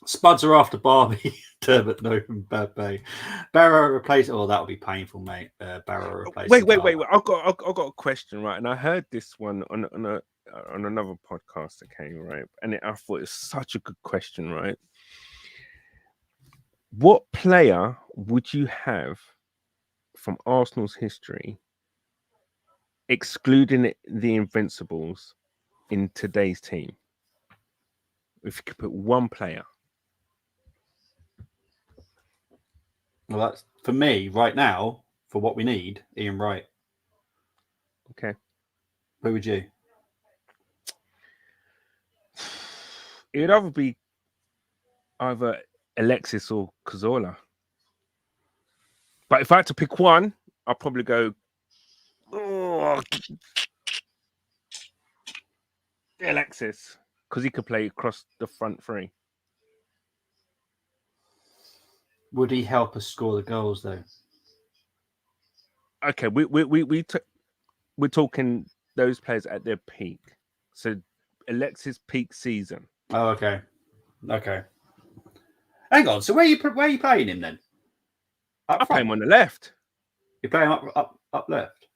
Speaker 2: Spuds are after Barbie, Turbot, no, Mbappe. Barrow replace. Oh, that'll be painful, mate. Barrow replace.
Speaker 3: Wait. I've got a question, right? And I heard this one on another podcast that came, right? And I thought it's such a good question, right? What player would you have from Arsenal's history, excluding the Invincibles, in today's team? If you could put one player.
Speaker 2: Well, that's for me right now. For what we need, Ian Wright.
Speaker 3: Okay.
Speaker 2: Who would you?
Speaker 3: It would either be either Alexis or Cazorla. But if I had to pick one, I'd probably go Alexis, because he could play across the front three.
Speaker 2: Would he help us score the goals though?
Speaker 3: Okay, we're talking those players at their peak. So Alexis' peak season.
Speaker 2: Oh, okay. Hang on. So where are you playing him then?
Speaker 3: I play him on the left.
Speaker 2: You play him up left.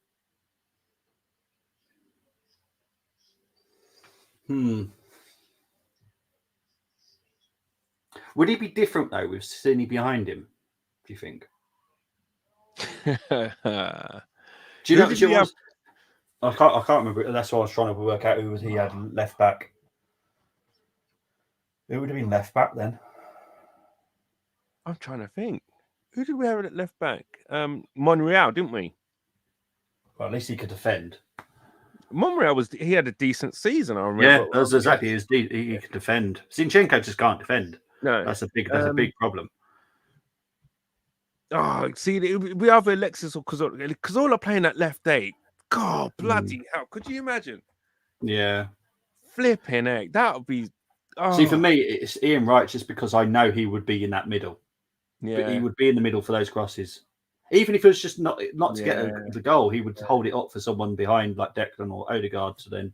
Speaker 2: Would he be different though with Cini behind him? Do you think? Do you know? I can't remember. That's why I was trying to work out who he had left back. Who would have been left back then?
Speaker 3: I'm trying to think. Who did we have at left back? Monreal, didn't we?
Speaker 2: Well, at least he could defend.
Speaker 3: Monreal he had a decent season. I remember.
Speaker 2: Yeah, that's exactly. He could defend. Zinchenko just can't defend.
Speaker 3: No,
Speaker 2: that's a big problem.
Speaker 3: Oh, see, we have Alexis or Cazorla. Cazorla playing at left eight. God, bloody hell! Could you imagine?
Speaker 2: Yeah,
Speaker 3: flipping heck, that would be. Oh.
Speaker 2: See, for me, it's Ian Wright, just because I know he would be in that middle.
Speaker 3: Yeah,
Speaker 2: but he would be in the middle for those crosses. Even if it was just not to get the goal, he would hold it up for someone behind, like Declan or Odegaard, to then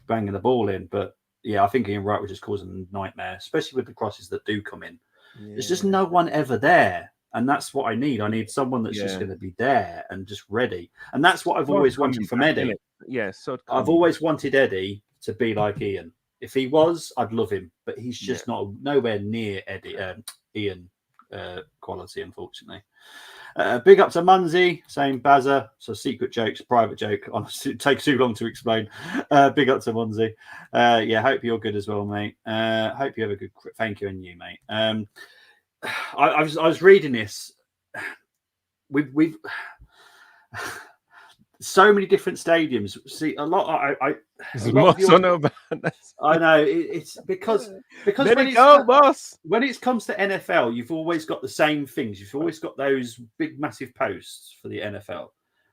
Speaker 2: banging the ball in. But yeah, I think Ian Wright was just causing a nightmare, especially with the crosses that do come in. Yeah. There's just no one ever there. And that's what I need. I need someone that's just going to be there and just ready. And that's what I've always wanted from Eddie.
Speaker 3: Yeah, so
Speaker 2: I've always wanted Eddie to be like Ian. If he was, I'd love him. But he's just nowhere near Ian quality, unfortunately. Big up to Munzie, saying Bazza. So secret jokes, private joke. Honestly, it takes too long to explain. Big up to Munzie. Hope you're good as well, mate. Hope you have a good. Thank you, and you, mate. I was reading this. We've so many different stadiums. See, a lot. I know it's because when it comes to NFL, you've always got the same things. You've always got those big, massive posts for the NFL.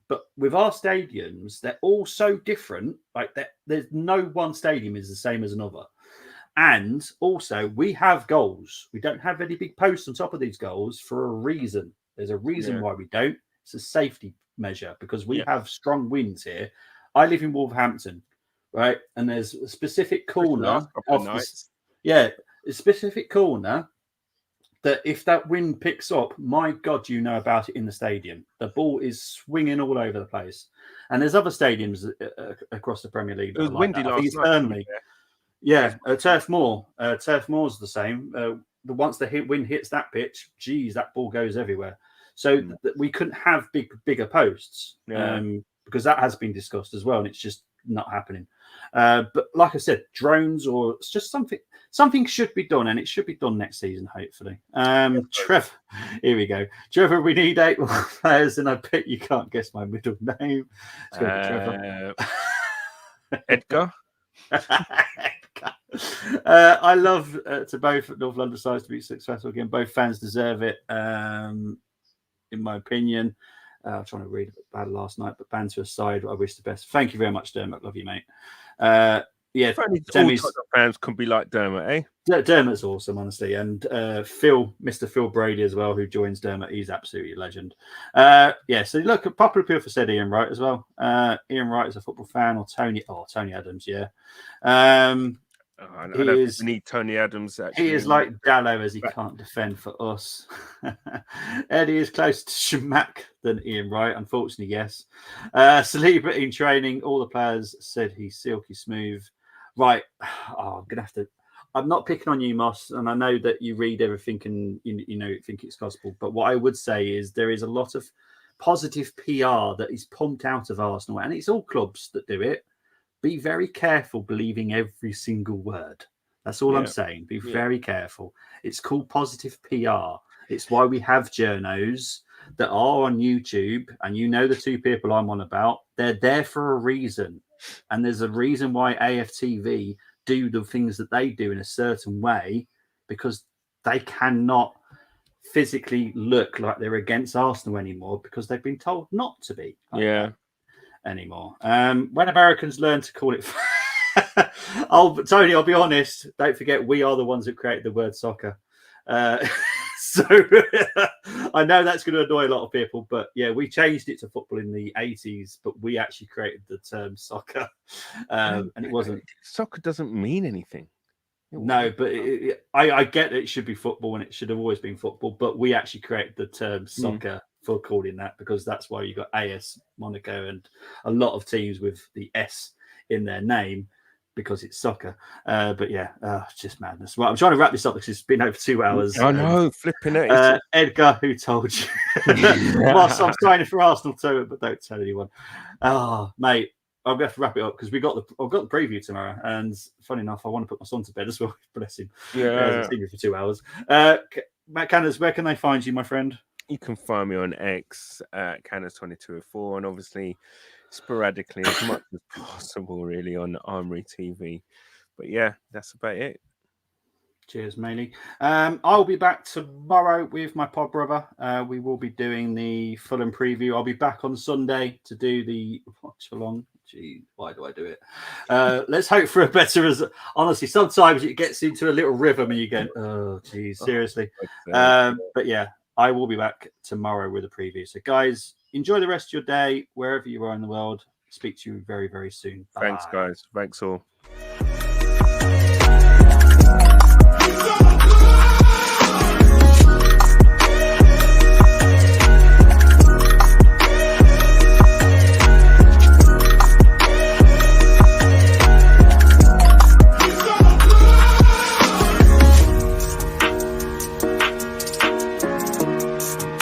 Speaker 2: But with our stadiums, they're all so different. Like there's no one stadium is the same as another. And also, we have goals. We don't have any big posts on top of these goals for a reason. There's a reason why we don't. It's a safety measure because we have strong winds here. I live in Wolverhampton, right? And there's a specific corner a specific corner that if that wind picks up, my God, you know about it in the stadium. The ball is swinging all over the place. And there's other stadiums across the Premier League.
Speaker 3: It was windy last night.
Speaker 2: Burnley. Yeah, Turf Moor. Turf Moor's the same. Once the wind hits that pitch, geez, that ball goes everywhere. so that we couldn't have bigger posts, because that has been discussed as well, and it's just not happening. But like I said, drones or it's just something should be done, and it should be done next season, hopefully. Trevor, here we go. Trevor, we need 8 more players, and I bet you can't guess my middle name. It's going to be Trevor.
Speaker 3: Edgar.
Speaker 2: I love to both North London sides to be successful again. Both fans deserve it, in my opinion. I'm trying to read a bit bad last night, but banter aside, I wish the best. Thank you very much, Dermot. Love you, mate. Yeah,
Speaker 3: all fans can be like Dermot, eh?
Speaker 2: Dermot's awesome, honestly, and Mr. Phil Brady as well, who joins Dermot. He's absolutely a legend. Yeah, so look, popular people said Ian Wright as well. Ian Wright is a football fan, or Tony Adams, yeah.
Speaker 3: I don't need Tony Adams. Actually,
Speaker 2: he is like Dallo, as he can't defend for us. Eddie is closer to Shamak than Ian Wright, unfortunately. Yes. Saliba in training, all the players said he's silky smooth. Right, I'm gonna have to. I'm not picking on you, Moss, and I know that you read everything and you know think it's gospel. But what I would say is there is a lot of positive PR that is pumped out of Arsenal, and it's all clubs that do it. Be very careful believing every single word. That's all I'm saying. Be very careful. It's called positive PR. It's why we have journos that are on YouTube, and you know the 2 people I'm on about. They're there for a reason, and there's a reason why AFTV do the things that they do in a certain way, because they cannot physically look like they're against Arsenal anymore because they've been told not to be. Anymore. When Americans learn to call it Tony, I'll be honest, don't forget we are the ones that created the word soccer. So I know that's going to annoy a lot of people, but yeah, we changed it to football in the 80s, but we actually created the term soccer. And it wasn't.
Speaker 3: Soccer doesn't mean anything.
Speaker 2: No, but I get that it should be football and it should have always been football, but we actually created the term soccer for calling that, because that's why you got AS Monaco and a lot of teams with the S in their name, because it's soccer. But yeah, it's just madness. Well, I'm trying to wrap this up because it's been over 2 hours.
Speaker 3: I know, flipping it.
Speaker 2: Edgar, who told you? Whilst I'm signing for Arsenal too, but don't tell anyone. Oh, mate, I'm gonna have to wrap it up because I've got the preview tomorrow, and funny enough, I want to put my son to bed as well. Bless him. I've seen you for 2 hours. Matt Canners, where can they find you, my friend?
Speaker 3: You can find me on X at Canners2204, and obviously sporadically as much as possible, really, on Armoury TV. But yeah, that's about it.
Speaker 2: Cheers, Maley. I'll be back tomorrow with my pod brother. We will be doing the Fulham preview. I'll be back on Sunday to do the watch along. Gee, why do I do it? Let's hope for a better. Honestly, sometimes it gets into a little rhythm and you go, oh, geez, seriously. But yeah, I will be back tomorrow with a preview. So, guys, enjoy the rest of your day wherever you are in the world. Speak to you very, very soon. Bye.
Speaker 3: Thanks, guys. Thanks all.